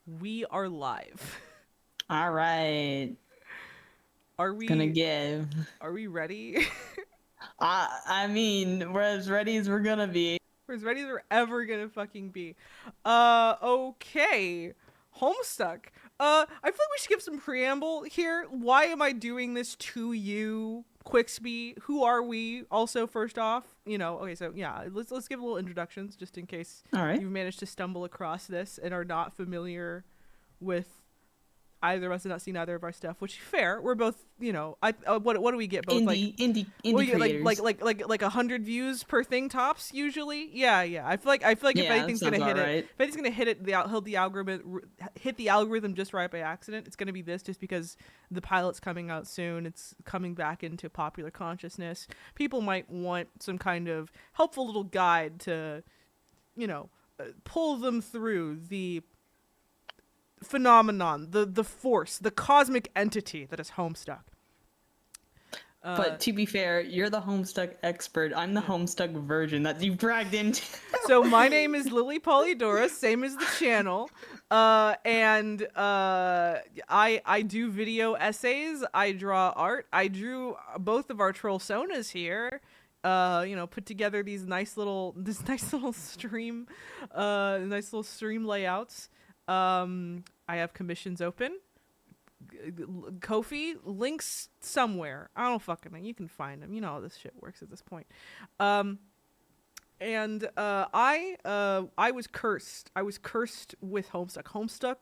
We are live. All right. Are Gonna we give. are we ready? I mean, we're as ready as we're gonna be. We're as ready as we're ever gonna fucking be. Okay. Homestuck. I feel like we should give some preamble here. Why am I doing this to you, Quixby? Who are we? Also, first off, okay, so yeah, let's give a little introductions just in case All right. you've managed to stumble across this and are not familiar with either of us have not seen either of our stuff, which fair. We're both, what do we get? Both like Indie well, yeah, creators. 100 views per thing tops usually. Yeah. I feel like if Yeah, anything's gonna sounds all hit it, right. if anything's gonna hit it, hit the algorithm just right by accident. It's gonna be this, just because the pilot's coming out soon. It's coming back into popular consciousness. People might want some kind of helpful little guide to, pull them through the phenomenon, the force, the cosmic entity that is Homestuck. Uh, But to be fair, you're the Homestuck expert. I'm the yeah. Homestuck virgin that you've dragged into. So my name is Lily Polydora, same as the channel, and I do video essays. I draw art. I drew both of our troll sonas here. Put together this nice little stream layouts. I have commissions open. Kofi links somewhere. I don't fucking know. You can find them. You know how this shit works at this point. Um, and I was cursed. I was cursed with Homestuck. Homestuck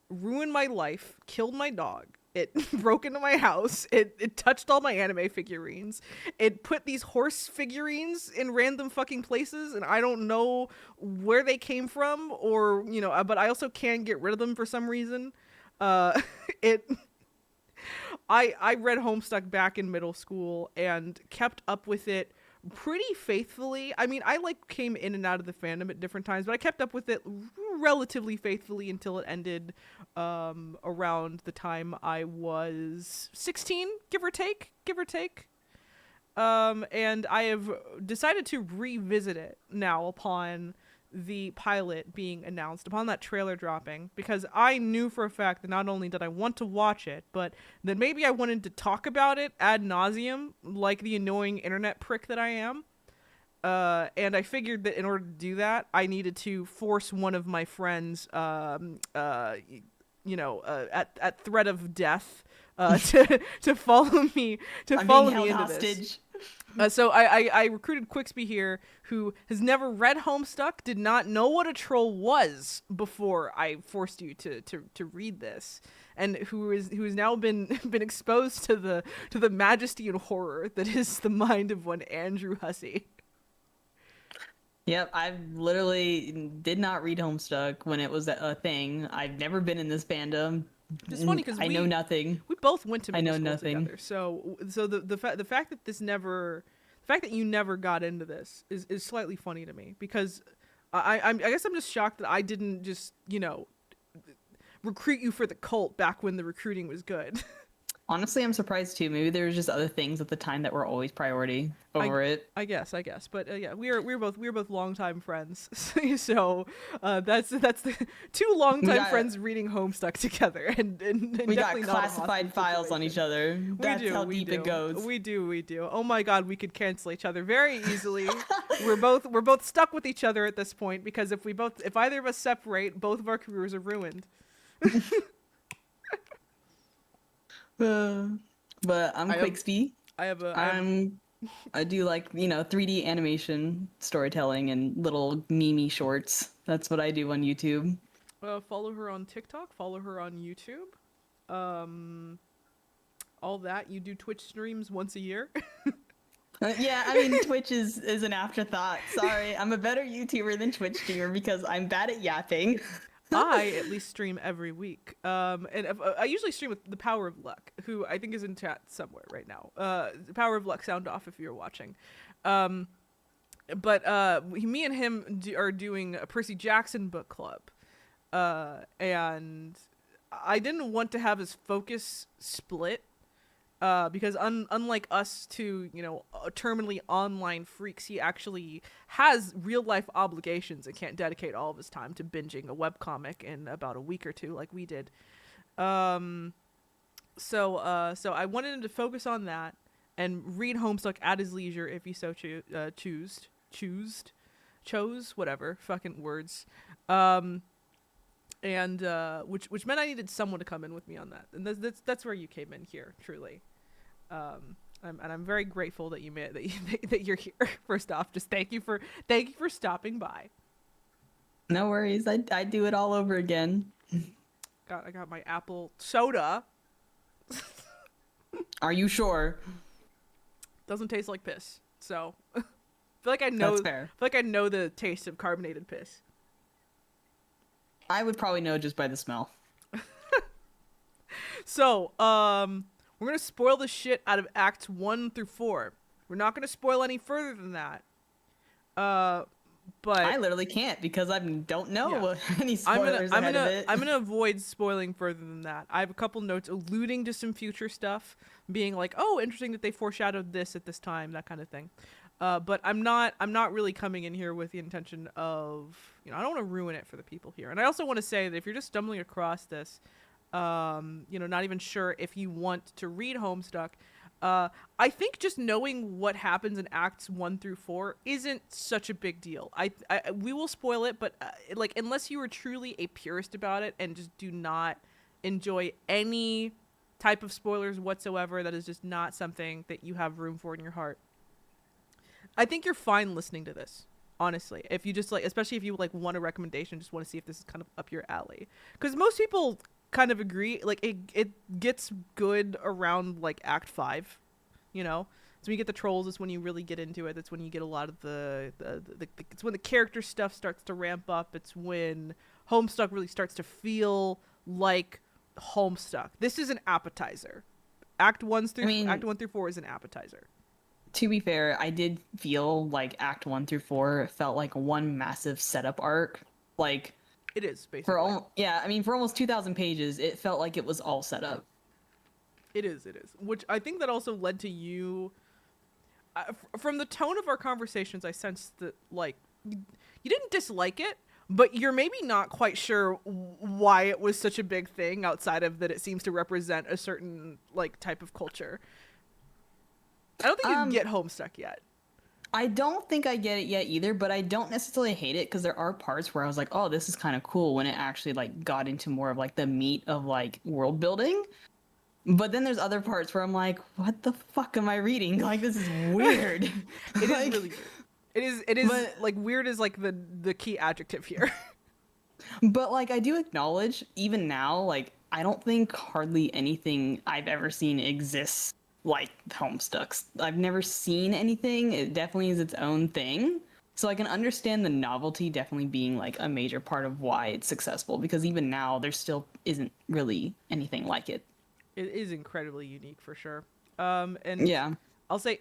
ruined my life, killed my dog. It broke into my house. It touched all my anime figurines. It put these horse figurines in random fucking places, and I don't know where they came from, or but I also can't get rid of them for some reason. It I read Homestuck back in middle school and kept up with it pretty faithfully. I mean, I came in and out of the fandom at different times, but I kept up with it relatively faithfully until it ended around the time I was 16, give or take. And I have decided to revisit it now upon the pilot being announced, upon that trailer dropping, because I knew for a fact that not only did I want to watch it, but that maybe I wanted to talk about it ad nauseum, like the annoying internet prick that I am. And I figured that in order to do that, I needed to force one of my friends, at threat of death, to follow me, I'm being into held this. hostage. So I recruited Quixby here, who has never read Homestuck, did not know what a troll was before I forced you to read this, and who has now been been exposed to the majesty and horror that is the mind of one Andrew Hussey. Yep, I literally did not read Homestuck when it was a thing. I've never been in this fandom. It's funny because I know we nothing. we both went to I middle know school nothing. together. So the fact that the fact that you never got into this is slightly funny to me, because I guess I'm just shocked that I didn't just recruit you for the cult back when the recruiting was good. Honestly, I'm surprised too. Maybe there was just other things at the time that were always priority I over it. I guess, but yeah, we're both longtime friends, so that's the two We longtime got friends reading Homestuck together, and we got definitely not a hostage classified files on each situation. other. We That's do, how we deep it do, goes. we do. Oh my god, we could cancel each other very easily. We're both stuck with each other at this point, because if either of us separate, both of our careers are ruined. Uh, but I'm I have Quixby. I have I do like 3D animation storytelling and little meme shorts. That's what I do on YouTube. follow her on TikTok, follow her on YouTube. Um, all that. You do Twitch streams once a year. Yeah, I mean Twitch is an afterthought. Sorry, I'm a better YouTuber than Twitch streamer because I'm bad at yapping. I at least stream every week. And I usually stream with the Power of Luck, who I think is in chat somewhere right now. The Power of Luck, sound off if you're watching. Um, but me and him are doing a Percy Jackson book club. And I didn't want to have his focus split Because unlike us two, terminally online freaks, he actually has real life obligations and can't dedicate all of his time to binging a webcomic in about a week or two like we did. Um, so I wanted him to focus on that and read Homestuck at his leisure if he so chose, whatever, fucking words. Um, and which meant I needed someone to come in with me on that, and that's where you came in here, truly. I'm very grateful that you made that you're here. First off, just thank you for stopping by. No worries. I do it all over again. I got my apple soda. Are you sure? Doesn't taste like piss, so I feel like I know. That's fair. I feel like I know the taste of carbonated piss. I would probably know just by the smell. So, we're gonna spoil the shit out of Acts 1 through 4. We're not gonna spoil any further than that. But I literally can't because I don't know any I'm spoilers gonna ahead of it. I'm gonna avoid spoiling further than that. I have a couple notes alluding to some future stuff, being like, oh, interesting that they foreshadowed this at this time, that kind of thing. But I'm not really coming in here with the intention of, I don't want to ruin it for the people here. And I also want to say that if you're just stumbling across this, not even sure if you want to read Homestuck, I think just knowing what happens in Acts 1 through 4 isn't such a big deal. We will spoil it, but like, unless you are truly a purist about it and just do not enjoy any type of spoilers whatsoever, that is just not something that you have room for in your heart. I think you're fine listening to this, honestly. If you just especially if you want a recommendation, just want to see if this is kind of up your alley. Because most people kind of agree, it gets good around Act 5, So when you get the trolls, it's when you really get into it. That's when you get a lot of the it's when the character stuff starts to ramp up. It's when Homestuck really starts to feel like Homestuck. This is an appetizer. Act 1 through 4 is an appetizer. To be fair, I did feel like Act 1 through 4 felt like one massive setup arc. It is, basically. For almost 2,000 pages, it felt like it was all set up. It is. Which I think that also led to you... from the tone of our conversations, I sensed that, you didn't dislike it, but you're maybe not quite sure why it was such a big thing outside of that it seems to represent a certain, type of culture. I don't think you get Homestuck yet. I don't think I get it yet either, but I don't necessarily hate it because there are parts where I was like, oh, this is kind of cool when it actually got into more of the meat of world building. But then there's other parts where I'm like, what the fuck am I reading? This is weird. It is really weird. It is weird is the key adjective here. But I do acknowledge even now, I don't think hardly anything I've ever seen exists like Homestuck's. I've never seen anything. It definitely is its own thing. So I can understand the novelty definitely being a major part of why it's successful, because even now there still isn't really anything like it. It is incredibly unique for sure. And yeah, I'll say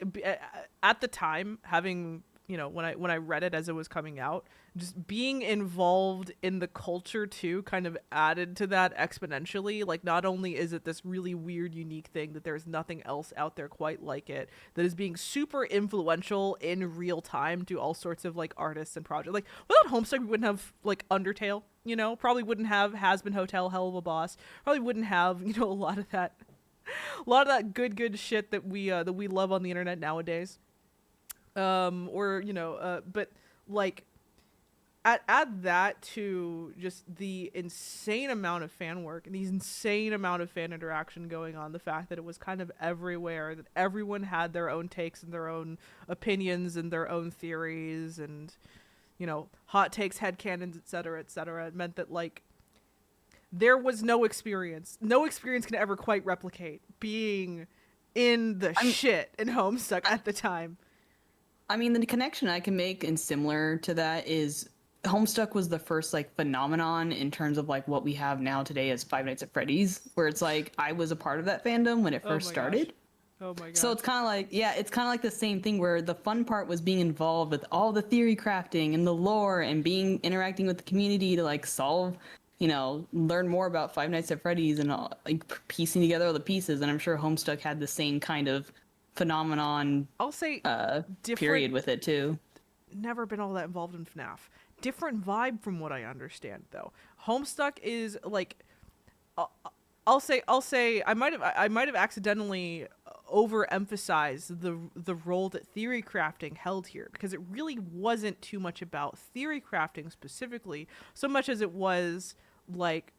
at the time, having when I read it as it was coming out, just being involved in the culture too kind of added to that exponentially. Not only is it this really weird, unique thing that there's nothing else out there quite like it, that is being super influential in real time to all sorts of artists and projects. Without Homestuck, we wouldn't have Undertale, probably wouldn't have Has Been Hotel, Hell of a Boss, probably wouldn't have, a lot of that good shit that we love on the internet nowadays. But add that to just the insane amount of fan work and the insane amount of fan interaction going on, the fact that it was kind of everywhere, that everyone had their own takes and their own opinions and their own theories and, hot takes, headcanons, etc., etc. It meant that, there was no experience can ever quite replicate being in the shit in Homestuck at the time. I mean, the connection I can make and similar to that is Homestuck was the first phenomenon in terms of what we have now today as Five Nights at Freddy's, where it's I was a part of that fandom when it first started. Oh my god. So it's kind of it's kind of the same thing where the fun part was being involved with all the theory crafting and the lore and interacting with the community to solve learn more about Five Nights at Freddy's and like piecing together all the pieces. And I'm sure Homestuck had the same kind of phenomenon I'll say period different. with it too. Never been all that involved in FNAF. Different vibe from what I understand though. Homestuck is like uh, I'll say I might have accidentally overemphasized the role that theory crafting held here, because it really wasn't too much about theory crafting specifically so much as it was like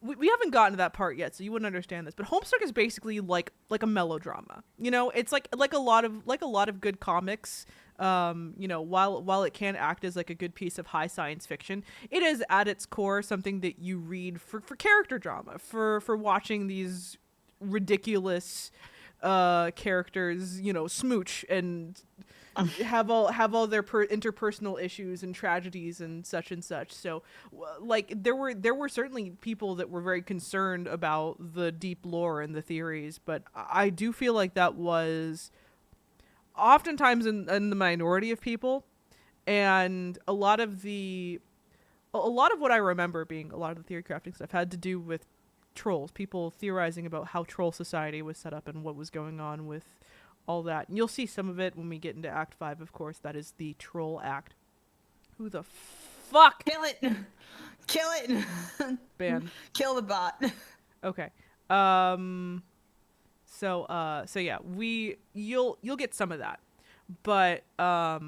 we haven't gotten to that part yet, so you wouldn't understand this. But Homestuck is basically like a melodrama. You know, it's like a lot of good comics. You know, while it can act as like a good piece of high science fiction, it is at its core something that you read for character drama, for watching these ridiculous characters, you know, smooch and have all their interpersonal issues and tragedies and such and such. So like there were certainly people that were very concerned about the deep lore and the theories, but I do feel like that was oftentimes in the minority of people. And a lot of what I remember being a lot of the theory crafting stuff had to do with trolls, people theorizing about how troll society was set up and what was going on with all that. And you'll see some of it when we get into Act 5, of course. That is the troll act. Who the fuck? Kill it, kill it, Ban. kill the bot. Okay. So yeah, you'll get some of that. But yeah.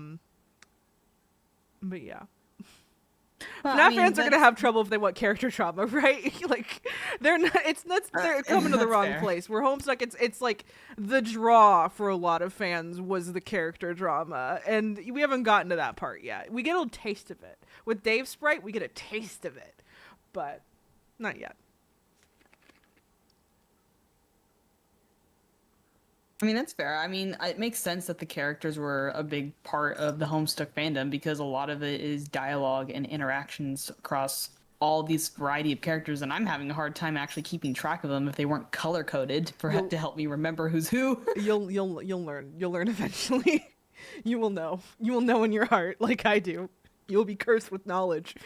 Well, FNAF fans are gonna have trouble if they want character trauma, right? Like, they're not. They're coming to the that's wrong fair. place. Where Homestuck, it's like the draw for a lot of fans was the character drama, and we haven't gotten to that part yet. We get a taste of it with Dave Sprite. We get a taste of it, but not yet. I mean, that's fair. I mean, it makes sense that the characters were a big part of the Homestuck fandom because a lot of it is dialogue and interactions across all these variety of characters, and I'm having a hard time actually keeping track of them if they weren't color coded for You'll- to help me remember who's who. You'll learn. You'll learn eventually. You will know. You will know in your heart, like I do. You'll be cursed with knowledge.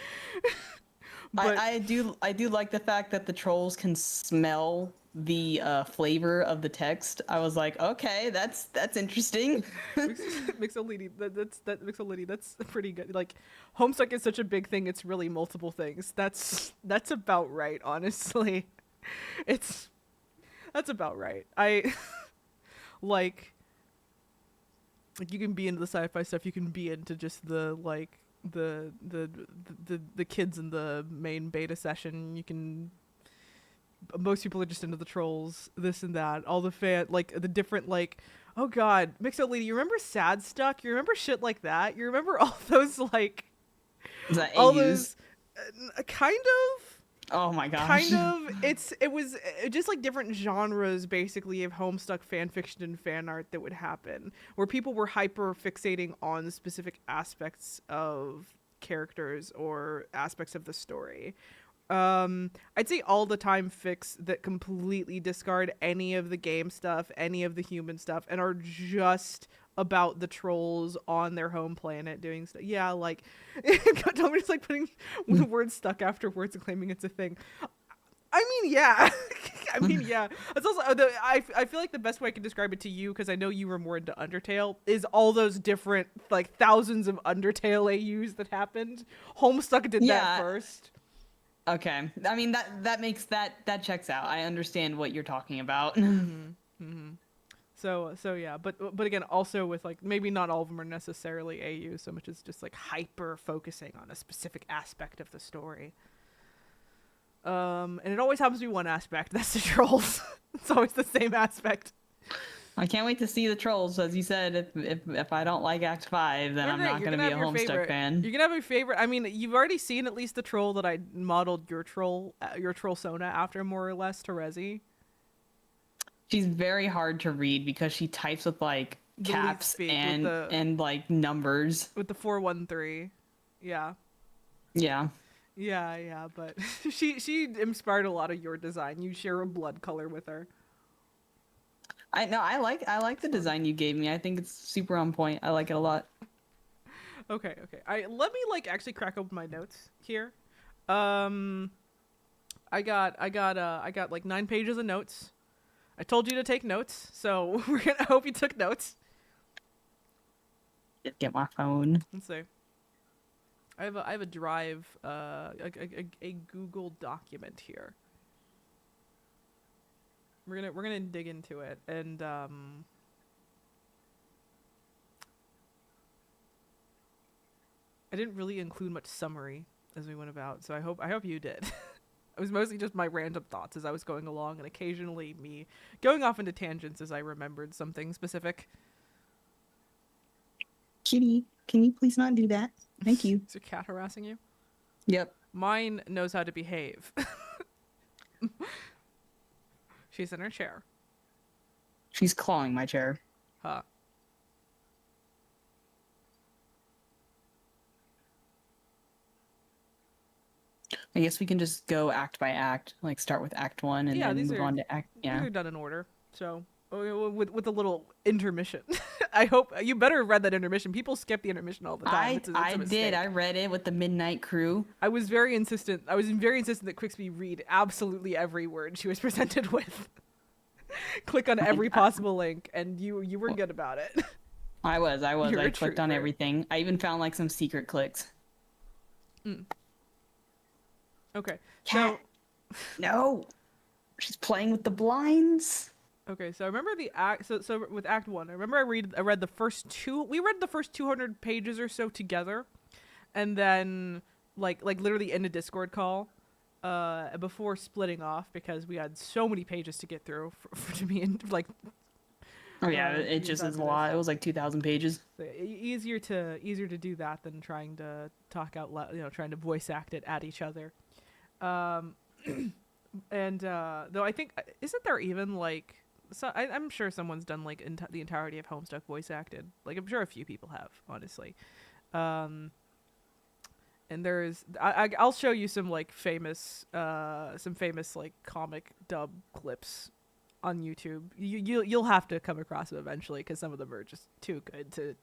But I do like the fact that the trolls can smell the flavor of the text. I was like, okay, that's interesting. Mixolydian, that Mixolydian, that's pretty good. Like, Homestuck is such a big thing; it's really multiple things. That's about right, honestly. It's that's about right. I like you can be into the sci-fi stuff. You can be into just the like the kids in the main beta session. You can. Most people are just into the trolls, this and that. All the like the different like, oh god, Mixolydian, you remember Sad Stuck? You remember shit like that? You remember all those like, Is that all AUs? those kind of. Oh my Kind gosh. of, it was just like different genres basically of Homestuck fan fiction and fan art that would happen, where people were hyper fixating on specific aspects of characters or aspects of the story. I'd say all the time fix that completely discard any of the game stuff, any of the human stuff, and are just about the trolls on their home planet doing stuff. Yeah, like tell me it's like putting the word stuck after words and claiming it's a thing. I mean, yeah. I mean, yeah. It's also I feel like the best way I can describe it to you, because I know you were more into Undertale, is all those different like thousands of Undertale AUs that happened. Homestuck did that Yeah. first. Okay. I mean that checks out. I understand what you're talking about. So yeah, but again, also with like maybe not all of them are necessarily AU so much as just like hyper focusing on a specific aspect of the story. And it always happens to be one aspect. That's the trolls. It's always the same aspect. I can't wait to see the trolls. As you said, if I don't like Act 5, then You're I'm great. not You're going gonna to be have a your Homestuck favorite. fan. You're gonna have your favorite. I mean, you've already seen at least the troll that I modeled your troll Sona after, more or less, Terezi. She's very hard to read because she types with like The leaf caps speak and like numbers. with the 413. Yeah. Yeah. Yeah, but she inspired a lot of your design. You share a blood color with her. I know I like the design you gave me. I think it's super on point. I like it a lot. Okay. I let me like actually crack open my notes here. Um, I got like 9 pages of notes. I told you to take notes, so I hope you took notes. Just get my phone. Let's see. I have a drive, a Google document here. We're gonna dig into it, and I didn't really include much summary as we went about, so I hope you did. It was mostly just my random thoughts as I was going along, and occasionally me going off into tangents as I remembered something specific. Kitty, can you please not do that? Thank you. Is your cat harassing you? Yep. Mine knows how to behave. She's in her chair. She's clawing my chair. Huh. I guess we can just go act by act, like start with Act 1 and Yeah, then move on to Act. these Yeah. are done in order. So with a little intermission. I hope you better have read that intermission. People skip the intermission all the time. It's I a did. mistake. I read it with the Midnight Crew. I was very insistent. I was very insistent that Quixby read absolutely every word she was presented with. Click on every possible link, and you were good about it. I was. You're I a clicked on trooper. everything. I even found like some secret clicks. Okay. Cat. No. She's playing with the blinds. So I remember the act. So with Act 1, I remember I read the first two. We read the first 200 pages or so together, and then like literally in a Discord call, before splitting off because we had so many pages to get through for to be in like. Oh yeah, it just is a lot. It was like 2,000 pages. So easier to do that than trying to talk out loud, trying to voice act it at each other. And though I think isn't there even like I'm sure someone's done like the entirety of Homestuck voice acted. Like I'm sure a few people have, honestly. And there's I'll show you some like famous like comic dub clips on YouTube. You'll have to come across them eventually because some of them are just too good to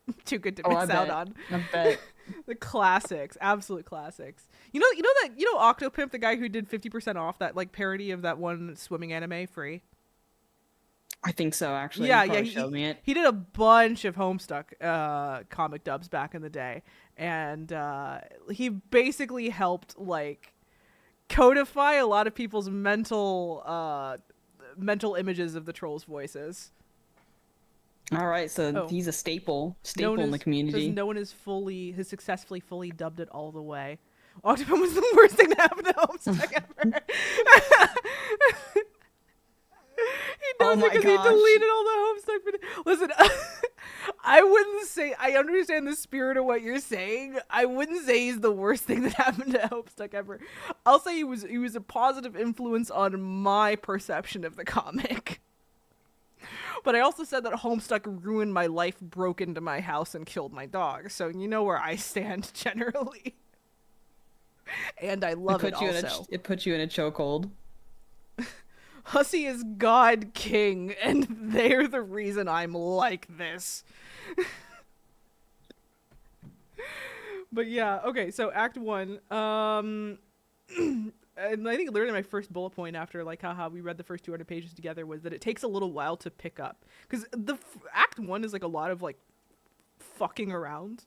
miss out on. I bet. The classics, absolute classics. You know Octopimp, the guy who did 50% off that like parody of that one swimming anime free. I think so, actually. Yeah, You yeah. probably showed me it. He did a bunch of Homestuck comic dubs back in the day, and he basically helped like codify a lot of people's mental images of the trolls' voices. All right, so Oh. he's a staple Known in the as- community. Says no one has successfully fully dubbed it all the way. Octopus was the worst thing to happen to Homestuck ever. He Oh does my it because he gosh. deleted all the Homestuck videos. Listen, I wouldn't say I understand the spirit of what you're saying. I wouldn't say he's the worst thing that happened to Homestuck ever. I'll say he was a positive influence on my perception of the comic. But I also said that Homestuck ruined my life, broke into my house, and killed my dog. So you know where I stand generally. And I love it also. It puts you in a chokehold. Hussy is God King, and they're the reason I'm like this. But yeah, okay, so Act 1. And I think literally my first bullet point after like haha we read the first 200 pages together was that it takes a little while to pick up because Act 1 is like a lot of like fucking around.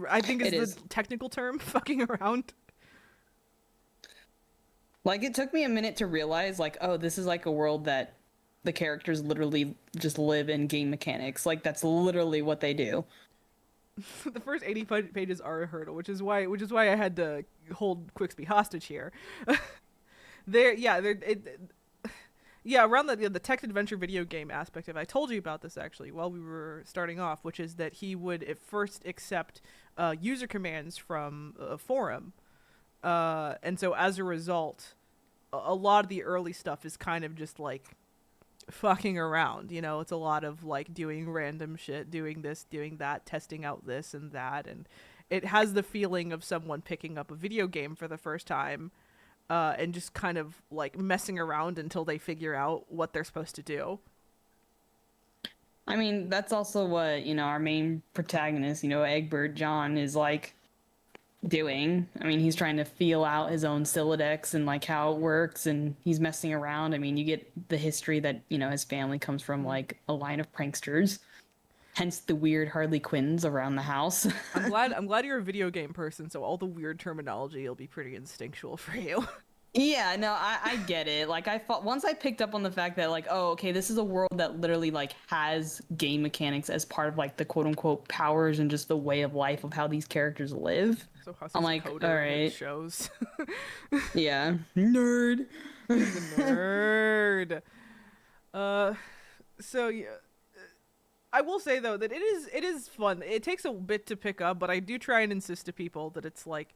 I think is the technical term, fucking around. Like, it took me a minute to realize, like, oh, this is like a world that the characters literally just live in game mechanics. Like, that's literally what they do. The first 80 pages are a hurdle, which is why I had to hold Quixby hostage here. Around the text adventure video game aspect of it. I told you about this actually while we were starting off, which is that he would at first accept user commands from a forum. And so as a result, a lot of the early stuff is kind of just like fucking around, it's a lot of like doing random shit, doing this, doing that, testing out this and that, and it has the feeling of someone picking up a video game for the first time and just kind of like messing around until they figure out what they're supposed to do. I mean, that's also what, our main protagonist, Egbert John, is like. doing. I mean, he's trying to feel out his own Sylladex and like how it works, and he's messing around. I mean, you get the history that his family comes from Mm. like a line of pranksters, hence the weird Harley Quinns around the house. I'm glad you're a video game person, so all the weird terminology will be pretty instinctual for you. Yeah, no, I get it. Like I thought once I picked up on the fact that like, oh, okay, this is a world that literally like has game mechanics as part of like the quote unquote powers and just the way of life of how these characters live. So I'm Hussey's a like, all coder, and it right, shows. yeah, nerd. He's a nerd. Uh, so yeah, I will say though that it is fun. It takes a bit to pick up, but I do try and insist to people that it's like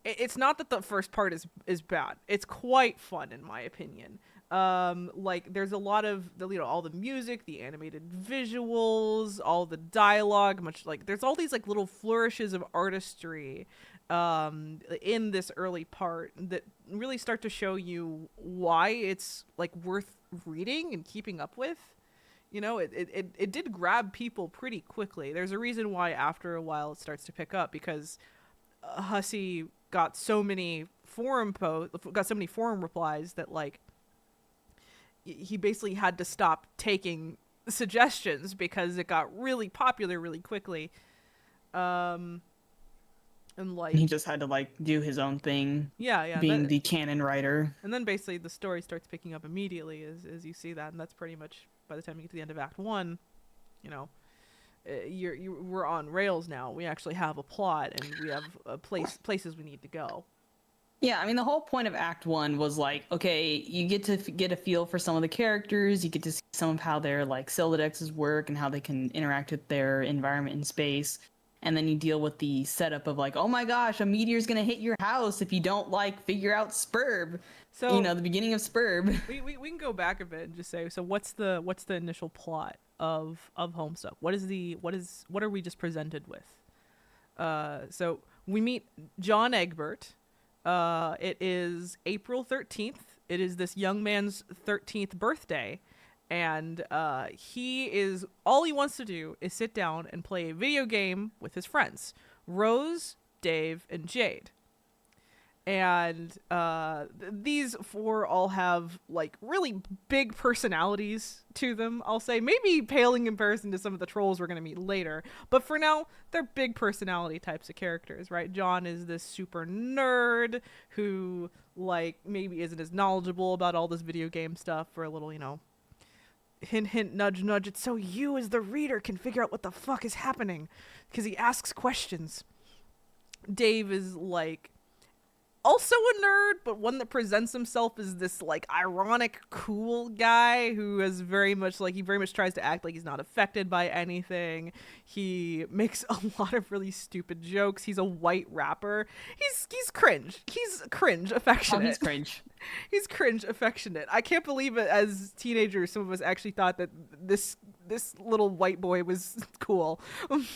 it's not that the first part is bad. It's quite fun in my opinion. Like there's a lot of all the music, the animated visuals, all the dialogue, much like there's all these like little flourishes of artistry in this early part that really start to show you why it's like worth reading and keeping up with. It did grab people pretty quickly. There's a reason why after a while it starts to pick up because Hussey got so many forum replies that like he basically had to stop taking suggestions because it got really popular really quickly. Um, and He like just had to like do his own thing, yeah, being the canon writer. and then basically the story starts picking up immediately as you see that, and that's pretty much by the time you get to the end of Act One, you know, we're on rails now. We actually have a plot and we have places we need to go. Yeah, I mean the whole point of Act One was like, okay, you get to get a feel for some of the characters, you get to see some of how their like Syllodexes work and how they can interact with their environment in space, and then you deal with the setup of like, oh my gosh, a meteor's gonna hit your house if you don't like figure out Spurb, So the beginning of Spurb. we can go back a bit and just say, so what's the initial plot of Homestuck? What are we just presented with? So we meet John Egbert. It is April 13th. It is this young man's 13th birthday, and all he wants to do is sit down and play a video game with his friends, Rose, Dave, and Jade. And these four all have like really big personalities to them, I'll say, maybe paling in comparison to some of the trolls we're going to meet later, but for now they're big personality types of characters, right? John is this super nerd who like maybe isn't as knowledgeable about all this video game stuff, for a little, hint hint nudge nudge, it's so you as the reader can figure out what the fuck is happening because he asks questions. Dave is like also a nerd, but one that presents himself as this like ironic, cool guy who is very much tries to act like he's not affected by anything. He makes a lot of really stupid jokes. He's a white rapper. He's cringe. He's cringe affectionate. Oh, he's cringe. He's cringe affectionate. I can't believe it. As teenagers, some of us actually thought that this little white boy was cool,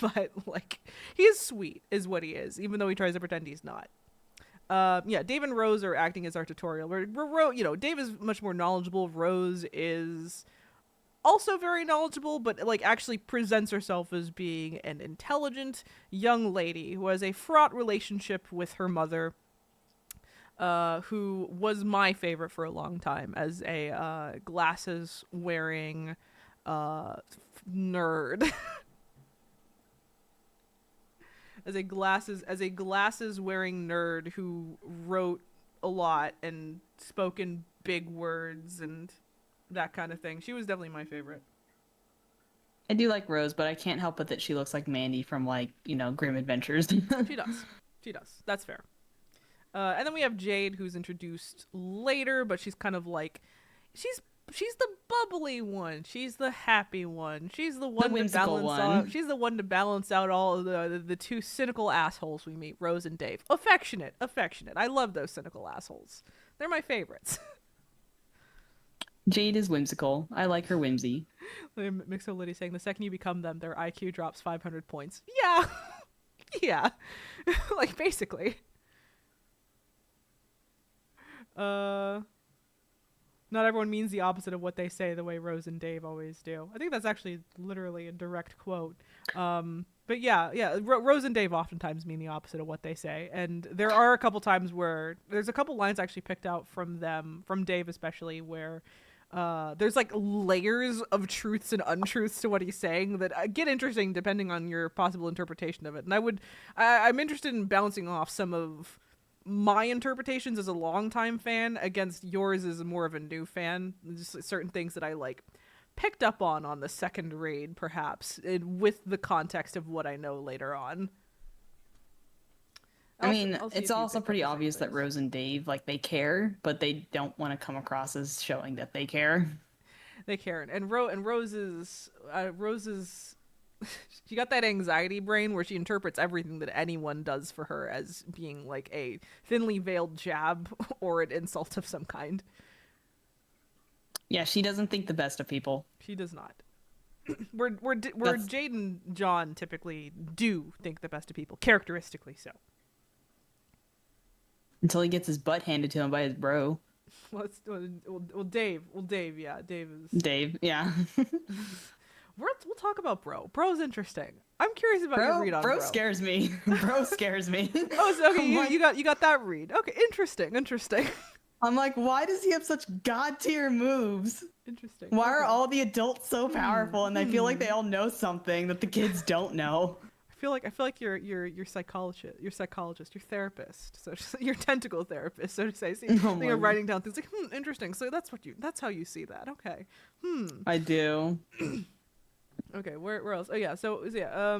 but like he is sweet, is what he is, even though he tries to pretend he's not. Yeah, Dave and Rose are acting as our tutorial. Dave is much more knowledgeable. Rose is also very knowledgeable, but like actually presents herself as being an intelligent young lady who has a fraught relationship with her mother, who was my favorite for a long time as a glasses wearing nerd. as a glasses wearing nerd who wrote a lot and spoke in big words and that kind of thing. She was definitely my favorite. I do like Rose, but I can't help it that she looks like Mandy from like, Grim Adventures. She does. She does. That's fair. And then we have Jade, who's introduced later, but she's kind of like she's the bubbly one. She's the happy one. She's the one to balance out. She's the one to balance out all of the two cynical assholes we meet, Rose and Dave. Affectionate. I love those cynical assholes. They're my favorites. Jade is whimsical. I like her whimsy. Mixo Liddy saying the second you become them, their IQ drops 500 points. Yeah. Yeah. Like basically. Not everyone means the opposite of what they say, the way Rose and Dave always do. I think that's actually literally a direct quote. But yeah, Rose and Dave oftentimes mean the opposite of what they say, and there are a couple times where there's a couple lines I actually picked out from them, from Dave especially, where there's like layers of truths and untruths to what he's saying that get interesting depending on your possible interpretation of it. And I'm interested in bouncing off some of my interpretations as a longtime fan against yours as more of a new fan. Just certain things that I like picked up on the second raid, perhaps, with the context of what I know later on. I mean, it's also pretty obvious that Rose and Dave, like, they care, but they don't want to come across as showing that they care. They care, and Rose's she got that anxiety brain where she interprets everything that anyone does for her as being like a thinly veiled jab or an insult of some kind. Yeah, she doesn't think the best of people. She does not. where Jade and John typically do think the best of people, characteristically so. Until he gets his butt handed to him by his bro. Dave, yeah, Dave is... Dave, yeah. We'll talk about Bro. Bro's interesting. I'm curious about your read on Bro. Bro scares me. Bro scares me. Oh, so okay, you got that read. Okay, interesting. I'm like, why does he have such god tier moves? Interesting. Why are all the adults so powerful and I feel like they all know something that the kids don't know? I feel like you're psychologist, your therapist, so your tentacle therapist, so to say. See, you're writing down things like, interesting. So that's how you see that. Okay. I do. Okay, where else? Oh yeah, so yeah,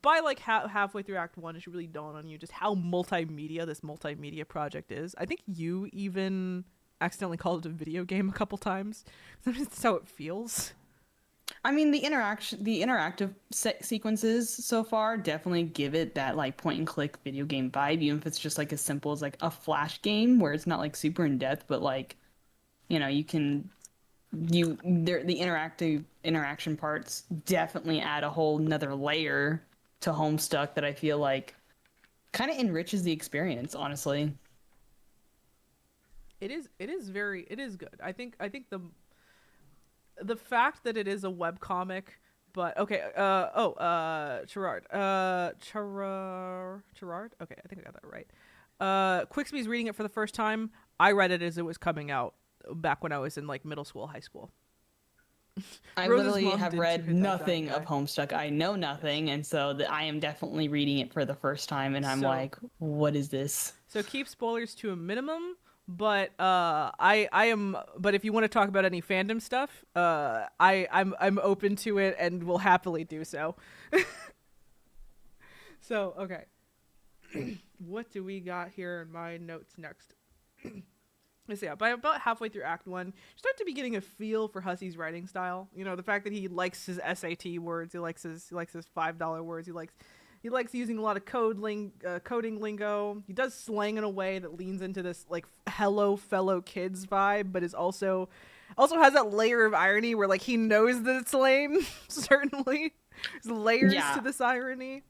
by like halfway through Act 1, it should really dawn on you just how multimedia this multimedia project is. I think you even accidentally called it a video game a couple times. That's how it feels. I mean, the interactive sequences so far definitely give it that like point and click video game vibe, even if it's just like as simple as like a flash game where it's not like super in depth, but like, you know, the interaction parts definitely add a whole nother layer to Homestuck that I feel like kind of enriches the experience, honestly. It is good. I think the fact that it is a webcomic, but okay, Gerard. Okay, I think I got that right. Quixby's reading it for the first time. I read it as it was coming out back when I was in like middle school, high school. I literally have read nothing of Homestuck. I know nothing, and so I am definitely reading it for the first time, and I'm like, what is this? So keep spoilers to a minimum. But I am. But if you want to talk about any fandom stuff, I'm open to it and will happily do so. So okay, what do we got here in my notes next? Let's see. By about halfway through Act 1, you start to be getting a feel for Hussey's writing style. You know, the fact that he likes his SAT words, he likes his $5 words, he likes using a lot of coding lingo. He does slang in a way that leans into this like hello fellow kids vibe, but is also has that layer of irony where like he knows that it's lame. Certainly, there's layers to this irony.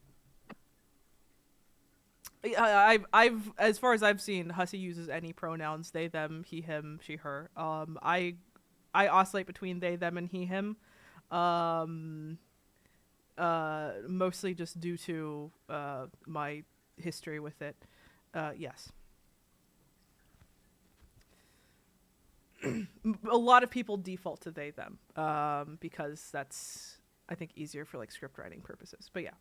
I've as far as I've seen, Hussey uses any pronouns: they, them, he, him, she, her. I oscillate between they, them, and he, him. Mostly just due to my history with it. Yes. A lot of people default to they, them, because that's, I think, easier for like script writing purposes. But yeah.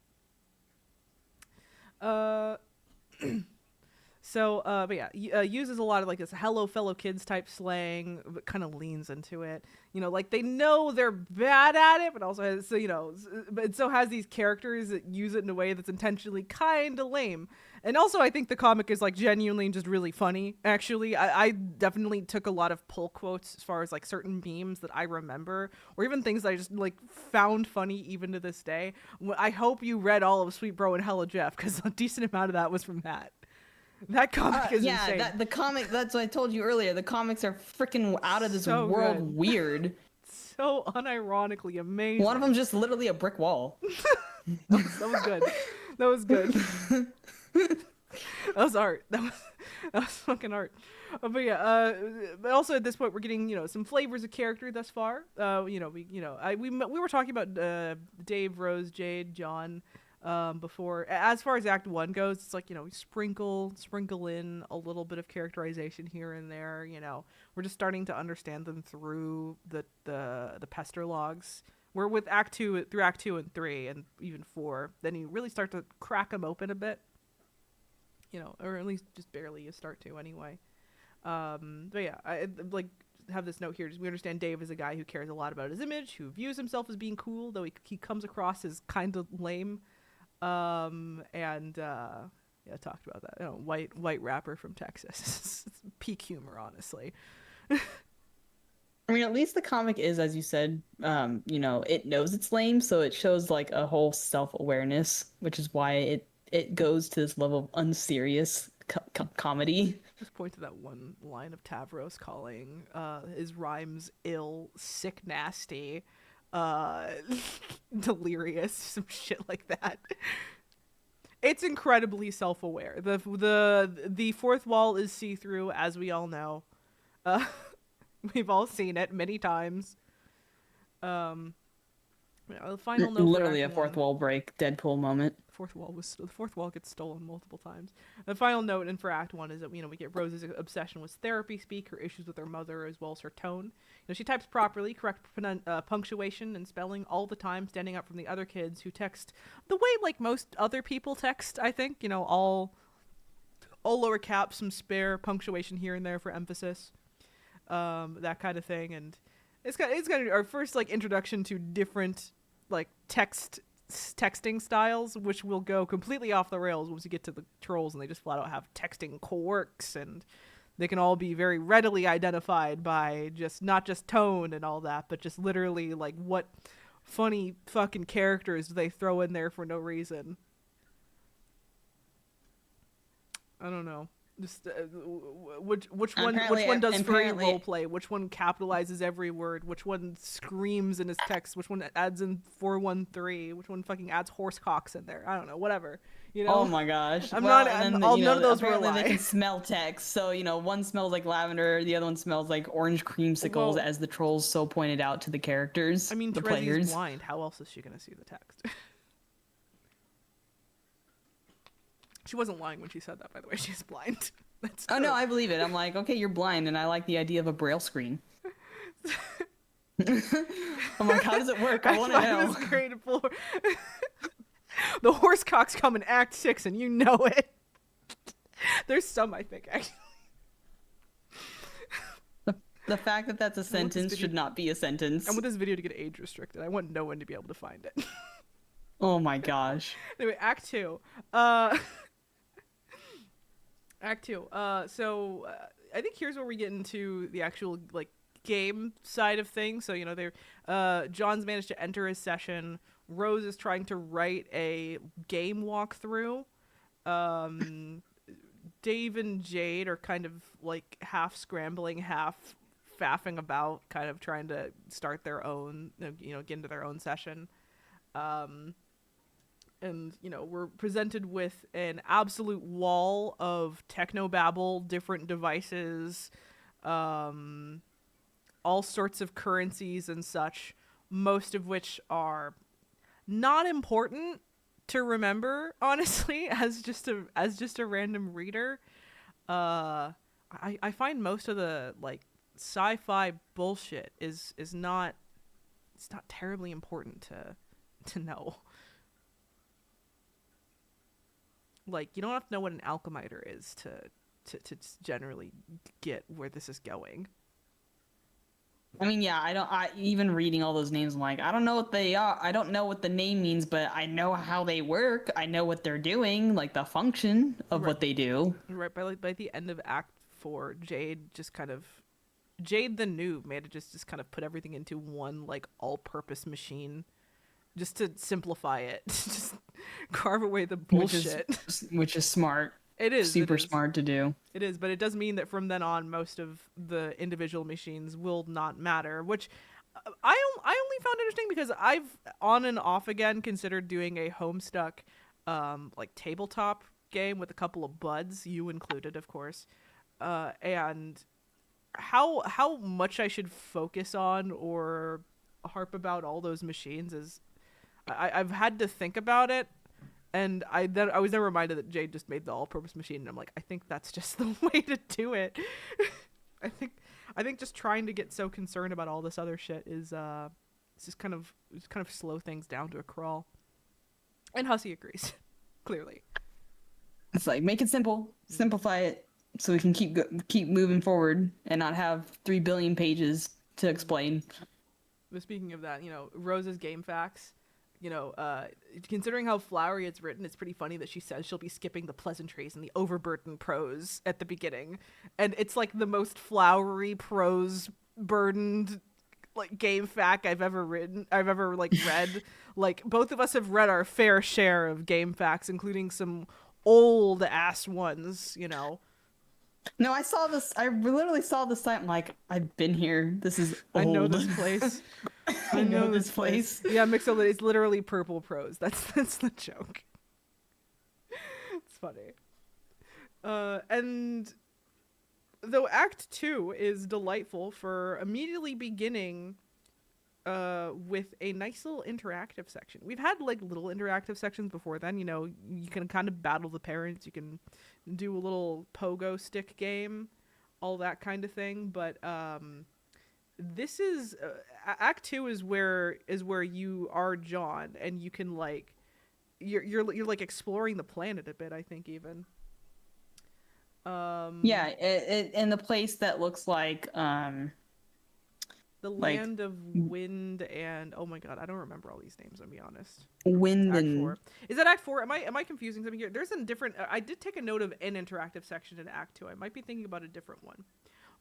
So, but yeah, uses a lot of like this hello fellow kids type slang, but kind of leans into it. You know, like they know they're bad at it, but also has, so, you know, but it so has these characters that use it in a way that's intentionally kind of lame. And also I think the comic is like genuinely just really funny. Actually, I definitely took a lot of pull quotes as far as like certain memes that I remember, or even things that I just like found funny even to this day. I hope you read all of Sweet Bro and Hello Jeff, because a decent amount of that was from that. That comic is insane. Yeah, the comic, that's what I told you earlier. The comics are freaking out of this world good. Weird. So unironically amazing. One of them just literally a brick wall. That was good. That was good. That was art. That was fucking art. But yeah, but also at this point we're getting some flavors of character thus far. We were talking about Dave, Rose, Jade, John. Before, as far as Act 1 goes, it's like sprinkle in a little bit of characterization here and there. We're just starting to understand them through the pester logs. We're with Act 2 through Act 2 and 3 and even 4. Then you really start to crack them open a bit. Or at least just barely you start to anyway. But yeah, I like have this note here. Just we understand Dave is a guy who cares a lot about his image, who views himself as being cool, though he comes across as kind of lame. Yeah, talked about that. White rapper from Texas. It's peak humor, honestly. I mean, at least the comic is, as you said, it knows it's lame, so it shows like a whole self-awareness, which is why it goes to this level of unserious comedy. Just point to that one line of Tavros calling his rhymes ill, sick, nasty, delirious, some shit like that. It's incredibly self-aware. The fourth wall is see-through, as we all know. We've all seen it many times. The final note. Literally a fourth wall break, Deadpool moment. The fourth wall gets stolen multiple times. The final note, and for Act 1, is that we get Rose's obsession with therapy speak, her issues with her mother, as well as her tone. She types properly, correct punctuation and spelling all the time, standing out from the other kids who text the way like most other people text. I think all lower caps, some spare punctuation here and there for emphasis, that kind of thing. And it's got our first like introduction to different like texting styles, which will go completely off the rails once you get to the trolls and they just flat out have texting quirks, and they can all be very readily identified by just not just tone and all that, but just literally like what funny fucking characters do they throw in there for no reason. I don't know. Just which one does free role play, which one capitalizes every word, which one screams in his text, which one adds in 413, which one fucking adds horse cocks in there. I don't know, whatever. Oh my gosh. None of those were apparently they can smell text. So one smells like lavender, the other one smells like orange creamsicles, as the trolls so pointed out to the characters. I mean, the Terezi's players. blind. How else is she gonna see the text? She wasn't lying when she said that, by the way. She's blind. That's true. Oh, no, I believe it. I'm like, okay, you're blind, and I like the idea of a braille screen. I'm like, how does it work? I want to know. This great the horse cocks come in Act 6, and you know it. There's some, I think, actually. The fact that that's a sentence should not be a sentence. I want this video to get age restricted. I want no one to be able to find it. Oh my gosh. Anyway, Act 2. Act 2. I think here's where we get into the actual like game side of things. So they're John's managed to enter his session. Rose is trying to write a game walkthrough. Dave and Jade are kind of like half scrambling, half faffing about, kind of trying to start their own, get into their own session. And we're presented with an absolute wall of technobabble, different devices, all sorts of currencies and such, most of which are not important to remember, honestly, as just a random reader. I find most of the like sci-fi bullshit is not, it's not terribly important to know. Like, you don't have to know what an alchemiter is to generally get where this is going. I mean, yeah, I even reading all those names, I'm like, I don't know what they are. I don't know what the name means, but I know how they work. I know what they're doing, like the function of what they do. Right, by the end of Act 4, Jade the noob made it just kind of put everything into one like all-purpose machine. Just to simplify it. Just carve away the bullshit. Which is smart. It is. Super smart to do. It is, but it does mean that from then on, most of the individual machines will not matter, which I only found interesting because I've on and off again considered doing a Homestuck like tabletop game with a couple of buds, you included, of course, and how much I should focus on or harp about all those machines is I've had to think about it, and I was then reminded that Jade just made the all-purpose machine, and I'm like, I think that's just the way to do it. I think just trying to get so concerned about all this other shit is it's just kind of slow things down to a crawl. And Hussey agrees, clearly. It's like, make it simple, simplify it, so we can keep moving forward and not have 3 billion pages to explain. But speaking of that, Rose's game facts. Considering how flowery it's written, it's pretty funny that she says she'll be skipping the pleasantries and the overburdened prose at the beginning, and it's like the most flowery prose burdened like game fact I've ever read. Like both of us have read our fair share of game facts, including some old ass ones. No, I saw this. I literally saw this site. I'm like, I've been here. This is old. I know this place. I know this place. Yeah, Mixo, it's literally purple prose. That's the joke. It's funny. And though Act 2 is delightful for immediately beginning with a nice little interactive section. We've had like little interactive sections before then. You can kind of battle the parents. You can do a little pogo stick game, all that kind of thing. But this is Act 2 is where you are John, and you can like you're like exploring the planet a bit, I think, even. Yeah, it in the place that looks like the land of wind and oh my god, I don't remember all these names. I'll be honest. Wind Act and 4. Is that Act 4? Am I confusing something here? There's a different. I did take a note of an interactive section in Act 2. I might be thinking about a different one,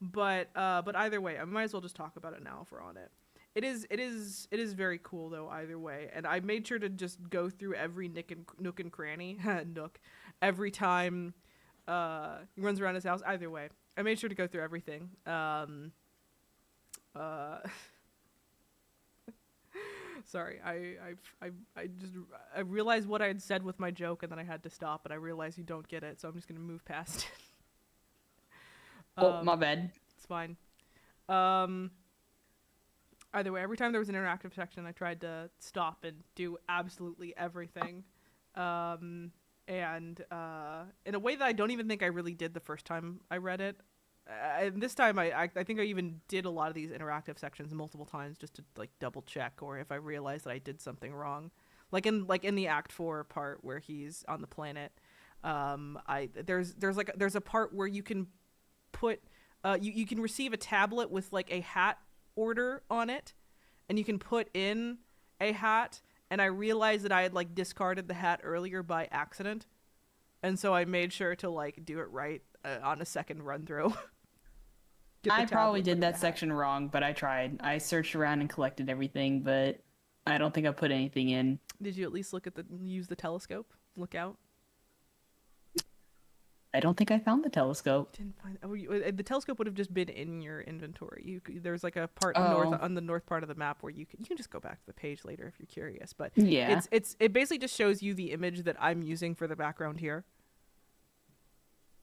but either way, I might as well just talk about it now if we're on it. It is very cool though either way, and I made sure to just go through every nook and cranny nook every time he runs around his house. Either way, I made sure to go through everything. Sorry, I realized what I had said with my joke, and then I had to stop, and I realized you don't get it, so I'm just gonna move past it. Oh, my bad. It's fine. Either way, every time there was an interactive section, I tried to stop and do absolutely everything. And in a way that I don't even think I really did the first time I read it. And this time, I think I even did a lot of these interactive sections multiple times just to like double check, or if I realized that I did something wrong, like in the Act 4 part where he's on the planet. There's a part where you can put you can receive a tablet with like a hat order on it, and you can put in a hat. And I realized that I had like discarded the hat earlier by accident, and so I made sure to like do it right on a second run through. I probably did that section wrong, but I tried. I searched around and collected everything, but I don't think I put anything in. Did you at least use the telescope? Look out. I don't think I found the telescope. Didn't find the telescope would have just been in your inventory. There's like a part on the north part of the map where you can just go back to the page later if you're curious. But yeah, it basically just shows you the image that I'm using for the background here.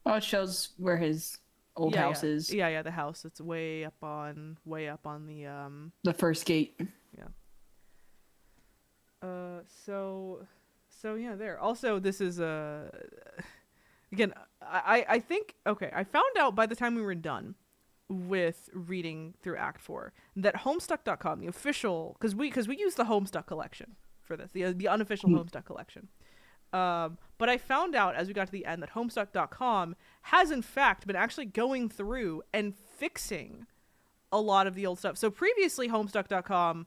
Oh, it shows where his old house is. Yeah, the house. It's way up on the first gate. Yeah. So yeah, there. Also, this is again, I think I found out by the time we were done with reading through Act 4 that Homestuck.com, the official, because we use the Homestuck collection for this, the unofficial Homestuck collection. But I found out as we got to the end that Homestuck.com has in fact been actually going through and fixing a lot of the old stuff. So previously Homestuck.com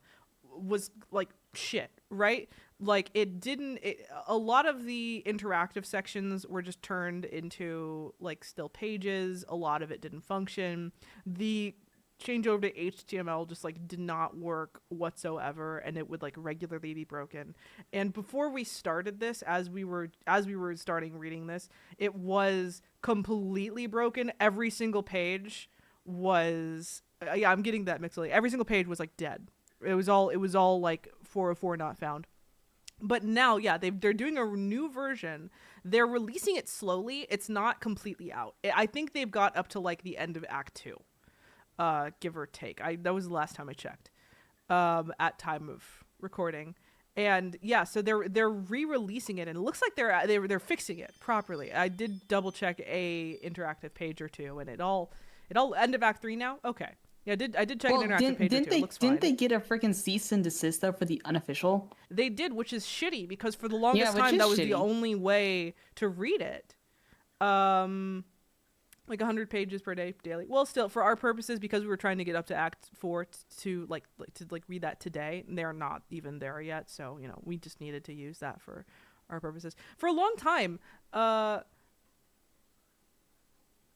was like shit, right? Like a lot of the interactive sections were just turned into like still pages. A lot of it didn't function. The change over to HTML just like did not work whatsoever, and it would like regularly be broken. And before we started this, as we were starting reading this, it was completely broken. Every single page was I'm getting that mixed. Every single page was like dead. It was all like 404 not found. But now, yeah, they're doing a new version. They're releasing it slowly. It's not completely out. I think they've got up to like the end of Act 2, give or take. That was the last time I checked, at time of recording. And yeah, so they're re-releasing it, and it looks like they're fixing it properly. I did double check a interactive page or two, and it all end of Act 3 now. Okay, yeah, I did check an Well, interactive page or two. It looks fine. didn't they get a freaking cease and desist though for the unofficial? They did, which is shitty because for the Yeah, longest which time is that was the shitty. only way to read it. Um, like 100 pages per day daily. Well, still for our purposes, because we were trying to get up to Act 4 to read that today. And they're not even there yet, so we just needed to use that for our purposes. For a long time, it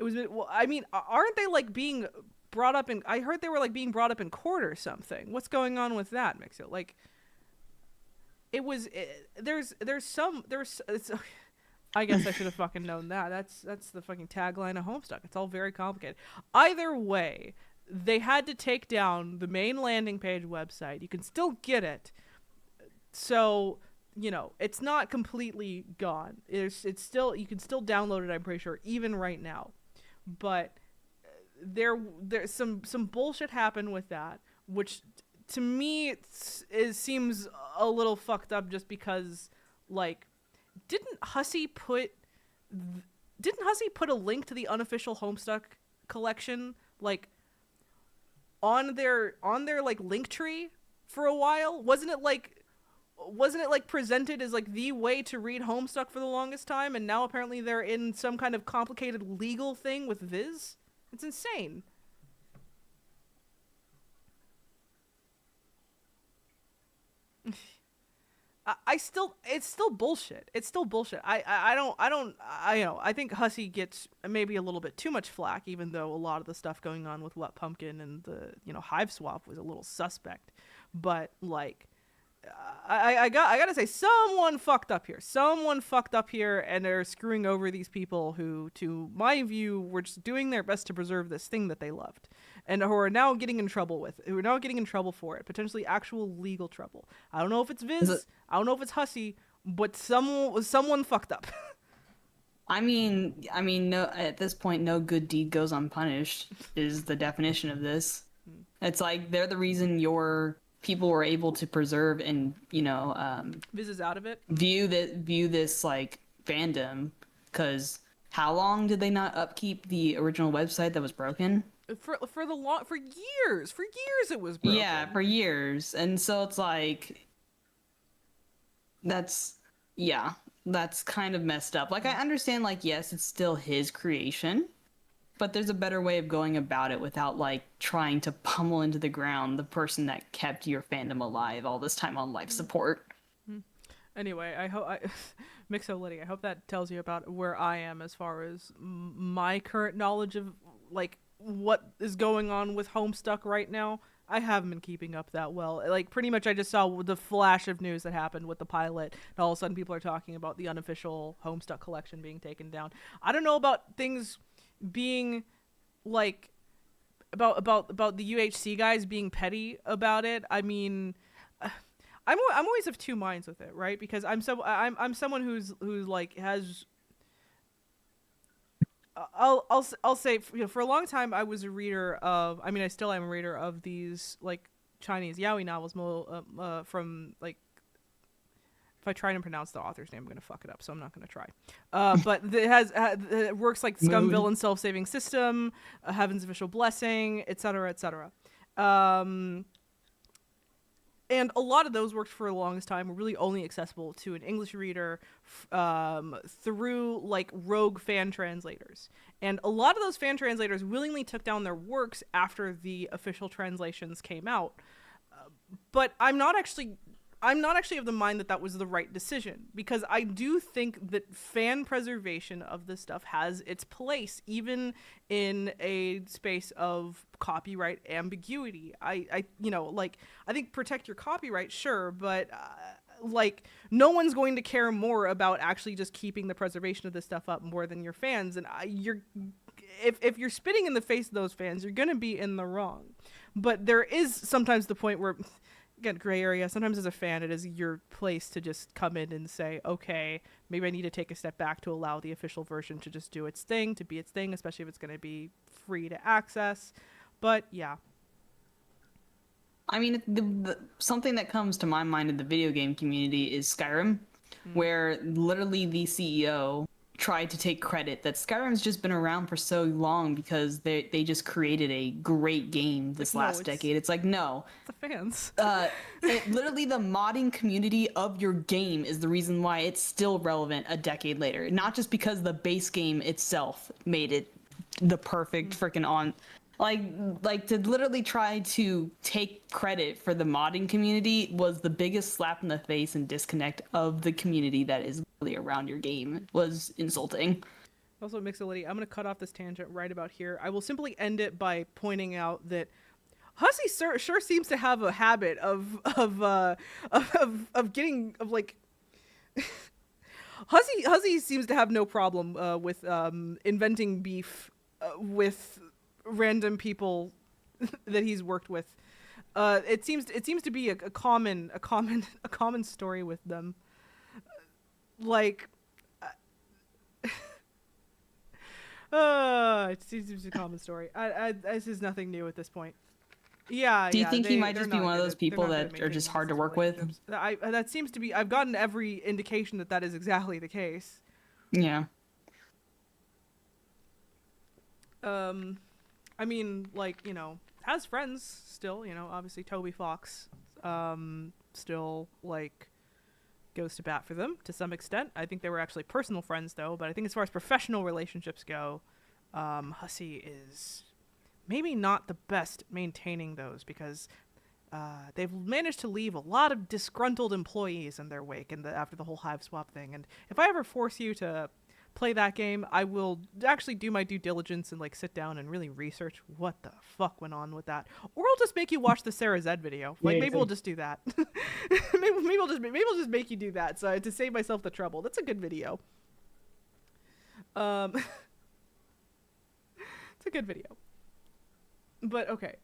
was. Well, I mean, aren't they like being brought up in? I heard they were like being brought up in court or something. What's going on with that, Mixo? Like, it was. There's some. There's. It's, I guess I should have fucking known that. That's the fucking tagline of Homestuck. It's all very complicated. Either way, they had to take down the main landing page website. You can still get it. So, it's not completely gone. It's still, you can still download it, I'm pretty sure, even right now. But there's some bullshit happened with that, which to me seems a little fucked up just because, like, didn't Hussey put a link to the unofficial Homestuck collection like on their like link tree for a while? Wasn't it like presented as like the way to read Homestuck for the longest time, and now apparently they're in some kind of complicated legal thing with Viz? It's insane. It's still bullshit. It's still bullshit. I think Hussey gets maybe a little bit too much flack, even though a lot of the stuff going on with Wet Pumpkin and the Hive Swap was a little suspect. But like, I gotta say, someone fucked up here. Someone fucked up here, and they're screwing over these people who, to my view, were just doing their best to preserve this thing that they loved, and who are now getting in trouble for it, potentially actual legal trouble. I don't know if it's Viz, I don't know if it's Hussey, but someone fucked up. I mean, no. At this point, no good deed goes unpunished is the definition of this. It's like they're the reason your people were able to preserve and Viz is out of it. View this like fandom, because how long did they not upkeep the original website that was broken? For years it was broken. Yeah, for years. And so it's like that's kind of messed up. Like, I understand, like, yes, it's still his creation, but there's a better way of going about it without like trying to pummel into the ground the person that kept your fandom alive all this time on life support. Anyway, Mixo Liddy, I hope that tells you about where I am as far as my current knowledge of like what is going on with Homestuck right now. I haven't been keeping up that well. Like, pretty much I just saw the flash of news that happened with the pilot, and all of a sudden people are talking about the unofficial Homestuck collection being taken down. I don't know about things being like about the UHC guys being petty about it. I mean, I'm always of two minds with it, right? Because I'm someone who's like has. I'll say for a long time I was a reader of. I mean, I still am a reader of these like Chinese yaoi novels, from like. If I try and pronounce the author's name, I'm gonna fuck it up, so I'm not gonna try. But it has works like Scum Villain Self-Saving System, Heaven's Official Blessing, etc., etc. And a lot of those works for the longest time were really only accessible to an English reader through like rogue fan translators. And a lot of those fan translators willingly took down their works after the official translations came out. But I'm not actually of the mind that was the right decision, because I do think that fan preservation of this stuff has its place, even in a space of copyright ambiguity. I think protect your copyright, sure, but like, no one's going to care more about actually just keeping the preservation of this stuff up more than your fans. And if you're spitting in the face of those fans, you're going to be in the wrong. But there is sometimes the point where again, gray area. Sometimes as a fan, it is your place to just come in and say, okay, maybe I need to take a step back to allow the official version to just do its thing, to be its thing, especially if it's going to be free to access. But yeah. I mean, something that comes to my mind in the video game community is Skyrim, Mm. where literally the CEO tried to take credit that Skyrim's just been around for so long because they just created a great game It's like, this no, last it's decade. It's like, no, the fans. literally the modding community of your game is the reason why it's still relevant a decade later. Not just because the base game itself made it the perfect freaking on, like to literally try to take credit for the modding community was the biggest slap in the face and disconnect of the community that is really around your game. It was insulting. Also, Mixolity, I'm going to cut off this tangent right about here. I will simply end it by pointing out that Hussey sure seems to have a habit of getting of like Hussey seems to have no problem with inventing beef with random people that he's worked with. It seems to be a common story with them. Like, it seems to be a common story. This is nothing new at this point. Yeah, Do you yeah. think he might They're just be not one of good those at, they're people not good at that are just maintaining hard to consistent work with? relationships. That seems to be. I've gotten every indication that is exactly the case. Yeah. I mean, like, has friends still. Obviously Toby Fox, still like goes to bat for them to some extent. I think they were actually personal friends though. But I think as far as professional relationships go, Hussey is maybe not the best maintaining those because they've managed to leave a lot of disgruntled employees in their wake after the whole Hive swap thing. And if I ever force you to play that game, I will actually do my due diligence and like sit down and really research what the fuck went on with that. Or I'll just make you watch the Sarah Zed video. Like maybe we'll just do that. maybe we'll just make you do that so to save myself the trouble. That's a good video. It's a good video. But okay,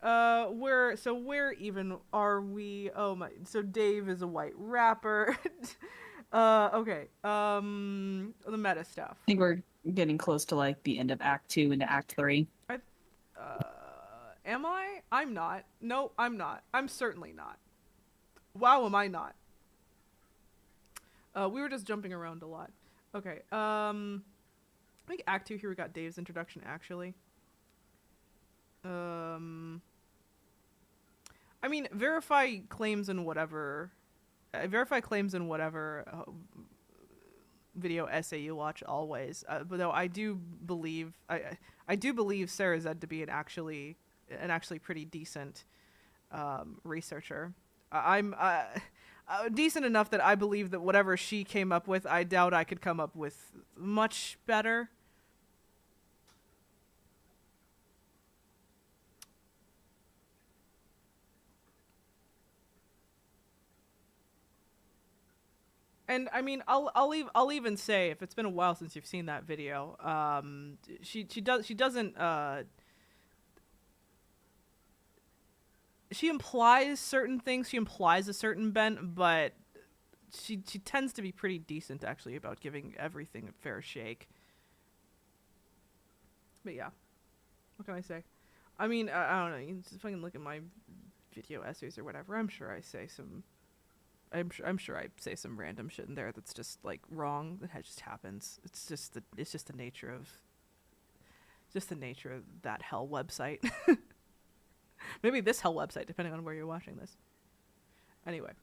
where even are we? Oh my! So Dave is a white rapper. Okay. The meta stuff. I think we're getting close to like the end of Act 2 into Act 3. Am I? I'm not. No, I'm not. I'm certainly not. Wow, am I not? We were just jumping around a lot. Okay. I think Act 2 here we got Dave's introduction actually. I mean, verify claims in whatever video essay you watch always. But though I do believe Sarah Zed to be an actually pretty decent researcher. I'm decent enough that I believe that whatever she came up with, I doubt I could come up with much better. And I mean, I'll even say if it's been a while since you've seen that video, she doesn't she implies certain things. She implies a certain bent, but she tends to be pretty decent actually about giving everything a fair shake. But yeah, what can I say? I mean, I don't know. You can just fucking look at my video essays or whatever. I'm sure I say some random shit in there that's just like wrong. That just happens. It's just the nature of that hell website. Maybe this hell website, depending on where you're watching this. Anyway.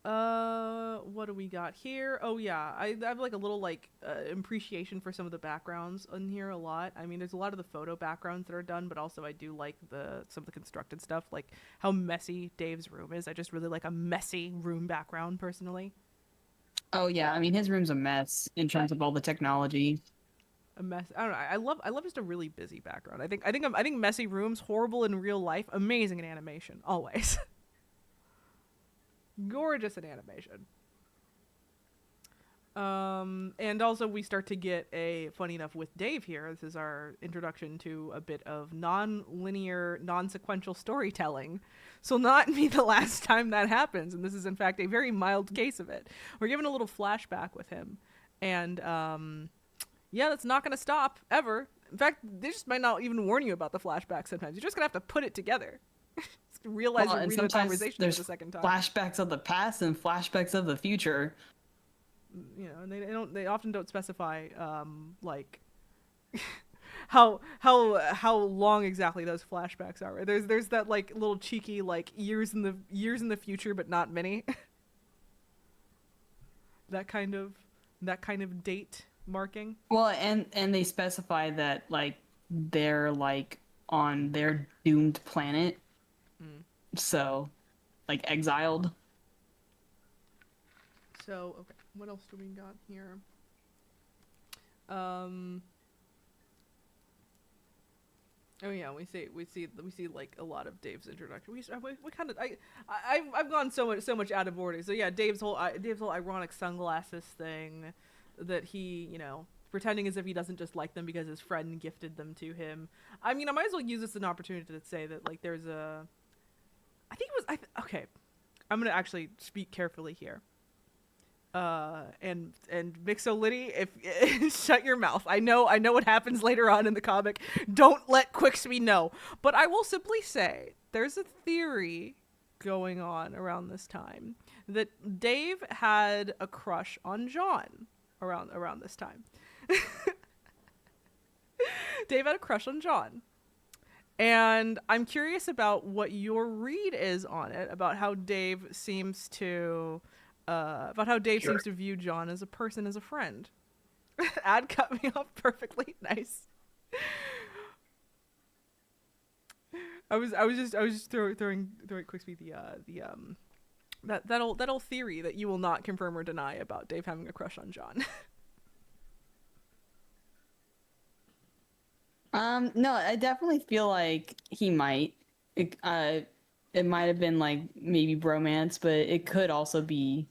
What do we got here? Oh yeah, I have like a little like appreciation for some of the backgrounds in here a lot. I mean, there's a lot of the photo backgrounds that are done, but also I do like some of the constructed stuff, like how messy Dave's room is. I just really like a messy room background personally. Oh yeah, I mean his room's a mess in terms of all the technology. A mess. I don't know. I love just a really busy background. I think messy rooms horrible in real life, amazing in animation always. Gorgeous in animation. And also we start to get a funny enough with Dave here. This is our introduction to a bit of non-linear, non-sequential storytelling. So not be the last time that happens, and this is in fact a very mild case of it. We're given a little flashback with him, and yeah, that's not going to stop ever. In fact, they just might not even warn you about the flashback. Sometimes you're just gonna have to put it together. Realize Well, you're and reading the sometimes conversation for there's the second time. flashbacks of the past and flashbacks of the future. You know, and they often don't specify like how long exactly those flashbacks are. Right? There's that like little cheeky like years in the future, but not many. that kind of date marking. Well, and they specify that like they're like on their doomed planet, so like exiled. So okay, what else do we got here? Um. Oh yeah, we see like a lot of Dave's introduction. We kind of I've gone so much out of order. So yeah, Dave's whole ironic sunglasses thing, that he pretending as if he doesn't just like them because his friend gifted them to him. I mean, I might as well use this as an opportunity to say that like there's a, I think it was okay, I'm gonna actually speak carefully here. And Mixolydi, if shut your mouth. I know what happens later on in the comic. Don't let Quixby know. But I will simply say there's a theory going on around this time that Dave had a crush on John around this time. Dave had a crush on John. And I'm curious about what your read is on it, about how Dave seems to seems to view John as a person, as a friend. Ad cut me off perfectly. Nice. I was just throwing Quixby that old theory that you will not confirm or deny about Dave having a crush on John. No, I definitely feel like he might. It might have been like maybe bromance, but it could also be,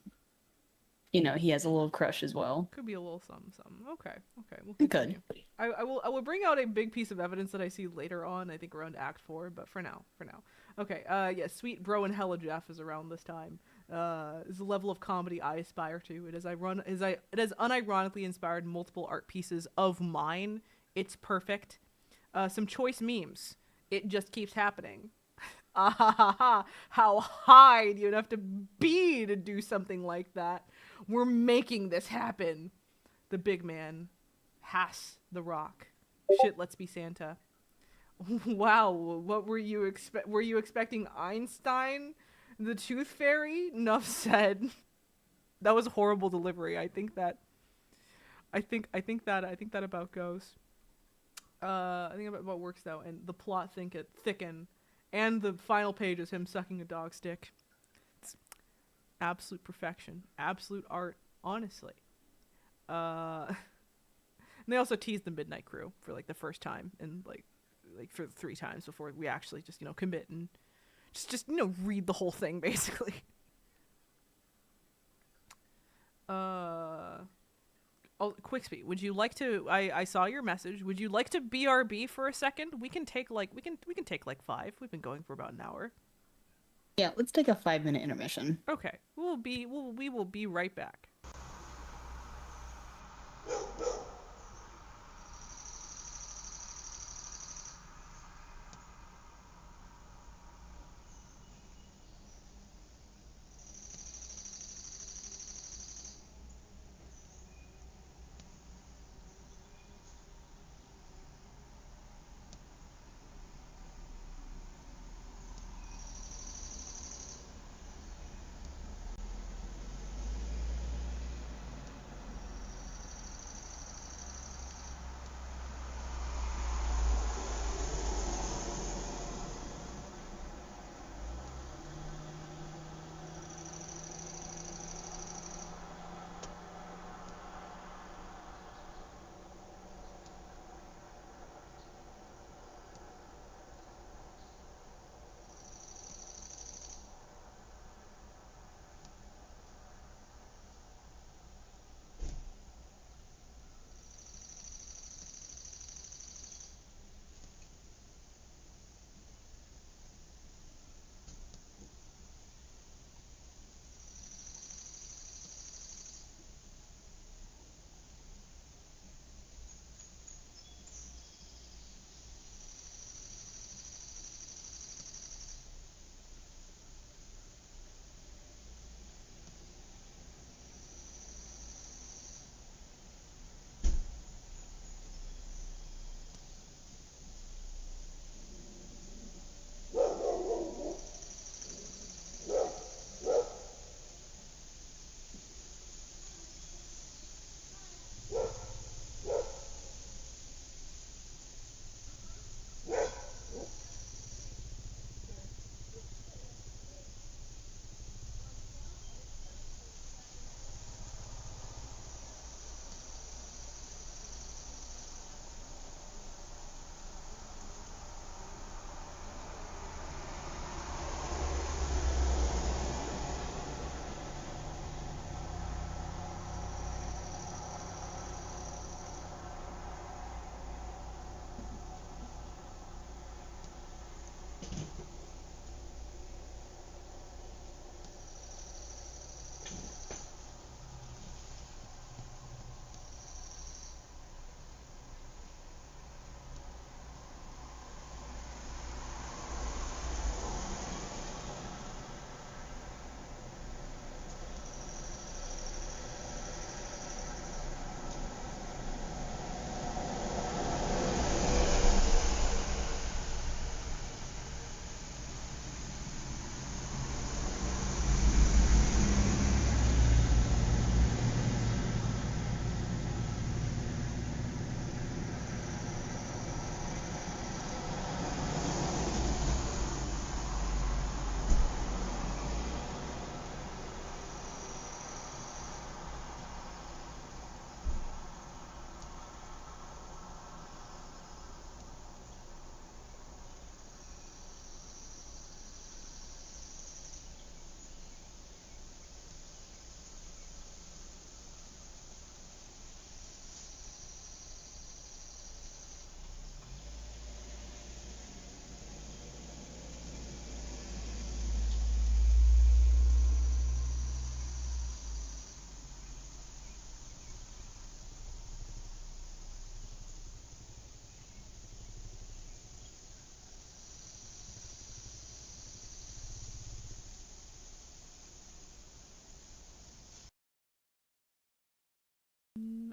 he has a little crush as well. Could be a little something. Okay, we'll It continue. could. I will bring out a big piece of evidence that I see later on. I think around Act 4, but for now. Okay. Yeah. Sweet Bro and Hella Jeff is around this time. Is the level of comedy I aspire to. It has unironically inspired multiple art pieces of mine. It's perfect. Some choice memes. It just keeps happening. Ah ha ha ha! How high do you have to be to do something like that? We're making this happen. The big man has the rock. Shit, let's be Santa. Wow, what were you were you expecting Einstein, the tooth fairy? Nuff said. That was horrible delivery. I think that about goes. I think about works though, and the plot thicken, and the final page is him sucking a dog stick. It's absolute perfection, absolute art, honestly. And they also teased the Midnight Crew for like the first time, and like for 3 times before we actually just commit and just read the whole thing basically. Oh, Quixby, would you like to? I saw your message. Would you like to BRB for a second? We can take like 5. We've been going for about an hour. Yeah, let's take a 5-minute intermission. Okay, we will be right back.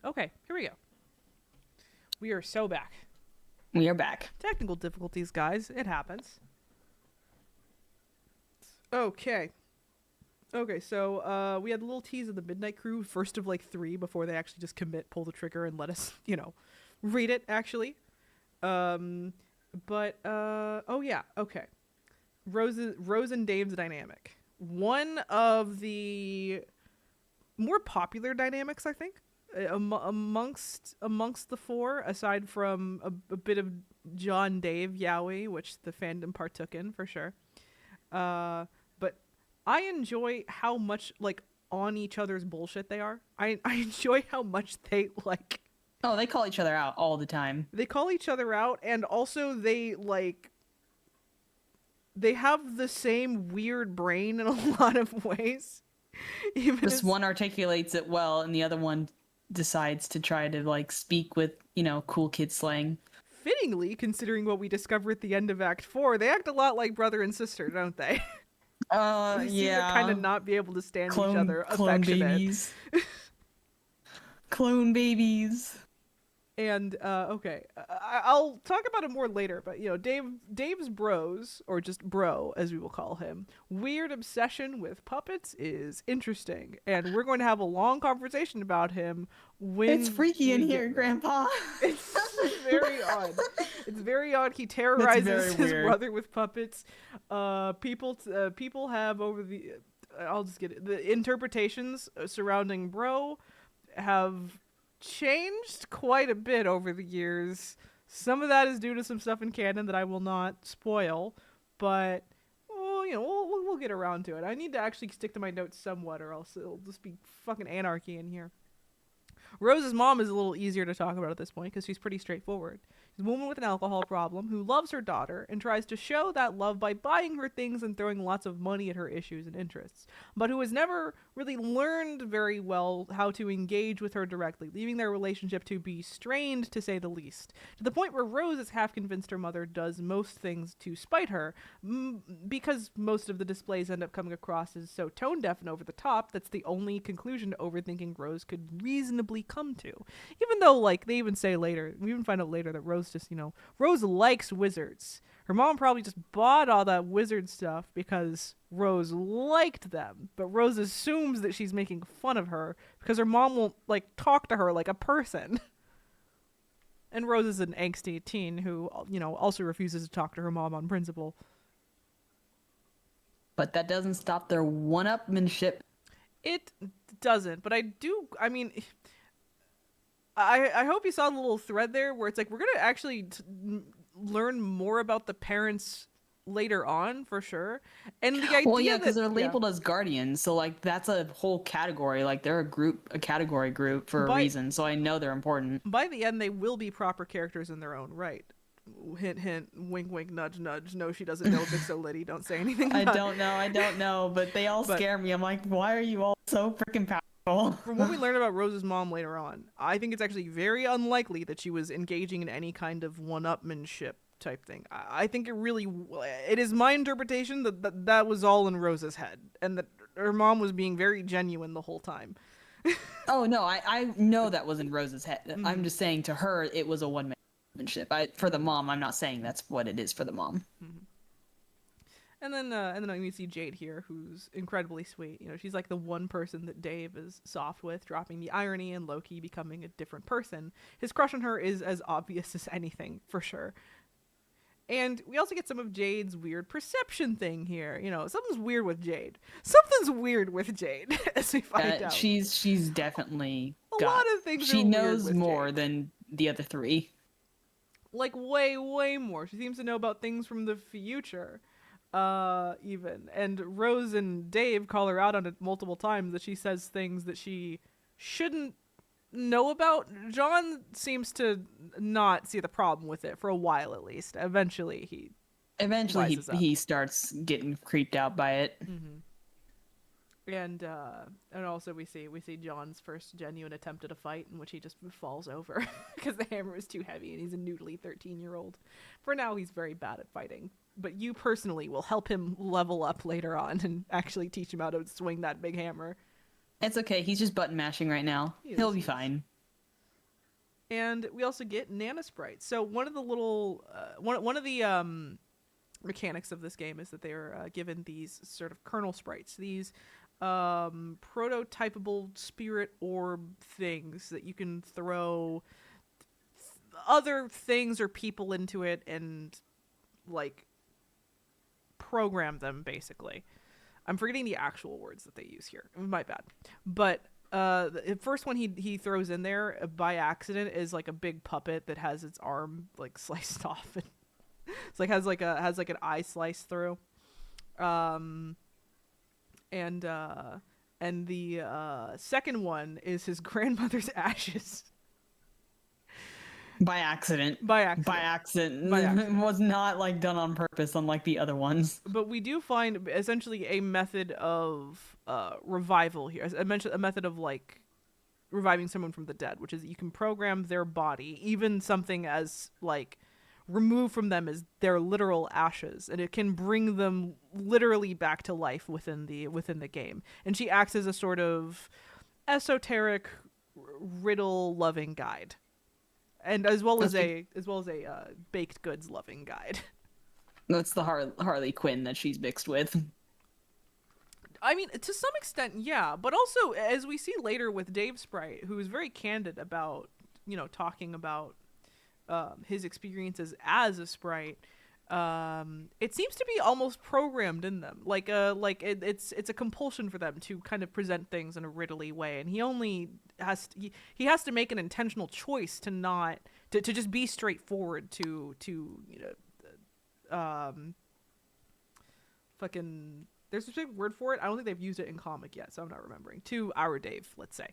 Okay, here we go. We are so back. We are back. Technical difficulties, guys. It happens. Okay. Okay, so we had a little tease of the Midnight Crew, first of like 3 before they actually just pull the trigger and let us, read it actually. But oh yeah, okay. Rose and Dave's dynamic. One of the more popular dynamics, I think, amongst the 4, aside from a bit of John Dave Yowie, which the fandom partook in for sure. But I enjoy how much like on each other's bullshit they are. I enjoy how much they like. Oh, they call each other out all the time. They call each other out, and also they have the same weird brain in a lot of ways. This one articulates it well, and the other one decides to try to like speak with cool kid slang. Fittingly, considering what we discover at the end of Act 4, they act a lot like brother and sister, don't they? They seem to kind of not be able to stand each other. Clone babies. Clone babies. And okay, I'll talk about it more later. But Dave's bros, or just bro as we will call him, weird obsession with puppets is interesting, and we're going to have a long conversation about him. It's freaky in here, Grandpa. It's very odd. It's very odd. He terrorizes his brother with puppets. People have over the. I'll just get it. The interpretations surrounding bro have changed quite a bit over the years. Some of that is due to some stuff in canon that I will not spoil, but we'll get around to it. I need to actually stick to my notes somewhat, or else it'll just be fucking anarchy in here. Rose's mom is a little easier to talk about at this point because she's pretty straightforward. She's a woman with an alcohol problem who loves her daughter and tries to show that love by buying her things and throwing lots of money at her issues and interests, but who has never really learned very well how to engage with her directly, leaving their relationship to be strained, to say the least, to the point where Rose is half convinced her mother does most things to spite her, because most of the displays end up coming across as so tone deaf and over the top. That's the only conclusion to overthinking Rose could reasonably come to. Even though, like, they even say later, we even find out later that Rose just, Rose likes wizards. Her mom probably just bought all that wizard stuff because Rose liked them, but Rose assumes that she's making fun of her because her mom won't, like, talk to her like a person. And Rose is an angsty teen who, also refuses to talk to her mom on principle. But that doesn't stop their one-upmanship. It doesn't, but I hope you saw the little thread there where it's like we're gonna actually learn more about the parents later on for sure, and the idea because they're labeled as guardians, so like that's a whole category. Like they're a category group for a reason. So I know they're important. By the end, they will be proper characters in their own right. Hint, hint, wink, wink, nudge, nudge. No, she doesn't know Vixo Liddy. Don't say anything. I don't know, but they all scare me. I'm like, why are you all so freaking powerful? From what we learn about Rose's mom later on, I think it's actually very unlikely that she was engaging in any kind of one-upmanship type thing. I think it is my interpretation that was all in Rose's head, and that her mom was being very genuine the whole time. Oh, no, I know that was in Rose's head. Mm-hmm. I'm just saying to her, it was a one-manship. For the mom, I'm not saying that's what it is for the mom. Mm-hmm. And then you see Jade here, who's incredibly sweet. She's like the one person that Dave is soft with, dropping the irony and low-key becoming a different person. His crush on her is as obvious as anything, for sure. And we also get some of Jade's weird perception thing here. Something's weird with Jade. As we find out. She's definitely a lot of things. She knows more than the other 3. Like way, way more. She seems to know about things from the future. Even. And Rose and Dave call her out on it multiple times that she says things that she shouldn't know about. John seems to not see the problem with it for a while, at least. Eventually he starts getting creeped out by it. Mm-hmm. And also we see John's first genuine attempt at a fight in which he just falls over because the hammer is too heavy and he's a noodly 13-year-old. For now, he's very bad at fighting. But you personally will help him level up later on and actually teach him how to swing that big hammer. It's okay. He's just button mashing right now. He'll be fine. And we also get nana sprites. So one of the little one of the mechanics of this game is that they are given these sort of kernel sprites, these prototypable spirit orb things that you can throw other things or people into it and like program them basically. I'm forgetting the actual words that they use here. My bad. But the first one he throws in there by accident is like a big puppet that has its arm like sliced off and it's like has like an eye sliced through. Um and the second one is his grandmother's ashes By accident. by By accident. accident. By It accident. was not like done on purpose, unlike the other ones. But we do find essentially a method of revival here. As I mentioned, a method of like reviving someone from the dead, which is that you can program their body, even something as like removed from them as their literal ashes, and it can bring them literally back to life within the game. And she acts as a sort of esoteric riddle loving guide, and That's the, as well as a baked goods loving guide. that's the Harley Quinn that she's mixed with. I mean, to some extent, yeah, but also as we see later with Dave Sprite, who is very candid about, talking about his experiences as a sprite. It seems to be almost programmed in them, it's a compulsion for them to kind of present things in a riddly way, and he only he has to make an intentional choice to not to just be straightforward um fucking there's a specific word for it. I don't think they've used it in comic yet, so I'm not remembering. To our Dave, let's say.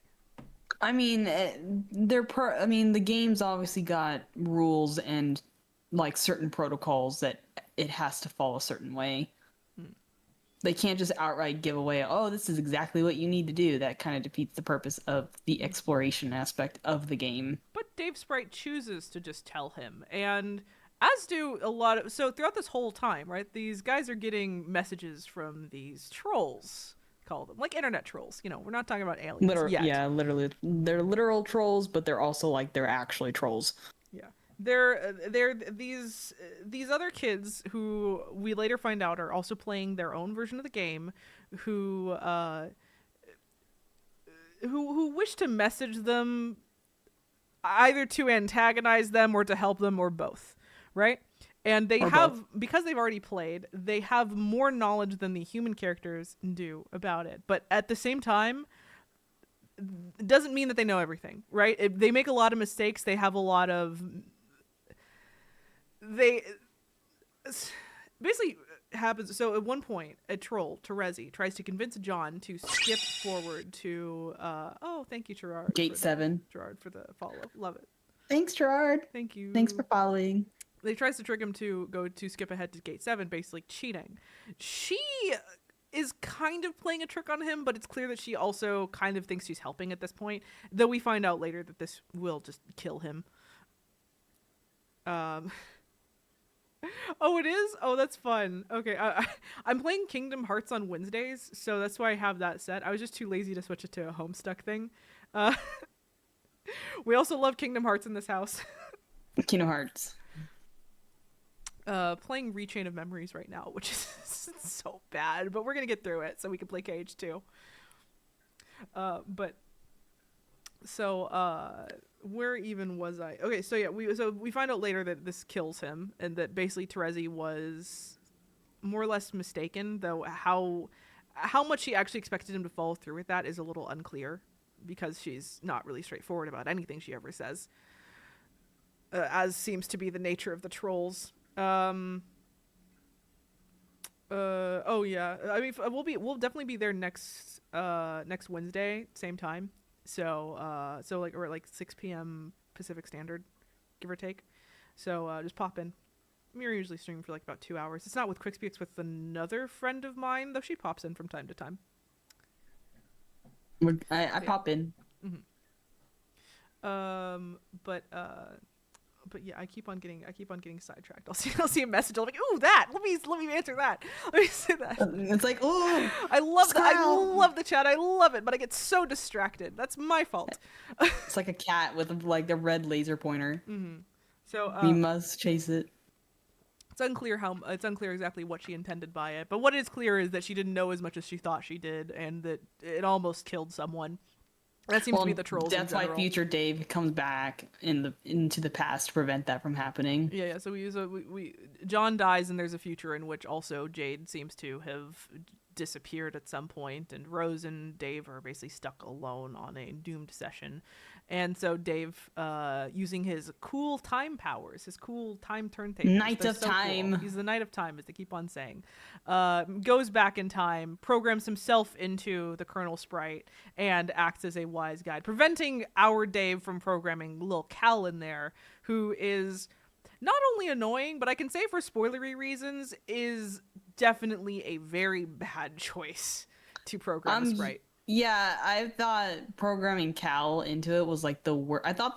I mean, I mean, the game's obviously got rules and like certain protocols that it has to follow a certain way. Hmm. They can't just outright give away, oh, this is exactly what you need to do. That kind of defeats the purpose of the exploration aspect of the game. But Dave Sprite chooses to just tell him, and as do a lot of. So throughout this whole time, right, these guys are getting messages from these trolls, call them like internet trolls. We're not talking about aliens yet. Yeah, literally, they're literal trolls, but they're also like they're actually trolls. Yeah, they're these other kids who we later find out are also playing their own version of the game, who wish to message them either to antagonize them or to help them or both, right? And they Or have, both. because they've already played, they have more knowledge than the human characters do about it. But at the same time, it doesn't mean that they know everything, right? They make a lot of mistakes. They have a lot of they basically happens. So at one point, a troll, Terezi, tries to convince John to skip forward to oh, thank you, Gerard. Gate 7. Gerard for the follow. Love it. Thanks, Gerard. Thank you. Thanks for following. They tries to trick him to go to skip ahead to gate 7, basically cheating. She is kind of playing a trick on him, but it's clear that she also kind of thinks she's helping at this point, though we find out later that this will just kill him. Oh, it is? Oh, that's fun. Okay, I'm playing Kingdom Hearts on Wednesdays, so that's why I have that set. I was just too lazy to switch it to a Homestuck thing. Uh, we also love Kingdom Hearts in this house. Kingdom Hearts. Playing Rechain of Memories right now, which is so bad, but we're gonna get through it so we can play KH2. But so where even was I? Okay, so yeah, we find out later that this kills him, and that basically Terezi was more or less mistaken, though how much she actually expected him to follow through with that is a little unclear, because she's not really straightforward about anything she ever says, as seems to be the nature of the trolls. Oh yeah, I mean we'll definitely be there next Wednesday, same time. So we're at like 6 p.m. Pacific Standard, give or take. So just pop in. We're usually streaming for like about 2 hours. It's not with Quixby, it's with another friend of mine, though she pops in from time to time. I pop in. Mm-hmm. but yeah, I keep on getting sidetracked. I'll see a message. I'm like, ooh, that. Let me answer that. Let me say that. It's like, oh, I love that. I squirrel. love the chat. I love it, but I get so distracted. That's my fault. It's like a cat with like the red laser pointer. So You must chase it. it's unclear exactly what she intended by it, but what is clear is that she didn't know as much as she thought she did, and that it almost killed someone. That seems to be the trolls. That's in why general. future Dave comes back into the past to prevent that from happening. Yeah. So we John dies, and there's a future in which also Jade seems to have disappeared at some point, and Rose and Dave are basically stuck alone on a doomed session. And so Dave, using his cool time powers, his cool time turntables, Knight of Time. Cool. He's the Knight of Time, as they keep on saying. Goes back in time, programs himself into the Colonel Sprite, and acts as a wise guide, preventing our Dave from programming Lil Cal in there, who is not only annoying, but I can say for spoilery reasons, is definitely a very bad choice to program a Sprite. Yeah, I thought programming Cal into it was like the worst. I thought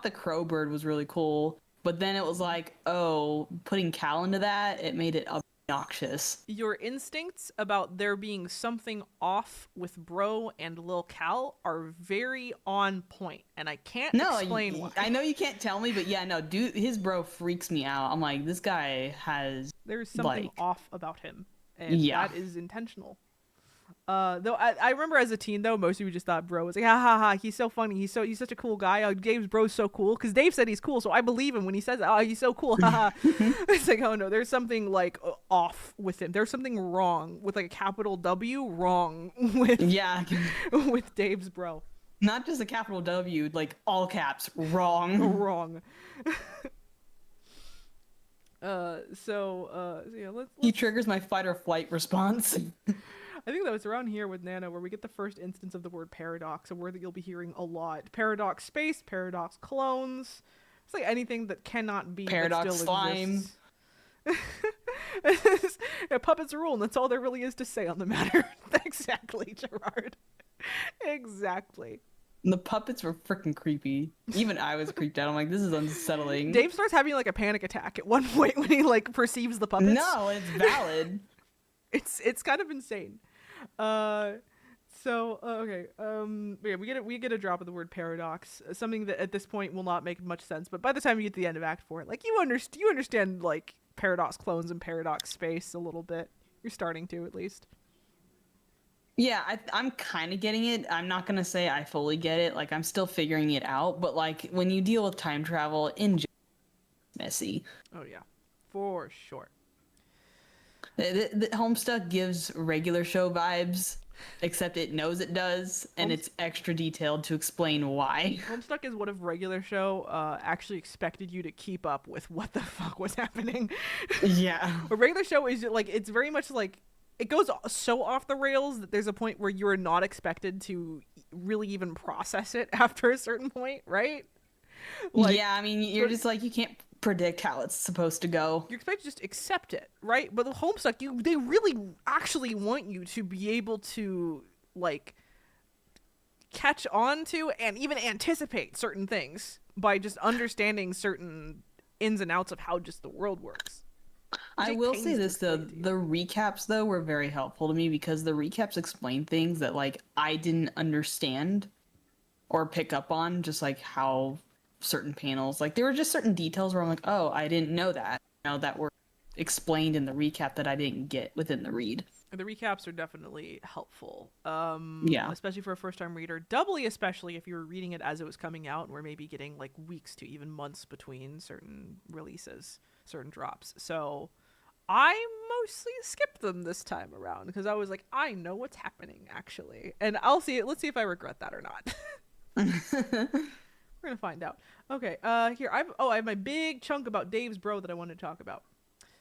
the Crowbird was really cool, but then it was like, oh, putting Cal into that, it made it obnoxious. Your instincts about there being something off with Bro and Lil Cal are very on point, and I can't explain why. I know you can't tell me, but yeah, no, dude, his bro freaks me out. I'm like, this guy has there's something like, off about him, and that is intentional. Though I remember as a teen, though, most of you just thought Bro was like, ha ha ha, he's so funny, he's such a cool guy. Oh, Dave's bro's so cool, because Dave said he's cool, so I believe him when he says, oh, he's so cool, haha. It's like, oh no, there's something like off with him. There's something wrong with like a capital W wrong with with Dave's bro. Not just a capital W, like all caps, wrong. Wrong. So yeah, let's he triggers my fight or flight response. I think that was around here with Nano where we get the first instance of the word paradox, a word that you'll be hearing a lot. Paradox space, paradox clones. It's like anything that cannot be paradox but still slime. Exists. Yeah, puppets rule, and that's all there really is to say on the matter. Exactly, Gerard. Exactly. The puppets were freaking creepy. Even I was creeped out. I'm like, this is unsettling. Dave starts having like a panic attack at one point when he like perceives the puppets. No, it's valid. It's kind of insane. Okay. Yeah, we get a drop of the word paradox, something that at this point will not make much sense. But by the time you get to the end of Act 4, like you understand like paradox clones and paradox space a little bit. You're starting to, at least. Yeah, I'm kind of getting it. I'm not gonna say I fully get it. Like I'm still figuring it out. But like when you deal with time travel in general, it's messy. Oh yeah, for sure. The Homestuck gives regular show vibes, except it knows it does, and it's extra detailed to explain why. Homestuck is what if regular show actually expected you to keep up with what the fuck was happening. Yeah. But regular show is like, it's very much like, it goes so off the rails that there's a point where you're not expected to really even process it after a certain point, right? Like, yeah, I mean, you're just like, you can't predict how it's supposed to go. You're expected to just accept it, right? But the Homestuck, they really actually want you to be able to like catch on to and even anticipate certain things by just understanding certain ins and outs of how just the world works. I will say this though, the recaps though were very helpful to me because the recaps explain things that like I didn't understand or pick up on, just like how certain panels, like there were just certain details where I'm like, oh, I didn't know that, that were explained in the recap that I didn't get within the read. The recaps are definitely helpful. Yeah. Especially for a first-time reader. Doubly especially if you were reading it as it was coming out and we're maybe getting like weeks to even months between certain releases, certain drops. So I mostly skipped them this time around because I was like, I know what's happening actually. And let's see if I regret that or not. We're gonna find out. Okay, here I have my big chunk about Dave's bro that I wanted to talk about.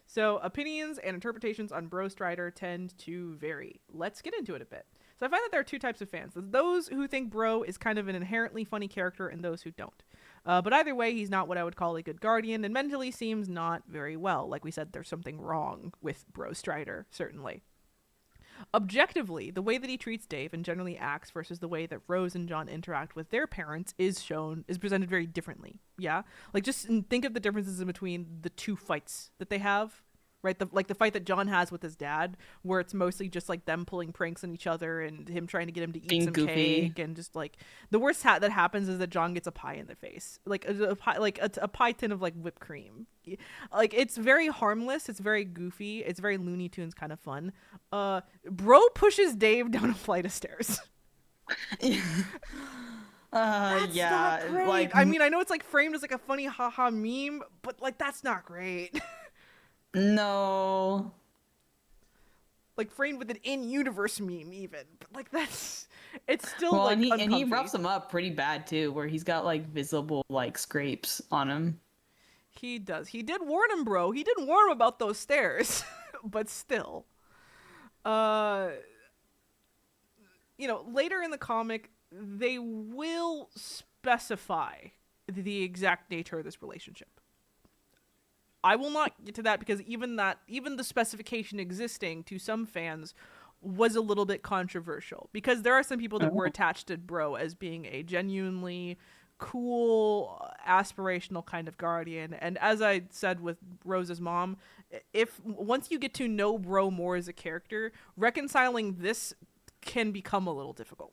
So opinions and interpretations on Bro Strider tend to vary. Let's get into it a bit. So I find that there are two types of fans. There's those who think Bro is kind of an inherently funny character and those who don't. But either way, he's not what I would call a good guardian and mentally seems not very well. Like we said, there's something wrong with Bro Strider, certainly. Objectively, the way that he treats Dave and generally acts versus the way that Rose and John interact with their parents is presented very differently. Yeah, like just think of the differences in between the two fights that they have. Right, the fight that John has with his dad, where it's mostly just like them pulling pranks on each other and him trying to get him to eat Being some goofy. cake, and just like the worst that happens is that John gets a pie in the face, like a pie, like a pie tin of like whipped cream. Like it's very harmless, it's very goofy, it's very Looney Tunes kind of fun. Bro pushes Dave down a flight of stairs. That's not Yeah, great. like I mean, I know it's like framed as like a funny haha meme, but like that's not great. no. Like framed with an in-universe meme even, but like that's, it's still Well, and like he uncomfy. roughs him up pretty bad too, where he's got like visible like scrapes on him. He does. He did warn him, bro. He did warn him about those stairs. But still, uh later in the comic they will specify the exact nature of this relationship. I will not get to that because even the specification existing to some fans was a little bit controversial, because there are some people that were Oh. attached to Bro as being a genuinely cool, aspirational kind of guardian. And as I said with Rose's mom, if once you get to know Bro more as a character, reconciling this can become a little difficult.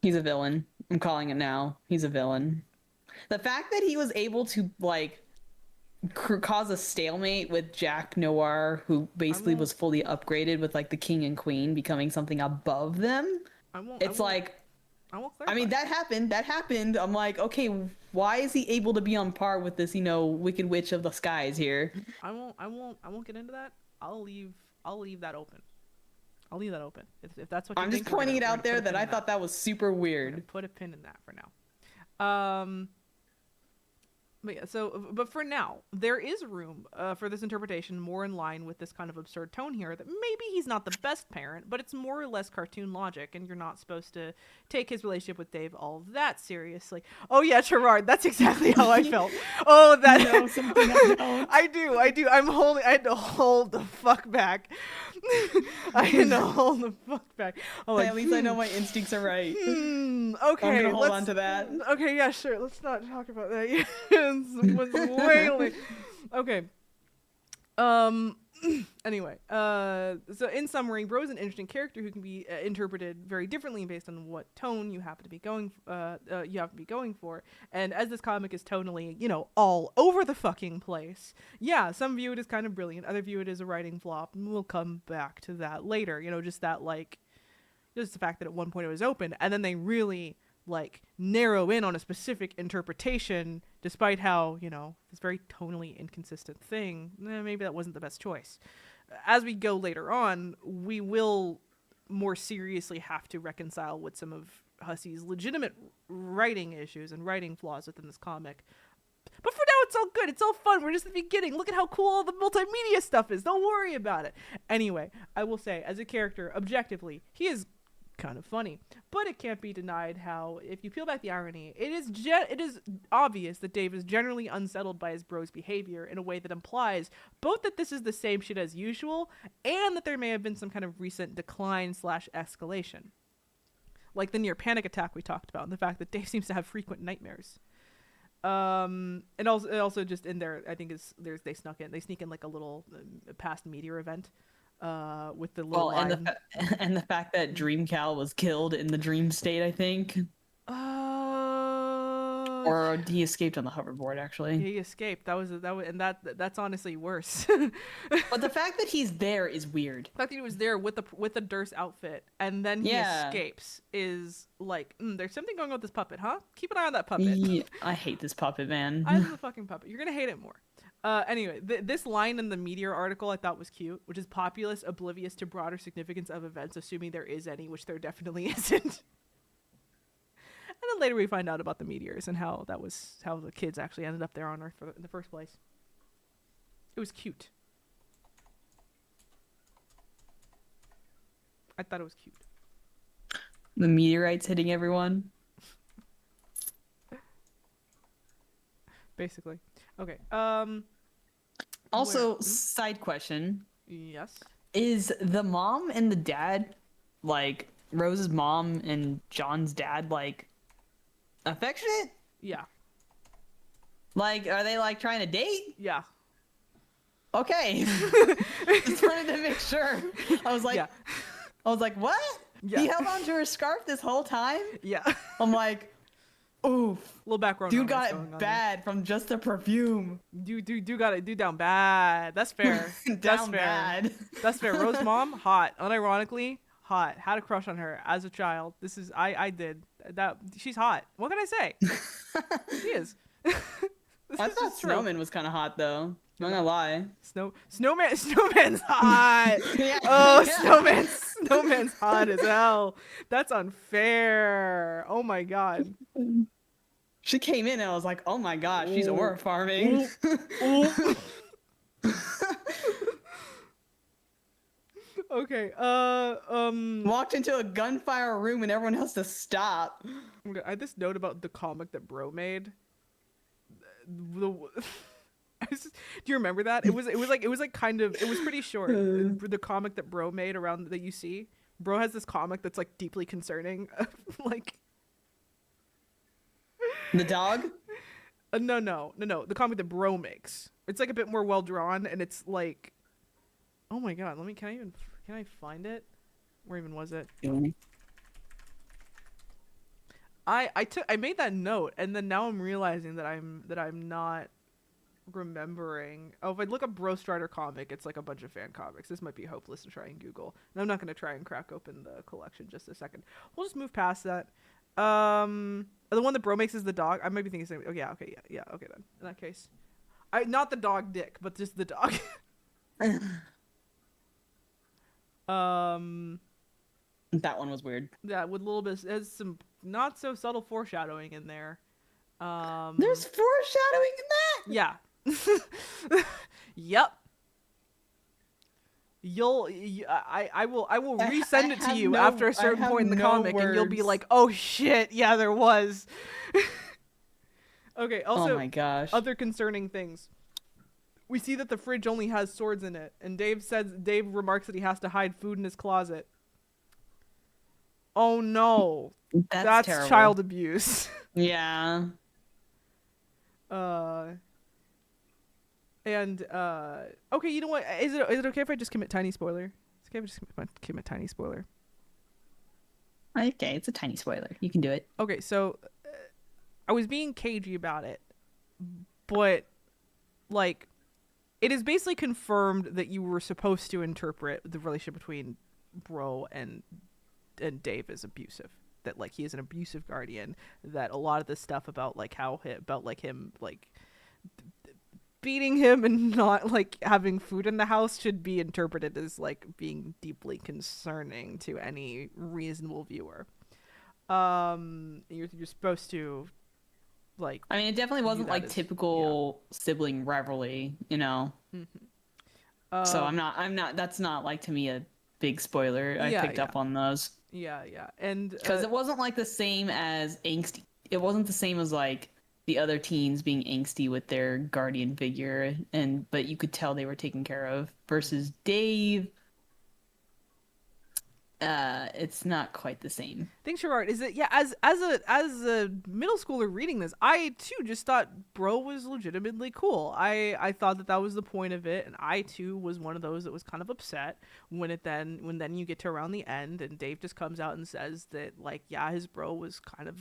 He's a villain. I'm calling it now. He's a villain. The fact that he was able to like cause a stalemate with Jack Noir, who I basically won't was fully upgraded with like the king and queen becoming something above them. I won't I It's won't like, I won't I mean, clarify. that happened. That happened. I'm like, okay, why is he able to be on par with this, Wicked Witch of the skies here? I won't get into that. I'll leave that open. I'll leave that open. If that's what you I'm just think, we're pointing gonna it we're gonna out put there a that pin I in that. thought that was super We're gonna weird. put a pin in that for now. But yeah, but for now, there is room for this interpretation more in line with this kind of absurd tone here, that maybe he's not the best parent, but it's more or less cartoon logic, and you're not supposed to take his relationship with Dave all that seriously. Oh yeah, Gerard, that's exactly how I felt. Oh, that You know something I don't. I do. I had to hold the fuck back. I had to hold the fuck back. I'm Hey, like, at least I know my instincts are right. I'm okay, gonna hold on to that. okay, yeah, sure. Let's not talk about that. Yeah, it was way late. Okay. Um. Anyway, so in summary, Bro's an interesting character who can be interpreted very differently based on what tone you happen to be you have to be going for. And as this comic is tonally, all over the fucking place, yeah, some view it as kind of brilliant, other view it as a writing flop, and we'll come back to that later. Just the fact that at one point it was open, and then they really like narrow in on a specific interpretation, despite how this very tonally inconsistent thing, maybe that wasn't the best choice. As we go later on, we will more seriously have to reconcile with some of Hussey's legitimate writing issues and writing flaws within this comic. But for now, it's all good. It's all fun. We're just at the beginning. Look at how cool all the multimedia stuff is. Don't worry about it. Anyway, I will say, as a character, objectively, he is kind of funny, but it can't be denied how, if you peel back the irony, it is obvious that Dave is generally unsettled by his bro's behavior in a way that implies both that this is the same shit as usual and that there may have been some kind of recent decline/escalation, like the near panic attack we talked about, and the fact that Dave seems to have frequent nightmares. And also just in there, I think they sneak in like a little past meteor event with the little Well, and line. and the fact that Dream Cal was killed in the dream state, I think, Uh, or he escaped on the hoverboard, actually. he escaped. That's honestly worse. But the fact that he's there is weird. The fact that he was there with the Durst outfit and then he Yeah. escapes is like, there's something going on with this puppet, huh? Keep an eye on that puppet. I hate this puppet, Eyes man. on the fucking puppet. You're gonna hate it more. Anyway, this line in the Meteor article I thought was cute, which is populace oblivious to broader significance of events, assuming there is any, which there definitely isn't. And then later we find out about the meteors and how the kids actually ended up there on Earth in the first place. It was cute. I thought it was cute. The meteorites hitting everyone. Basically. Okay. Also, side question. Yes. Is the mom and the dad, like Rose's mom and John's dad, like affectionate? Yeah. Like, are they like trying to date? Yeah. Okay. Just wanted to make sure. I was like, Yeah. I was like, what? Yeah. He held on to her scarf this whole time? Yeah. I'm like, oof. Little background Dude romance got going it on there. bad from just the perfume. Do got it. Do down bad. That's fair. That's Down fair. bad. That's fair. Rose mom, hot. Unironically, hot. Had a crush on her as a child. This is I did that. She's hot. What can I say? She is. This I is thought just true. Snowman was kind of hot though. Not gonna lie. Snowman's hot. Yeah, Oh, yeah. snowman's hot as hell. That's unfair. Oh my god. She came in and I was like, oh my gosh, she's aura farming. Ooh. Okay. Walked into a gunfire room and everyone has to stop. I had this note about the comic that Bro made. The do you remember that? It was like kind of, it was pretty short. The comic that Bro made around that you see. Bro has this comic that's like deeply concerning. Like The dog? no. The comic that Bro makes. It's like a bit more well drawn, and it's like, oh my god. Can I find it? Where even was it? I made that note, and then now I'm realizing that I'm not remembering. Oh, if I look up Bro Strider comic, it's like a bunch of fan comics. This might be hopeless to try and Google. And I'm not gonna try and crack open the collection just a second. We'll just move past that. The one that Bro makes is the dog. I might be thinking something. Oh yeah, okay, yeah, okay then. In that case, not the dog Dick, but just the dog. That one was weird. Yeah, with a little bit, has some not so subtle foreshadowing in there. There's foreshadowing in that? Yeah. Yep. I will resend it to you after a certain point in the comic, and you'll be like, oh shit, yeah, there was. Okay, also, oh my gosh. other concerning things. We see that the fridge only has swords in it, and Dave remarks that he has to hide food in his closet. Oh no. That's terrible. child abuse. Yeah. Okay, you know what? Is it okay if I just commit tiny spoiler? It's okay if I just commit tiny spoiler. Okay, it's a tiny spoiler. You can do it. Okay, so I was being cagey about it, but like it is basically confirmed that you were supposed to interpret the relationship between Bro and Dave as abusive. That like he is an abusive guardian. That a lot of the stuff about like him like beating him and not like having food in the house should be interpreted as like being deeply concerning to any reasonable viewer. You're supposed to like. I mean, it definitely wasn't like as, typical sibling rivalry, you know. Mm-hmm. So I'm not. That's not like to me a big spoiler. I picked up on those. Yeah, and because it wasn't like the same as angsty. It wasn't the same as like the other teens being angsty with their guardian figure, but you could tell they were taken care of. Versus Dave, it's not quite the same. Thanks, Gerard. Is it as a middle schooler reading this, I too just thought Bro was legitimately cool. I thought that was the point of it, and I too was one of those that was kind of upset when then you get to around the end and Dave just comes out and says that like his bro was kind of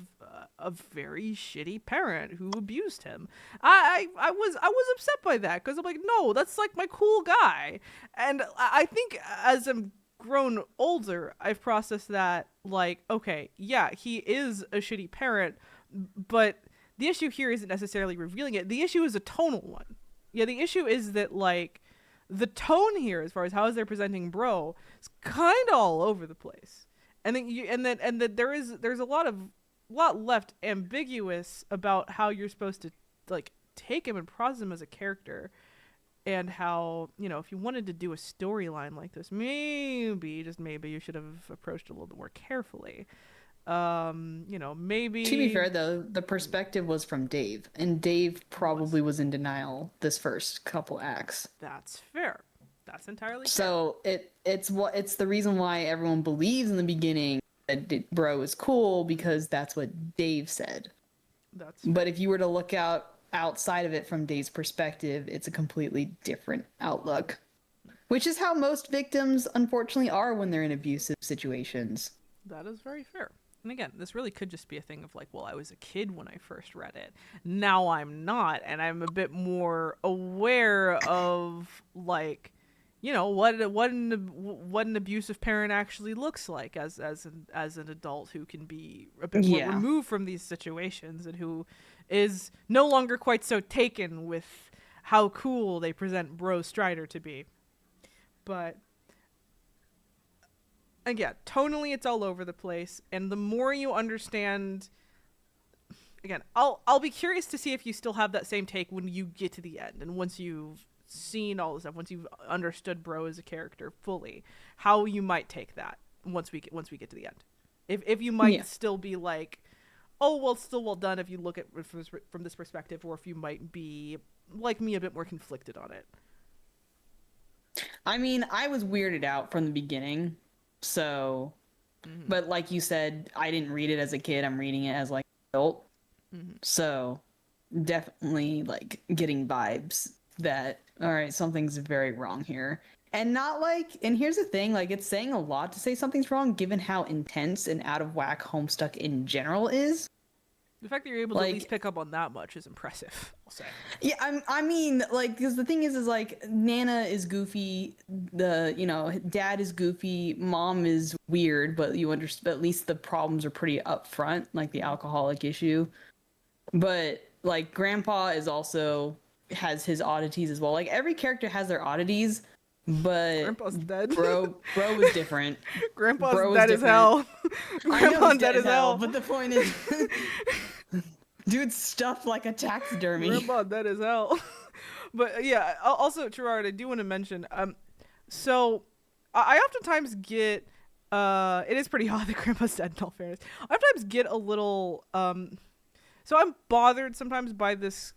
a very shitty parent who abused him. I was upset by that because I'm like, no, that's like my cool guy, and I think as I'm grown older, I've processed that like, okay, yeah, he is a shitty parent, but the issue here isn't necessarily revealing it. The issue is a tonal one. Yeah, the issue is that like the tone here, as far as how they're presenting Bro, is kind of all over the place, and then there's a lot left ambiguous about how you're supposed to like take him and process him as a character. And how, if you wanted to do a storyline like this, maybe, just maybe, you should have approached it a little bit more carefully. Maybe... To be fair, though, the perspective was from Dave, and Dave probably was in denial this first couple acts. That's fair. That's entirely fair. So it's the reason why everyone believes in the beginning that Bro is cool because that's what Dave said. That's But fair. if you were to look outside of it from Dave's perspective, it's a completely different outlook. Which is how most victims unfortunately are when they're in abusive situations. That is very fair. And again, this really could just be a thing of like, well, I was a kid when I first read it. Now I'm not, and I'm a bit more aware of like, what an abusive parent actually looks like as an adult who can be a bit more Yeah. removed from these situations and who is no longer quite so taken with how cool they present Bro Strider to be. But again, tonally it's all over the place, and the more you understand, again, I'll be curious to see if you still have that same take when you get to the end, and once you've seen all this stuff, once you've understood Bro as a character fully, how you might take that once we get to the end. If you might Yeah. still be like, oh well, it's still well done if you look at it from this perspective, or if you might be like me, a bit more conflicted on it. I mean, I was weirded out from the beginning. So, Mm-hmm. but like you said, I didn't read it as a kid. I'm reading it as like an adult. Mm-hmm. So, definitely like getting vibes that all right, something's very wrong here. And not like and here's the thing, like it's saying a lot to say something's wrong given how intense and out of whack Homestuck in general is. The fact that you're able to at least Like pick up on that much is impressive, I'll say. yeah, I mean, like, because the thing is like Nana is goofy, dad is goofy, mom is weird, but you understand. At least the problems are pretty upfront, like the alcoholic issue. But like Grandpa is also has his oddities as well. Like every character has their oddities, but Grandpa's dead. bro was different. Grandpa's Bro was dead as different. hell. I know Grandpa's he's dead as hell. but the point is, dude's stuffed like a taxidermy. Grandpa dead as hell. But yeah, also Gerard, I do want to mention. So I oftentimes get. It is pretty odd that Grandpa's dead. In all fairness, I oftentimes get a little. So I'm bothered sometimes by this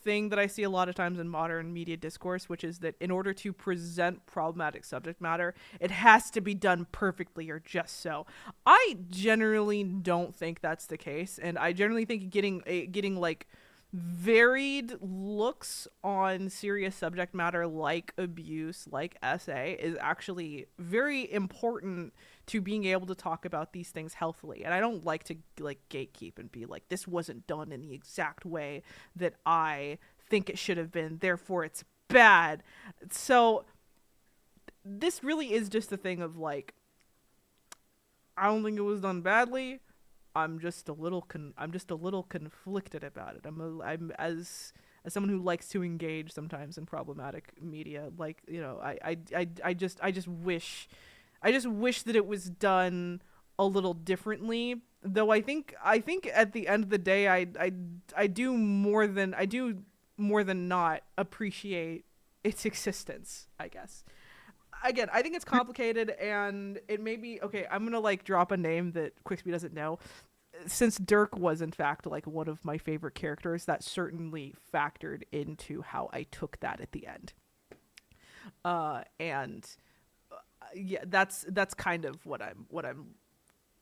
thing that I see a lot of times in modern media discourse, which is that in order to present problematic subject matter, it has to be done perfectly or just so. I generally don't think that's the case, and I generally think getting like varied looks on serious subject matter like abuse, like SA, is actually very important to being able to talk about these things healthily. And I don't like to like gatekeep and be like, this wasn't done in the exact way that I think it should have been, therefore it's bad. So this really is just a thing of like, I don't think it was done badly. I'm just a little conflicted about it. I'm as someone who likes to engage sometimes in problematic media, like, I just wish that it was done a little differently. Though I think at the end of the day, I do more than not appreciate its existence, I guess. Again, I think it's complicated, and it may be okay. I'm gonna like drop a name that Quicksby doesn't know. Since Dirk was in fact like one of my favorite characters, that certainly factored into how I took that at the end. And yeah, that's kind of what I'm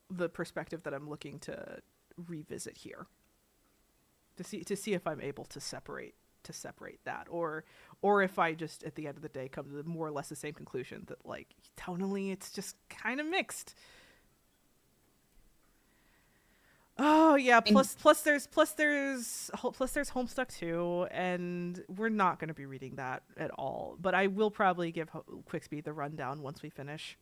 the perspective that I'm looking to revisit here, to see if I'm able to separate that, or if I just at the end of the day come to more or less the same conclusion that like tonally it's just kind of mixed. Oh yeah, plus there's Homestuck 2, and we're not going to be reading that at all, but I will probably give Quicksby the rundown once we finish.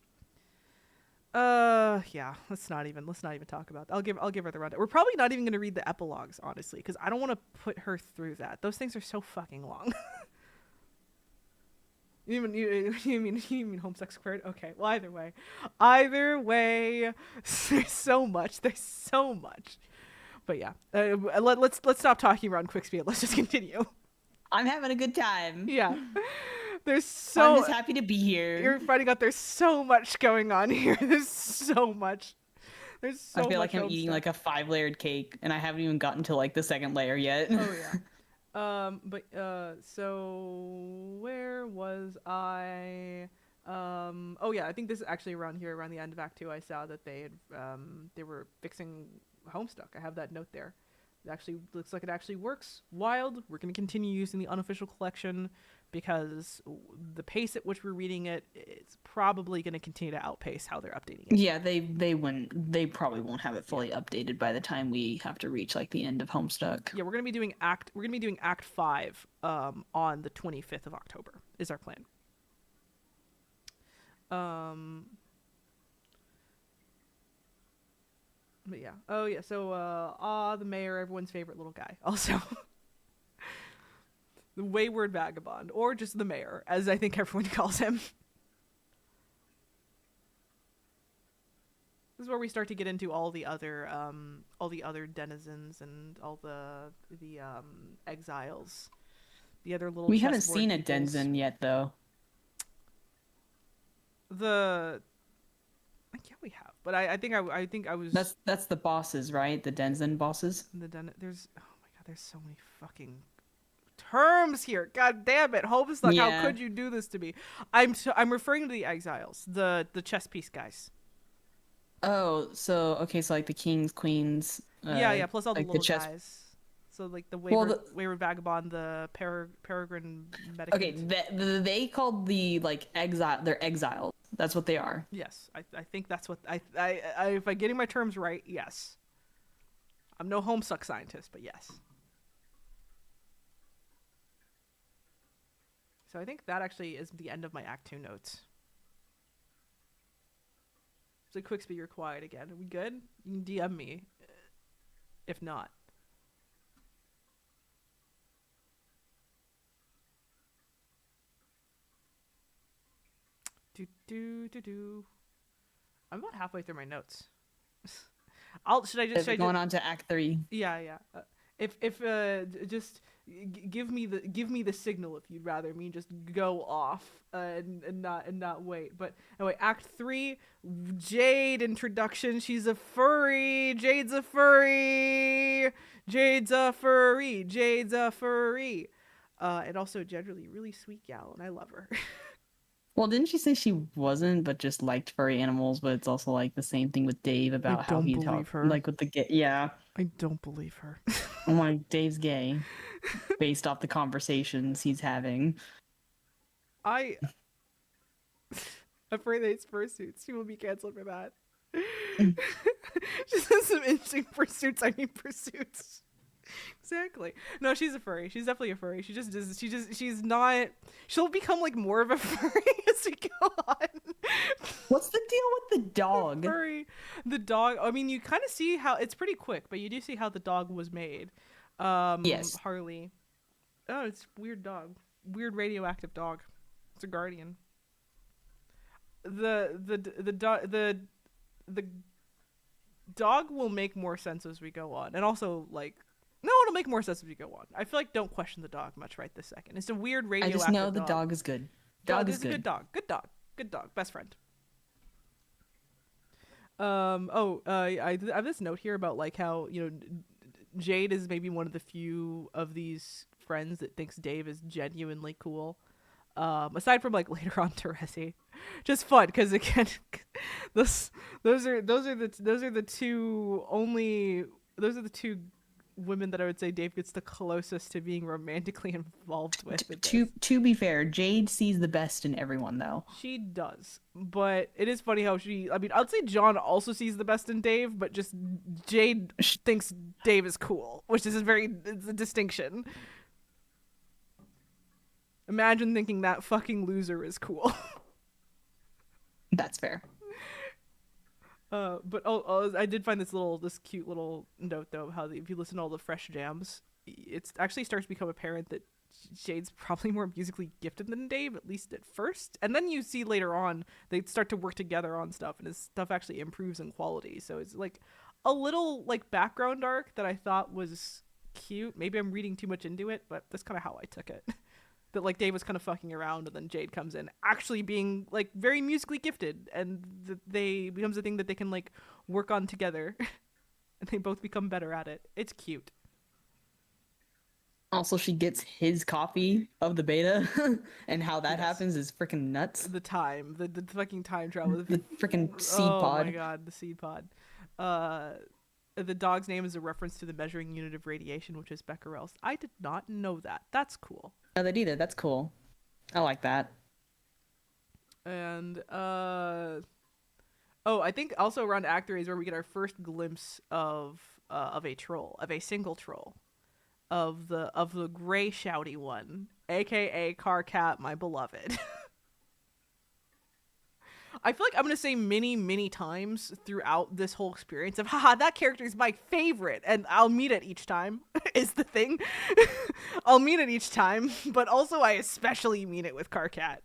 Yeah, let's not even talk about that. I'll give her the rundown. We're probably not even going to read the epilogues, honestly, because I don't want to put her through that. Those things are so fucking long. You mean Homestuck Squared? Okay, well either way, there's so much. But yeah, let's stop talking around Quicksby and let's just continue. I'm having a good time. Yeah. I'm just happy to be here. You're finding out there's so much going on here. There's so much. I feel like I'm eating like a 5-layered cake, and I haven't even gotten to like the second layer yet. Oh yeah. So where was was I oh yeah, I think this is actually around here, around the end of Act 2, I saw that they were fixing Homestuck. I have that note there. It actually looks like it actually works. Wild. We're going to continue using the unofficial collection because the pace at which we're reading it is probably going to continue to outpace how they're updating it. Yeah, they probably won't have it Yeah. fully updated by the time we have to reach like the end of Homestuck. Yeah, we're going to be doing Act 5 on the 25th of October is our plan. But yeah. Oh yeah, so the mayor, everyone's favorite little guy. Also the wayward vagabond, or just the mayor, as I think everyone calls him. This is where we start to get into all the other denizens and all the exiles, the other little. We haven't chessboard seen a peoples. Denizen yet, though. Yeah, we have, but I think I was. That's the bosses, right? The Denizen bosses. There's oh my god, there's so many fucking terms here. God damn it, Homestuck, Yeah. how could you do this to me? I'm referring to the exiles, the chess piece guys. Oh, so okay, so like the kings, queens. Yeah, plus all the like little chess. guys. So like the wayward vagabond, the peregrine medicant. Okay, they called the like exile. They're exiles. That's what they are. Yes, I think that's what I if I'm getting my terms right, yes. I'm no Homestuck scientist, but yes. So I think that actually is the end of my Act 2 notes. So Quicksby, you're quiet again. Are we good? You can DM me. If not. Do. I'm about halfway through my notes. Should I going on to Act 3? Yeah. If just give me the signal if you'd rather me just go off and not wait. But anyway, Act 3, Jade introduction. She's a furry. Jade's a furry. And also generally really sweet gal, and I love her. Well, didn't she say she wasn't, but just liked furry animals? But it's also like the same thing with Dave about how he talked, like with the gay. Yeah, I don't believe her. I'm like, Dave's gay, based off the conversations he's having. I'm afraid that it's fursuits. She will be canceled for that. She has some interesting pursuits. I mean, pursuits. Exactly. No, she's a furry. She's definitely a furry. She's not. She'll become like more of a furry as we go on. What's the deal with the dog? Furry. The dog. I mean, you kind of see how it's pretty quick, but you do see how the dog was made. Yes. Harley. Oh, it's weird dog. Weird radioactive dog. It's a guardian. The dog will make more sense as we go on, and also like. No, it'll make more sense as we go on. I feel like don't question the dog much right this second. It's a weird radioactive dog. I just know the dog is good. Dog is good. A good dog. Good dog. Best friend. I have this note here about like how, Jade is maybe one of the few of these friends that thinks Dave is genuinely cool. Aside from like later on Teresi, just fun because again, those are the two women that I would say Dave gets the closest to being romantically involved with. To be fair, Jade sees the best in everyone, though. She does, but it is funny how I'd say John also sees the best in Dave, but just Jade thinks Dave is cool, which is it's a distinction. Imagine thinking that fucking loser is cool. That's fair. But I did find this cute little note though of how if you listen to all the fresh jams, it actually starts to become apparent that Jade's probably more musically gifted than Dave, at least at first. And then you see later on they start to work together on stuff, and his stuff actually improves in quality. So it's like a little like background arc that I thought was cute. Maybe I'm reading too much into it, but that's kind of how I took it. That like Dave was kind of fucking around, and then Jade comes in actually being like very musically gifted, and they becomes a thing that they can like work on together, and they both become better at it. It's cute. Also, she gets his copy of the beta, and how that Yes. happens is freaking nuts. The fucking time travel. The freaking seed Oh my pod. god, the seed pod. Uh, the dog's name is a reference to the measuring unit of radiation, which is becquerels. I did not know that. That's cool. Oh, they did it. That's cool. I like that. And oh, I think also around Act 3 is where we get our first glimpse of a troll, of a single troll, of the gray shouty one, aka Carcat, my beloved. I feel like I'm gonna say many times throughout this whole experience of haha, that character is my favorite, and I'll meet it each time is the thing. I'll mean it each time, but also I especially mean it with Carcat.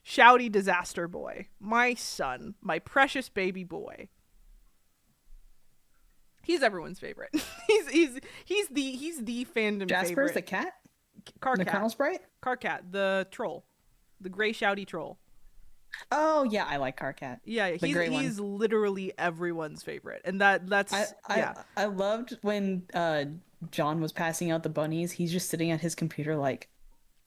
Shouty disaster boy, my son, my precious baby boy. He's everyone's favorite. He's the fandom Jasper's favorite. the cat? The Carcat, Colonel Sprite? Carcat, the troll, the gray shouty troll. Oh, yeah, I like Carcat. Yeah, The gray one. he's literally everyone's favorite, and that's yeah. I loved when John was passing out the bunnies. He's just sitting at his computer like,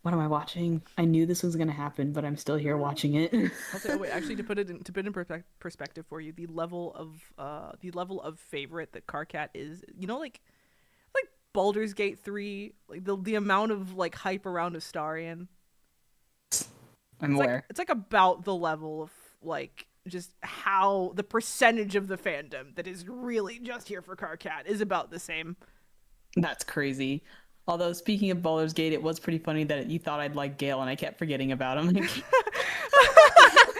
what am I watching? I knew this was gonna happen, but I'm still here watching it. I'll say, oh wait, actually, to put in perspective for you, the level of favorite that Carcat is, you know, like Baldur's Gate 3, like the amount of like hype around Astarion. I'm aware. It's like about the level of like just how the percentage of the fandom that is really just here for Carcat is about the same. That's crazy. Although speaking of Baldur's Gate, it was pretty funny that you thought I'd like Gale, and I kept forgetting about him.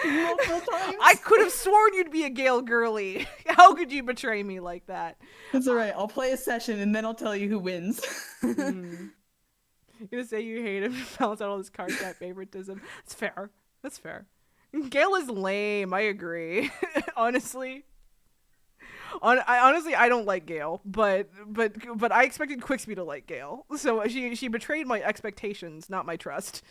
Multiple times. I could have sworn you'd be a Gale girly. How could you betray me like that? It's alright. I'll play a session and then I'll tell you who wins. You're gonna say you hate him to balance out all this Carcat favoritism. It's fair. That's fair. Gale is lame. I agree. Honestly. Honestly, I don't like Gale, but I expected Quixby to like Gale, so she betrayed my expectations, not my trust.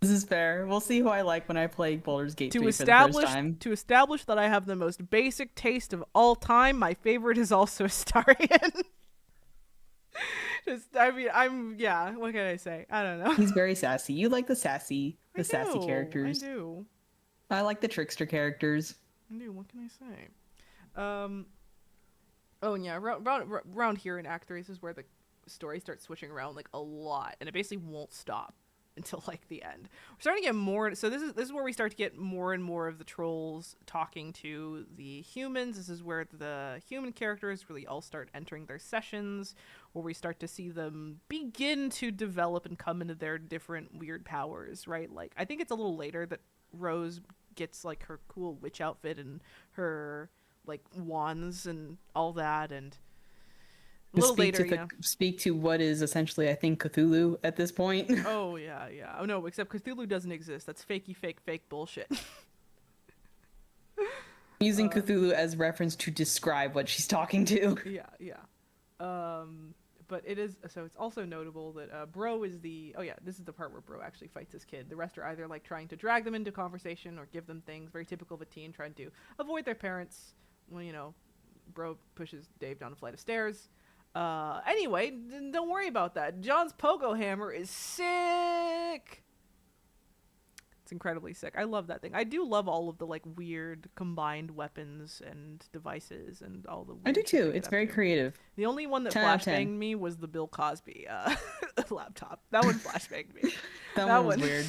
This is fair. We'll see who I like when I play Baldur's Gate 3 for the first time. To establish that I have the most basic taste of all time, my favorite is also Astarion. I mean, yeah. What can I say? I don't know. He's very sassy. You like the sassy characters. I do. I like the trickster characters. I do. What can I say? Oh and yeah, around here in Act 3, this is where the story starts switching around like a lot, and it basically won't stop until like the end. We're starting to get more. So this is where we start to get more and more of the trolls talking to the humans. This is where the human characters really all start entering their sessions, where we start to see them begin to develop and come into their different weird powers. Right? Like I think it's a little later that Rose gets like her cool witch outfit and her like wands and all that, and a little later, speak to what is essentially, I think, Cthulhu at this point. Oh yeah. Oh no, except Cthulhu doesn't exist. That's fake bullshit. Using Cthulhu as reference to describe what she's talking to. Yeah. But it is, so it's also notable that Bro is this is the part where Bro actually fights his kid. The rest are either like trying to drag them into conversation or give them things, very typical of a teen trying to avoid their parents. Well, you know, Bro pushes Dave down a flight of stairs. Anyway, don't worry about that. John's pogo hammer is sick. It's incredibly sick. I love that thing. I do love all of the like weird combined weapons and devices and all the weird I do shit too. they get It's up very to. creative. The only one that 10 out of 10. flashbanged me was the Bill Cosby laptop. That one flashbanged me. That one was weird.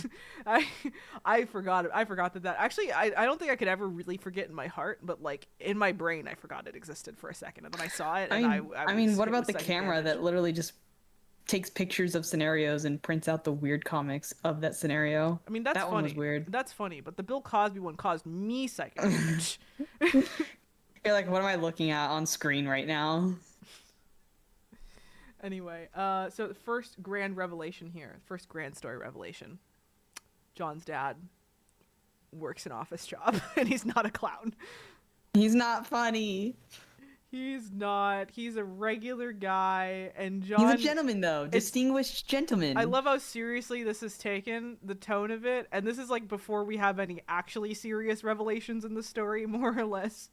I forgot that actually I don't think I could ever really forget in my heart, but like in my brain I forgot it existed for a second, and then I saw it and I mean, what about the camera that literally just takes pictures of scenarios and prints out the weird comics of that scenario? I mean, that's that funny. One was weird. That's funny, but the Bill Cosby one caused me psychic damage. You're like, what am I looking at on screen right now? Anyway, so the first grand revelation here, first grand story revelation. John's dad works an office job, and he's not a clown. He's not funny. He's not. He's a regular guy, and John... He's a gentleman, though. Distinguished gentleman. I love how seriously this is taken, the tone of it, and this is like before we have any actually serious revelations in the story, more or less.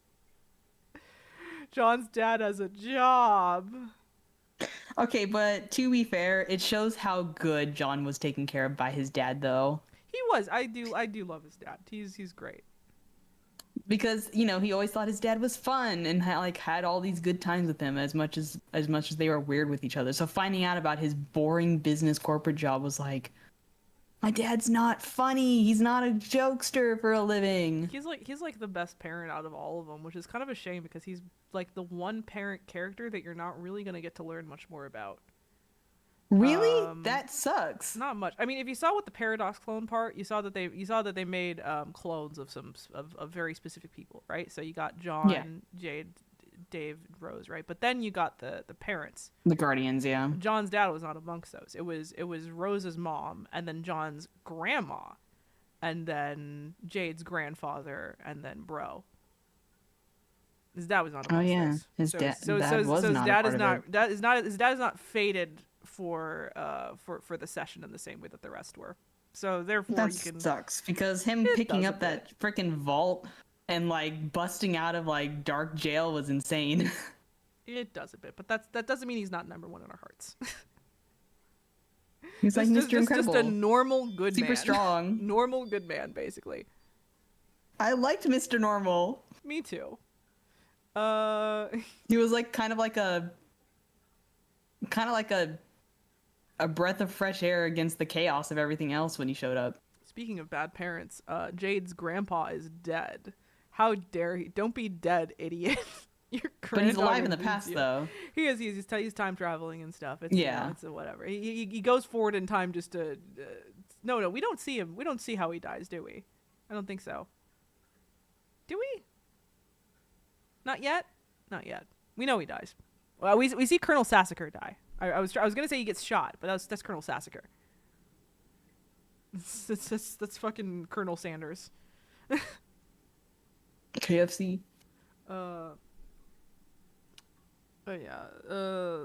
John's dad has a job. Okay, but to be fair, it shows how good John was taken care of by his dad, though. He was. I do love his dad. He's great. Because he always thought his dad was fun and had all these good times with him as much as they were weird with each other. So finding out about his boring business corporate job was like, my dad's not funny. He's not a jokester for a living. He's like the best parent out of all of them, which is kind of a shame because he's like the one parent character that you're not really gonna get to learn much more about. Really? That sucks. Not much. I mean, if you saw with the paradox clone part, you saw that they made clones of of very specific people, right? So you got John, Yeah. Jade, Dave, Rose, right? But then you got the parents. The Guardians, yeah. John's dad was not amongst those. It was Rose's mom, and then John's grandma, and then Jade's grandfather, and then Bro. His dad was not Oh amongst yeah, those. his So dad. so Dad so was so his not a dad part is of not it. his dad is not fated for the session in the same way that the rest were. So therefore That you can sucks because him It picking does a up that freaking vault and busting out of dark jail was insane. it does a bit, but that doesn't mean he's not number one in our hearts. He's like Mr. Incredible, just a normal good super man. strong. Normal good man, basically. I liked Mr. Normal. Me too. Uh, He was kind of like a breath of fresh air against the chaos of everything else when he showed up. Speaking of bad parents, Jade's grandpa is dead. How dare he? Don't be dead, idiot. Your But he's alive in the granddaughter past, needs you. though. He is. He's time traveling and stuff. It's, Yeah. it's a whatever. He goes forward in time just to. No, we don't see him. We don't see how he dies, do we? I don't think so. Do we? Not yet. Not yet. We know he dies. Well, we see Colonel Sassacre die. I was gonna say he gets shot, but that's Colonel Sassacre. That's fucking Colonel Sanders. KFC. But yeah,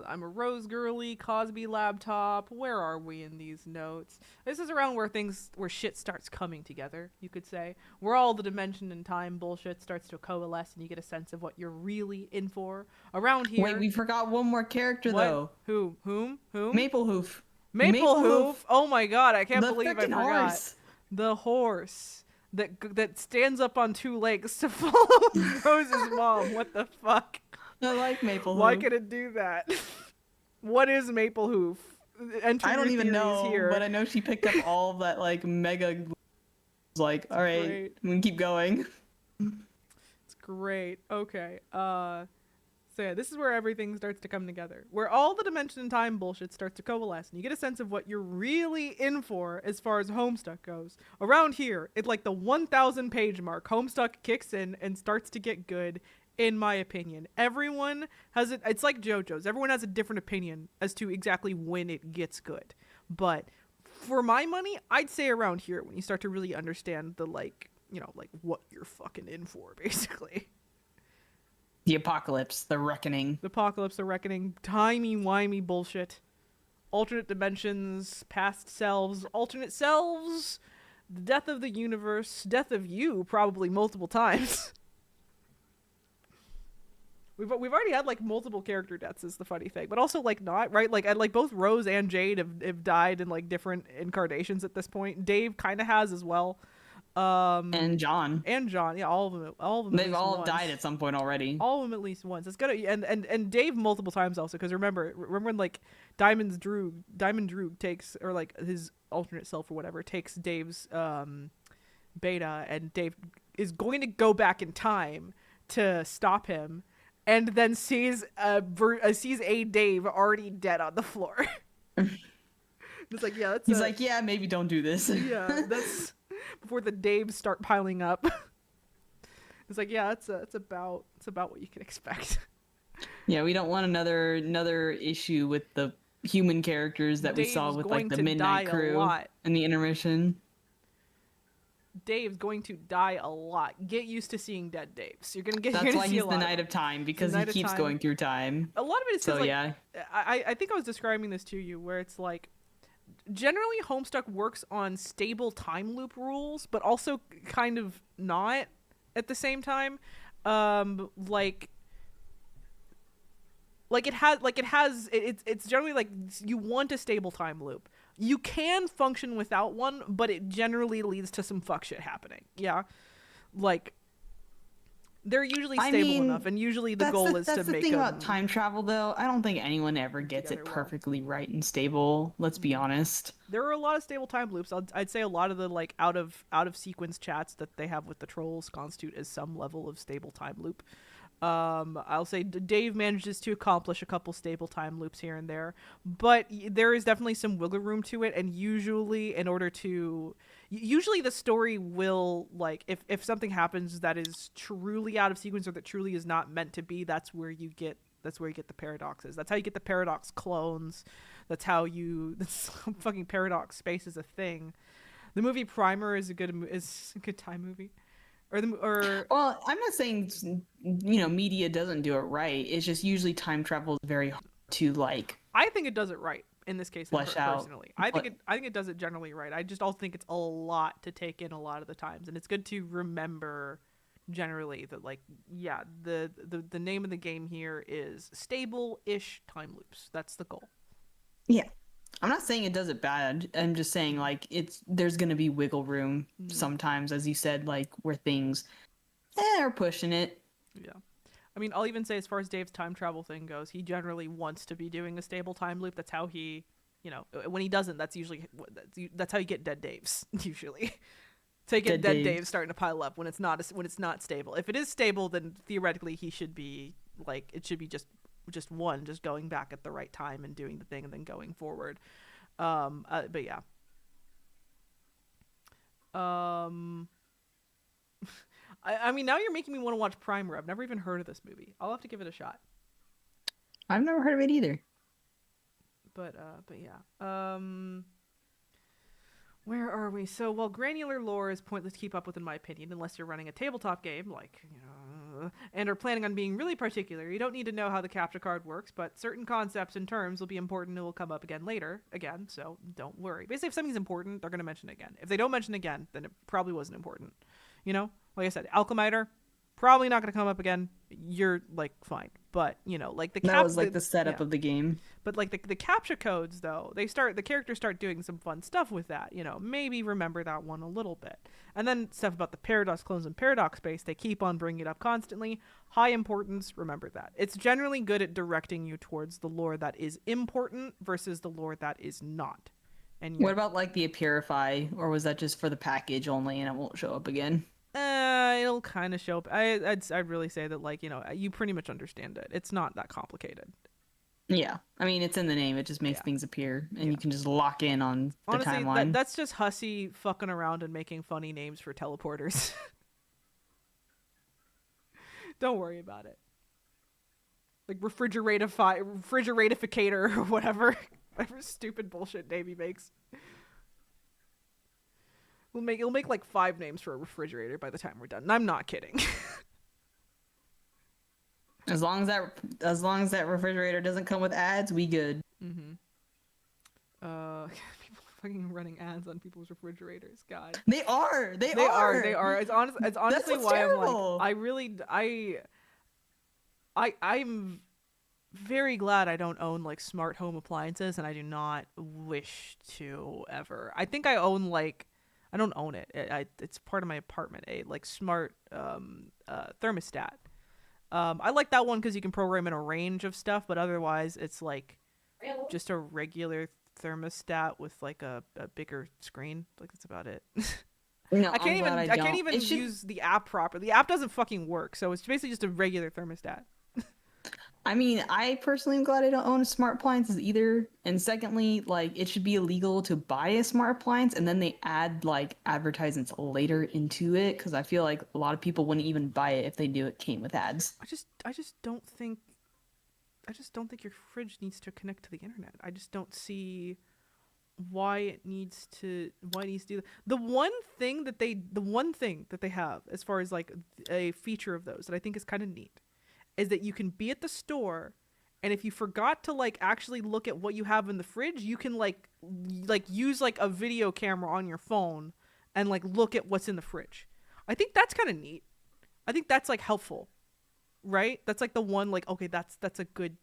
I'm a Rose girly, Cosby laptop. Where are we in these notes? This is around where shit starts coming together, you could say. Where all the dimension and time bullshit starts to coalesce and you get a sense of what you're really in for. Around here. Wait, we forgot one more character, what? though. Whom? Maplehoof. Maplehoof. Oh my god, I can't The believe I frickin' forgot. horse. The horse that stands up on two legs to follow Rose's mom. What the fuck? I like Maplehoof. Why could it do that? What is Maplehoof? Enter I don't your even theories know, here. but I know she picked up all of that mega. All right, great. I'm gonna keep going. It's great. Okay. So yeah, this is where everything starts to come together. Where all the dimension and time bullshit starts to coalesce, and you get a sense of what you're really in for as far as Homestuck goes. Around here, at the 1,000 page mark, Homestuck kicks in and starts to get good. In my opinion, everyone has it. It's like JoJo's. Everyone has a different opinion as to exactly when it gets good. But for my money, I'd say around here when you start to really understand the what you're fucking in for, basically. The apocalypse, the reckoning. The apocalypse, the reckoning, timey-wimey bullshit. Alternate dimensions, past selves, alternate selves, the death of the universe, death of you probably multiple times. We've already had multiple character deaths is the funny thing, but also not right. Both Rose and Jade have died in different incarnations at this point. Dave kind of has as well. And John. Yeah, all of them. They've all died at some point already. All of them at least once. It's gonna and Dave multiple times also because remember when Diamond Droog takes or his alternate self or whatever takes Dave's beta and Dave is going to go back in time to stop him. And then sees a Dave already dead on the floor. It's yeah, that's He's yeah, maybe don't do this. Yeah, that's before the Daves start piling up. It's yeah, it's about what you can expect. Yeah, we don't want another issue with the human characters that we saw with the Midnight Crew and the intermission. Dave's going to die a lot. Get used to seeing dead Daves. You're gonna get. That's why he's the Knight of Time because he keeps going through time. A lot of it is so yeah. I think I was describing this to you where it's generally Homestuck works on stable time loop rules, but also kind of not at the same time. It's generally like you want a stable time loop. You can function without one, but it generally leads to some fuck shit happening. Yeah, like they're usually I stable enough, mean, and usually the goal is to that's the make thing about them time travel, though. I don't think anyone ever work gets it together well. perfectly right and stable. Let's be honest. There are a lot of stable time loops. I'd say a lot of the like out of sequence chats that they have with the trolls constitute as some level of stable time loop. I'll say Dave manages to accomplish a couple stable time loops here and there, but there is definitely some wiggle room to it. And usually, usually the story will like if something happens that is truly out of sequence or that truly is not meant to be, that's where you get the paradoxes. That's how you get the paradox clones. That's how you. That's fucking paradox space is a thing. The movie Primer is a good time movie. Or Well, I'm not saying media doesn't do it right. It's just usually time travel is very hard to like I think it does it right in this case. flesh out. Personally, I think it does it generally right. I just don't think it's a lot to take in a lot of the times, and it's good to remember generally that like yeah the name of the game here is stable-ish time loops. That's the goal. Yeah. I'm not saying it does it bad. I'm just saying like there's gonna be wiggle room Mm, sometimes, as you said, like where things are pushing it. yeah. I mean, I'll even say as far as Dave's time travel thing goes, he generally wants to be doing a stable time loop. That's how he, when he doesn't, that's usually that's how you get dead Daves usually. So you get dead Dave. Daves starting to pile up when it's not stable. If it is stable, then theoretically he should be like it should be just one, just going back at the right time and doing the thing and then going forward. But yeah. Um, I mean, now you're making me want to watch Primer. I've never even heard of this movie. I'll have to give it a shot. I've never heard of it either. But yeah. Where are we? So, while granular lore is pointless to keep up with, in my opinion, unless you're running a tabletop game, like, and are planning on being really particular, you don't need to know how the capture card works, but certain concepts and terms will be important and will come up again later, so don't worry. Basically, if something's important, they're going to mention it again. If they don't mention it again, then it probably wasn't important. Like I said, Alchemiter, probably not going to come up again. You're, like, fine. But, like that was like the setup of the game. But like the captcha codes though, the characters start doing some fun stuff with that, maybe remember that one a little bit. And then stuff about the paradox clones and paradox space, they keep on bringing it up constantly. High importance, remember that. It's generally good at directing you towards the lore that is important versus the lore that is not. And what about like the Purify, or was that just for the package only and it won't show up again? It'll kind of show up. I'd really say that like, you pretty much understand it. It's not that complicated. Yeah, I mean it's in the name. It just makes things appear, and you can just lock in on the timeline. That's just Hussey fucking around and making funny names for teleporters. Don't worry about it. Like refrigeratificator or whatever stupid bullshit name he makes. He'll make like 5 names for a refrigerator by the time we're done. And I'm not kidding. As long as that refrigerator doesn't come with ads, we good. Mm-hmm. People fucking running ads on people's refrigerators. God. They are. It's honestly why terrible. I'm very glad I don't own like smart home appliances, and I do not wish to ever. I think I own like I don't own it. It's part of my apartment. A like smart thermostat. I like that one because you can program in a range of stuff, but otherwise it's like just a regular thermostat with like a bigger screen. Like that's about it. No, I can't even use the app properly. The app doesn't fucking work, so it's basically just a regular thermostat. I mean, I personally am glad I don't own smart appliances either. And secondly, like it should be illegal to buy a smart appliance and then they add like advertisements later into it, because I feel like a lot of people wouldn't even buy it if they knew it came with ads. I just don't think your fridge needs to connect to the internet. I just don't see why it needs to do that. The one thing that they have as far as like a feature of those that I think is kind of neat is that you can be at the store, and if you forgot to like actually look at what you have in the fridge, you can like use like a video camera on your phone and like look at what's in the fridge. I think that's kind of neat. I think that's like helpful. right? That's like the one, like, okay, that's a good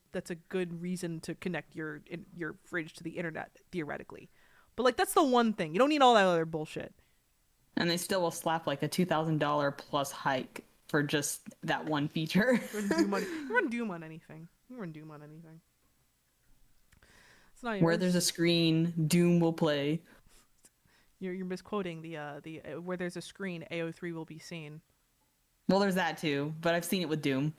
reason to connect your fridge to the internet theoretically. But like that's the one thing. You don't need all that other bullshit. And they still will slap like a $2,000 plus hike for just that one feature. Run Doom on you run Doom on anything. You run Doom on anything. It's not Where there's a it's, screen, Doom will play. you're misquoting the where there's a screen AO3 will be seen. Well, there's that too, but I've seen it with Doom.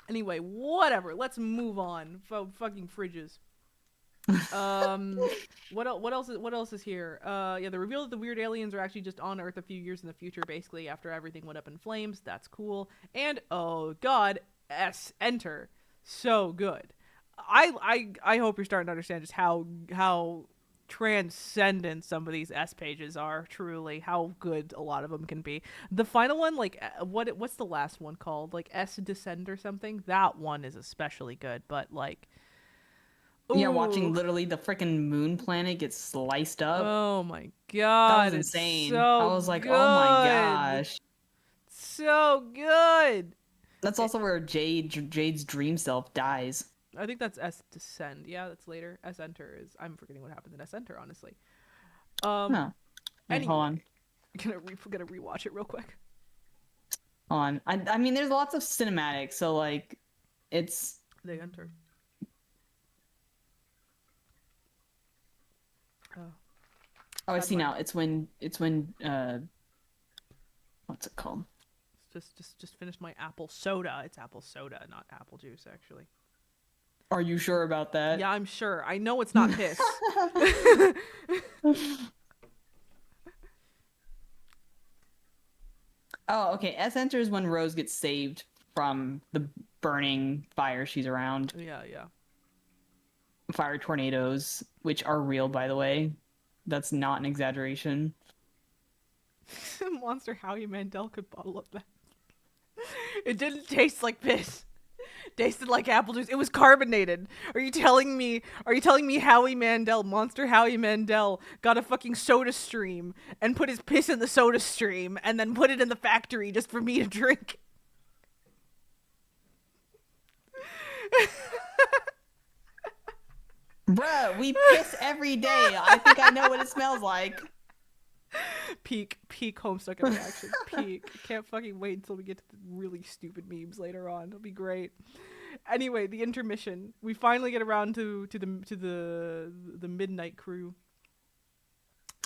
Anyway, whatever. Let's move on. Fucking fridges. What else is here? Yeah, the reveal that the weird aliens are actually just on Earth a few years in the future, basically after everything went up in flames. That's cool. And oh god, enter. So good. I hope you're starting to understand just how transcendent some of these S pages are, truly, how good a lot of them can be. The final one, like what's the last one called? Like S Descend or something? That one is especially good, but like Yeah, watching ooh. literally the freaking moon planet get sliced up. Oh my That was god, it's insane. I so was like, oh my good. gosh. So good. That's It, also where Jade's dream self dies. I think that's S Descend. Yeah, that's later. S Enter is I'm forgetting what happens in S Enter, honestly. Um No. Wait, hold on. anyway, gonna rewatch it real quick. Hold on. I mean, there's lots of cinematics, so like, it's. They enter. Oh, Oh, I bad see mic. now. It's when what's it called? Just finished my apple soda. It's apple soda, not apple juice, actually. Are you sure about Yeah, that? I'm sure. I know it's not piss. Oh, okay. S enters when Rose gets saved from the burning fire she's around. Yeah, yeah. Fire tornadoes, which are real, by the way. That's not an exaggeration. Monster Howie Mandel could bottle up that. It didn't taste like piss. It tasted like apple juice. It was carbonated. Are you telling me? Are you telling me Howie Mandel, Monster Howie Mandel, got a fucking soda stream and put his piss in the soda stream and then put it in the factory just for me to drink? Bruh, we piss every day. I think I know what it smells like. Peak Homestuck interaction. Peak. Can't fucking wait until we get to the really stupid memes later on. It'll be great. Anyway, the intermission. We finally get around to the midnight crew.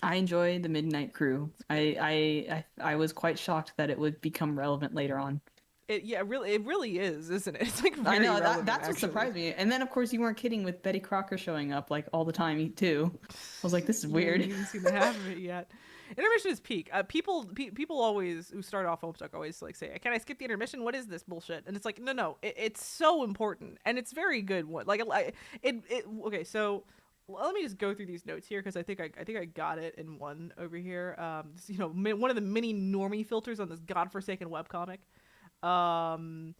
I enjoy the Midnight Crew. I was quite shocked that it would become relevant later on. It really is, isn't it? It's like very I know relevant, that's what actually. surprised me. And then of course you weren't kidding with Betty Crocker showing up like all the time too. I was like, this is You weird. haven't even seen the half of it yet. Intermission is peak. People always who start off Homestuck always like say, "Can I skip the intermission? What is this bullshit?" And it's like, no, it's so important and it's very good. What like it okay, so let me just go through these notes here because I think I got it in one over here. One of the many normie filters on this godforsaken webcomic. Um,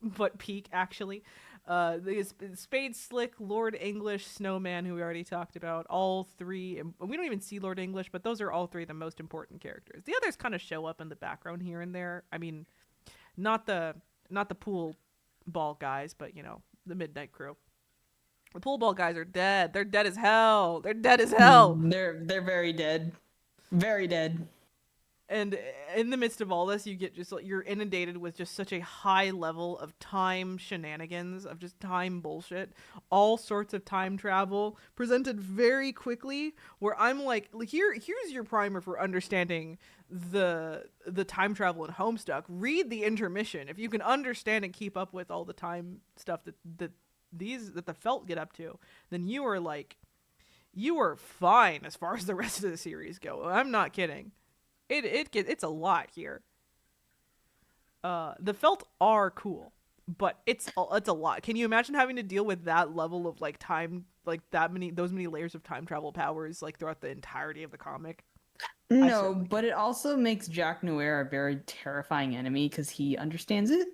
but peak actually. The Spade Slick, Lord English, Snowman, who we already talked about, all three. And we don't even see Lord English, but those are all three the most important characters. The others kind of show up in the background here and there. I mean, not the pool ball guys, but the Midnight Crew. The pool ball guys are dead. They're dead as hell. They're dead as hell. They're very dead. Very dead. And in the midst of all this, you get just like you're inundated with just such a high level of time shenanigans, of just time bullshit, all sorts of time travel presented very quickly. Where I'm like, here's your primer for understanding the time travel in Homestuck. Read the intermission if you can understand and keep up with all the time stuff that the Felt get up to. Then you are fine as far as the rest of the series go. I'm not kidding. It's a lot here. The Felt are cool, but it's a lot. Can you imagine having to deal with that level of like time, like those many layers of time travel powers, like throughout the entirety of the comic? No, but it also makes Jack Noir a very terrifying enemy because he understands it.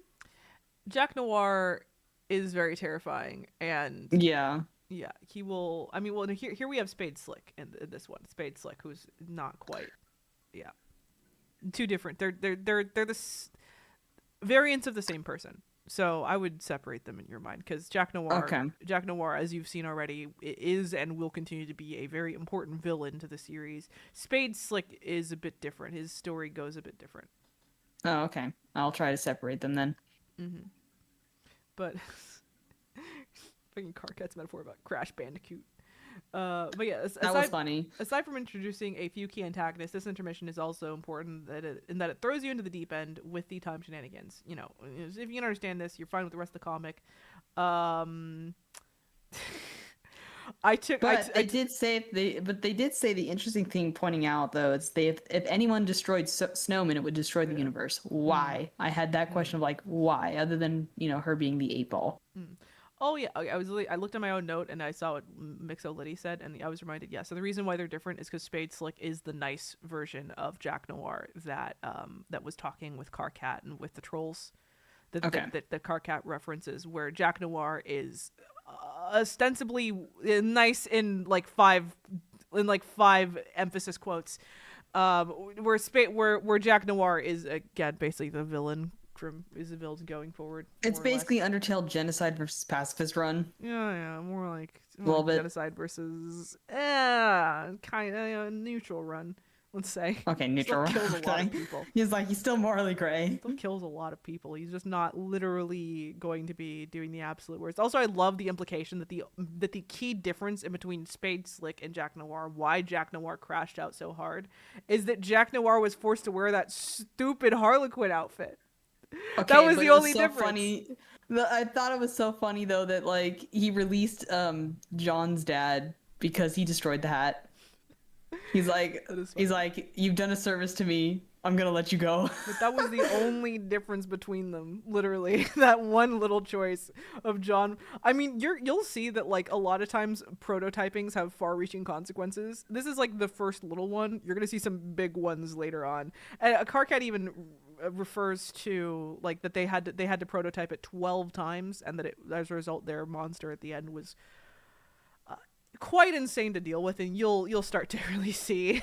Jack Noir is very terrifying, and Yeah. yeah, he will. I mean, well, here we have Spade Slick in this one. Spade Slick, who's not quite, yeah. two different. They're variants of the same person. So I would separate them in your mind because Okay. Jack Noir, as you've seen already, is and will continue to be a very important villain to the series. Spade Slick is a bit different. His story goes a bit different. Oh, okay. I'll try to separate them then. But fucking Carcat's metaphor about Crash Bandicoot. But yeah, That was funny. aside from introducing a few key antagonists, this intermission is also important in that it throws you into the deep end with the time shenanigans. You know, if you can understand this, you're fine with the rest of the comic. They did say the interesting thing pointing out though is if anyone destroyed Snowman, it would destroy the universe. Why? I had that question of like why, other than her being the 8-ball. Oh yeah, okay, I looked at my own note and I saw what Mixo Liddy said, and I was reminded. Yeah, so the reason why they're different is because Spade Slick is the nice version of Jack Noir that was talking with Carcat and with the trolls. That Carcat references, where Jack Noir is ostensibly nice in like five emphasis quotes, where Jack Noir is again basically the villain going forward. It's basically Undertale genocide versus pacifist run. Yeah, more like A little bit genocide versus kind of neutral run. Let's say. Okay, neutral. Still kills a lot of people. He's still morally gray. Still kills a lot of people. He's just not literally going to be doing the absolute worst. Also, I love the implication that the key difference in between Spade Slick and Jack Noir, why Jack Noir crashed out so hard, is that Jack Noir was forced to wear that stupid Harlequin outfit. Okay, that was the only difference. Funny. I thought it was so funny though that like he released John's dad because he destroyed the hat. He's like, you've done a service to me. I'm gonna let you go. But that was the only difference between them, literally. That one little choice of John. I mean, you'll see that like a lot of times prototypings have far-reaching consequences. This is like the first little one. You're gonna see some big ones later on. And Carcat even refers to like that they had to prototype it 12 times, and that as a result, their monster at the end was quite insane to deal with, and you'll start to really see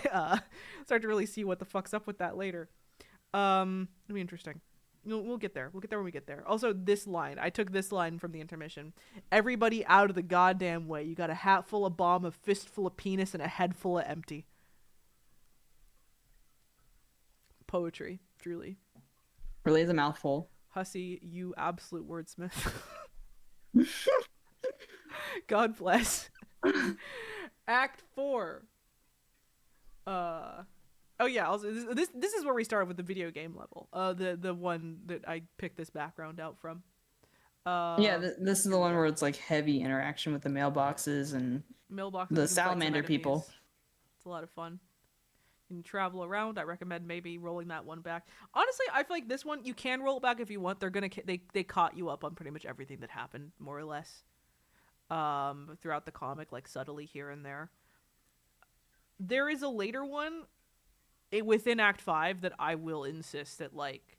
what the fuck's up with that later. It'll be interesting. We'll get there. We'll get there when we get there. Also, this line, I took this line from the intermission. Everybody out of the goddamn way. You got a hat full of bomb, a fist full of penis, and a head full of empty. Poetry, truly. Really is a mouthful. Hussy, you absolute wordsmith. God bless. Act 4. Oh yeah. Also, this is where we started with the video game level. The one that I picked this background out from. This is the one where it's like heavy interaction with the mailboxes and the salamander people. It's a lot of fun. You can travel around. I recommend maybe rolling that one back. Honestly, I feel like this one you can roll it back if you want. They caught you up on pretty much everything that happened, more or less. Throughout the comic, like subtly here and there. There is a later one within Act 5 that I will insist that like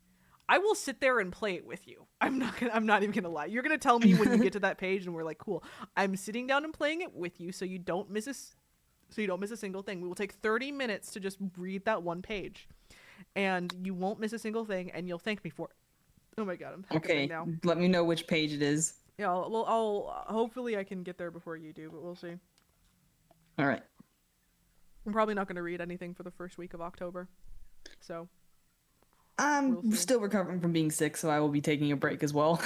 I will sit there and play it with you. I'm not even gonna lie. You're gonna tell me when you get to that page and we're like, cool. I'm sitting down and playing it with you so you don't miss a single thing. We will take 30 minutes to just read that one page. And you won't miss a single thing and you'll thank me for it. Oh my god, I'm okay now. Let me know which page it is. Yeah, I'll hopefully I can get there before you do, but we'll see. All right. I'm probably not going to read anything for the first week of October, so. I'm still recovering from being sick, so I will be taking a break as well.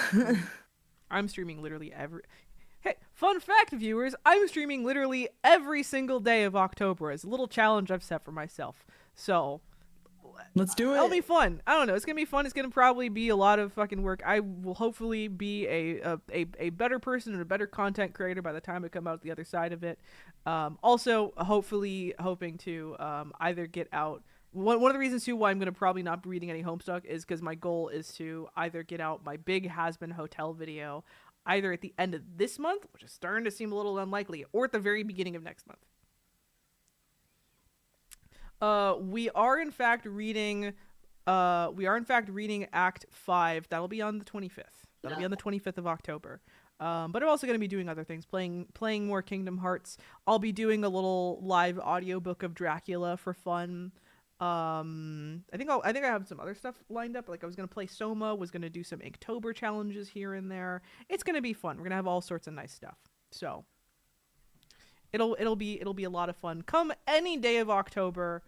I'm streaming literally every. Hey, fun fact, viewers! I'm streaming literally every single day of October as a little challenge I've set for myself. So. Let's do it. It'll be fun. I don't know. It's gonna be fun. It's gonna probably be a lot of fucking work. I will hopefully be a better person and a better content creator by the time I come out the other side of it. Also, hopefully hoping to either get out. One of the reasons too why I'm gonna probably not be reading any Homestuck is because my goal is to either get out my big Has-Been Hotel video either at the end of this month, which is starting to seem a little unlikely, or at the very beginning of next month. We are in fact reading Act 5. That'll be on the 25th. That'll be on the 25th of October. But I'm also going to be doing other things, playing more Kingdom Hearts. I'll be doing a little live audiobook of Dracula for fun. I think I have some other stuff lined up. Like I was gonna play Soma, was gonna do some Inktober challenges here and there. It's gonna be fun. We're gonna have all sorts of nice stuff. So it'll be a lot of fun. Come any day of October,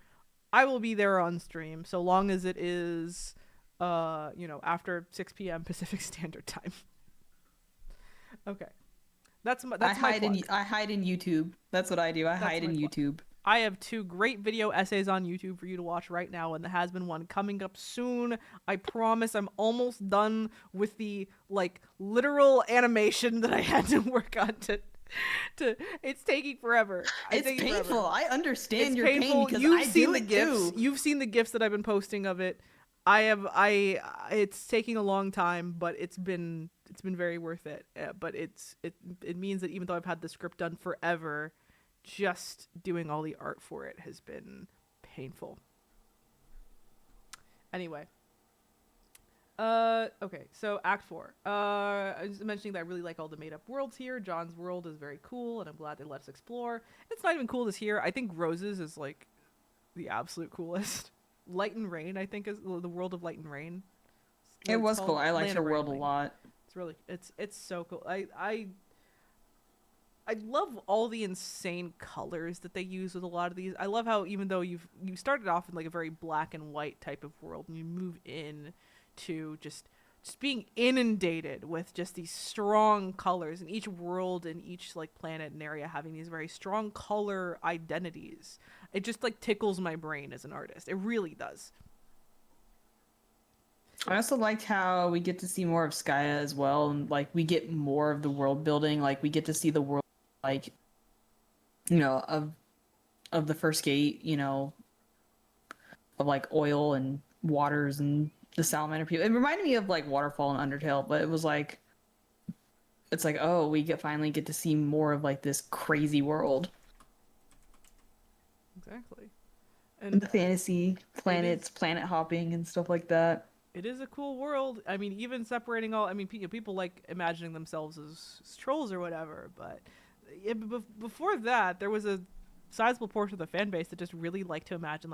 I will be there on stream, so long as it is after 6 p.m. Pacific Standard Time. Okay. That's my plug. I hide in YouTube. That's what I do. I That's hide my in plug. YouTube. I have 2 great video essays on YouTube for you to watch right now, and there has been one coming up soon. I promise I'm almost done with the literal animation that I had to work on to it's taking forever. It's painful. Forever. I understand It's your painful. pain because You've I seen do the it gifs. too. You've seen the gifs that I've been posting of it. It's taking a long time, but it's been very worth it. But it means that even though I've had the script done forever, just doing all the art for it has been painful. Anyway. Okay, so Act 4. I was mentioning that I really like all the made-up worlds here. John's world is very cool, and I'm glad they let us explore. It's not even cool this here. I think Rose's is, the absolute coolest. Light and Rain, I think, is the world of Light and Rain. It was called cool. I liked Land her of world a Rambling. lot. It's really, it's so cool. I love all the insane colors that they use with a lot of these. I love how even though you started off in a very black and white type of world, and you move in to just being inundated with just these strong colors, and each world and each planet and area having these very strong color identities. It just tickles my brain as an artist. It really does. I also liked how we get to see more of Skya as well, and we get more of the world building. We get to see the world, of the first gate, of oil and waters and the salamander people. It reminded me of Waterfall and Undertale, but it was it's oh, we finally get to see more of this crazy world. Exactly. And the fantasy planets, planet hopping and stuff like that. It is a cool world. I mean, even separating all. I mean, people like imagining themselves as trolls or whatever. But before that, there was a sizable portion of the fan base that just really liked to imagine,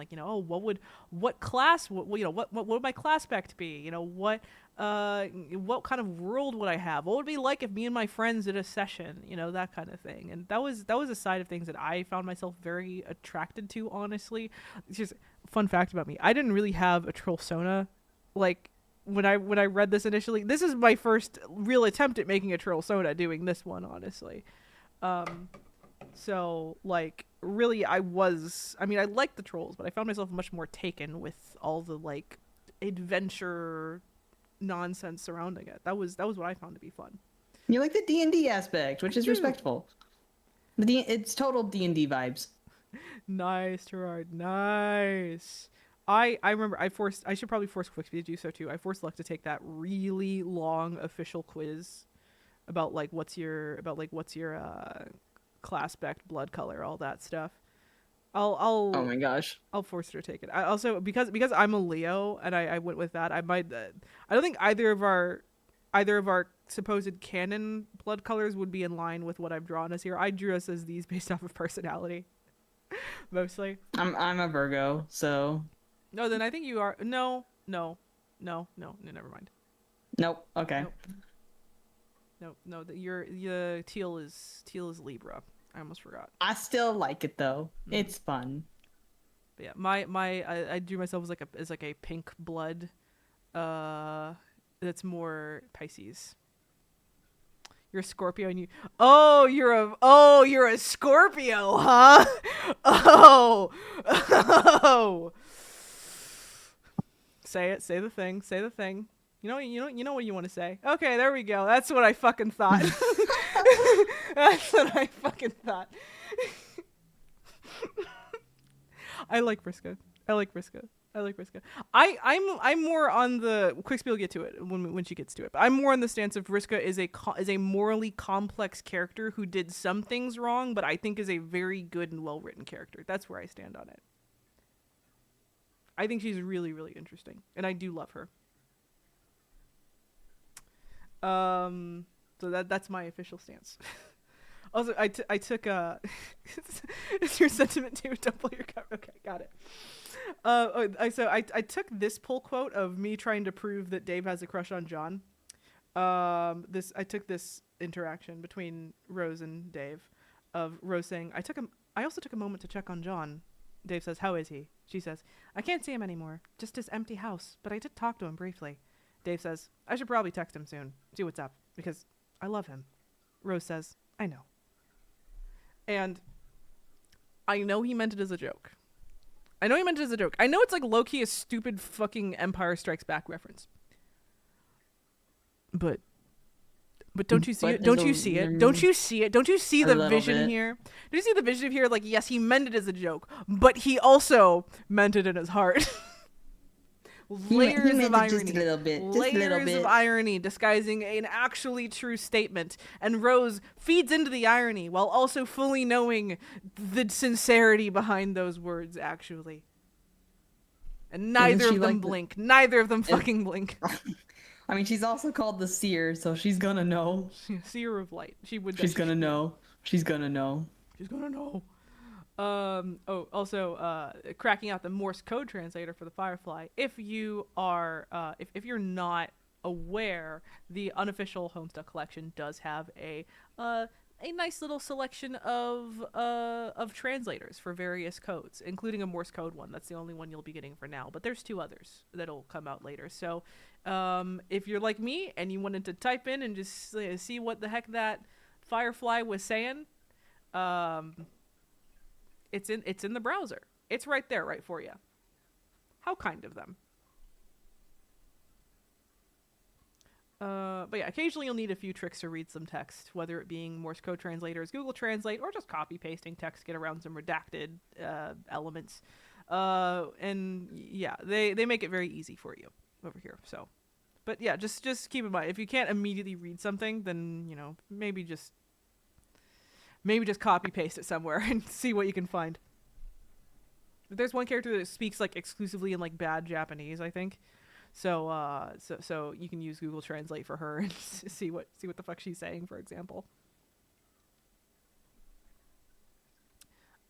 what class, what would my class spec be? What kind of world would I have? What would it be like if me and my friends did a session? That kind of thing. And that was a side of things that I found myself very attracted to. Honestly, it's just fun fact about me. I didn't really have a troll sona. When I read this initially, this is my first real attempt at making a troll soda, doing this one, honestly. So really I liked the trolls, but I found myself much more taken with all the adventure nonsense surrounding it. That was what I found to be fun. You like the D&D aspect, which is respectful. It's total D&D vibes. Nice, Gerard. Nice. I remember I should probably force Quixby to do so too. I forced Luck to take that really long official quiz about what's your class spec, blood color, all that stuff. I'll Oh my gosh. I'll force her to take it. I also because I'm a Leo and I went with that. I don't think either of our supposed canon blood colors would be in line with what I've drawn us here. I drew us as these based off of personality, mostly. I'm a Virgo, so. No, then I think you are. No, never mind. Nope. Okay. No. Your teal is Libra. I almost forgot. I still like it though. It's fun. But yeah, I drew myself as a pink blood. That's more Pisces. You're a Scorpio and you're a Scorpio, huh? Oh. Say it. Say the thing. Say the thing. You know what you want to say. Okay, there we go. That's what I fucking thought. That's what I fucking thought. I like Vriska. I'm more on the Quixby will get to it when she gets to it. But I'm more on the stance of Vriska is a morally complex character who did some things wrong, but I think is a very good and well written character. That's where I stand on it. I think she's really, really interesting, and I do love her. So that's my official stance. Also, I took it's your sentiment too. Don't pull your cover. Okay, got it. I took this pull quote of me trying to prove that Dave has a crush on John. This I took this interaction between Rose and Dave, of Rose saying, I also took a moment to check on John. Dave says, how is he? She says, I can't see him anymore. Just his empty house, but I did talk to him briefly. Dave says, I should probably text him soon. See what's up, because I love him. Rose says, I know. And I know he meant it as a joke. I know it's like low-key a stupid fucking Empire Strikes Back reference. But don't you see it? Don't you see it? Don't you see it? Don't you see the vision here? Don't you see the vision here? Like, yes, he meant it as a joke, but he also meant it in his heart. Layers of irony. Just a little bit. Layers of irony disguising an actually true statement. And Rose feeds into the irony while also fully knowing the sincerity behind those words, actually. And neither of them blink. Neither of them fucking blink. I mean, she's also called the Seer, so she's gonna know. Seer of light. She's gonna know. She's gonna know. Also, cracking out the Morse code translator for the Firefly. If you are, if you're not aware, the unofficial Homestuck collection does have a nice little selection of translators for various codes, including a Morse code one. That's the only one you'll be getting for now, but there's 2 others that'll come out later. So, if you're like me and you wanted to type in and just see what the heck that Firefly was saying, it's in the browser. It's right there, right for you. How kind of them. But yeah, occasionally you'll need a few tricks to read some text, whether it being Morse code translators, Google Translate, or just copy pasting text, get around some redacted elements. And yeah, they make it very easy for you over here. So, but yeah, just keep in mind, if you can't immediately read something, then maybe just copy paste it somewhere and see what you can find. But there's one character that speaks like exclusively in like bad Japanese, I think. So so you can use Google Translate for her and see what the fuck she's saying, for example.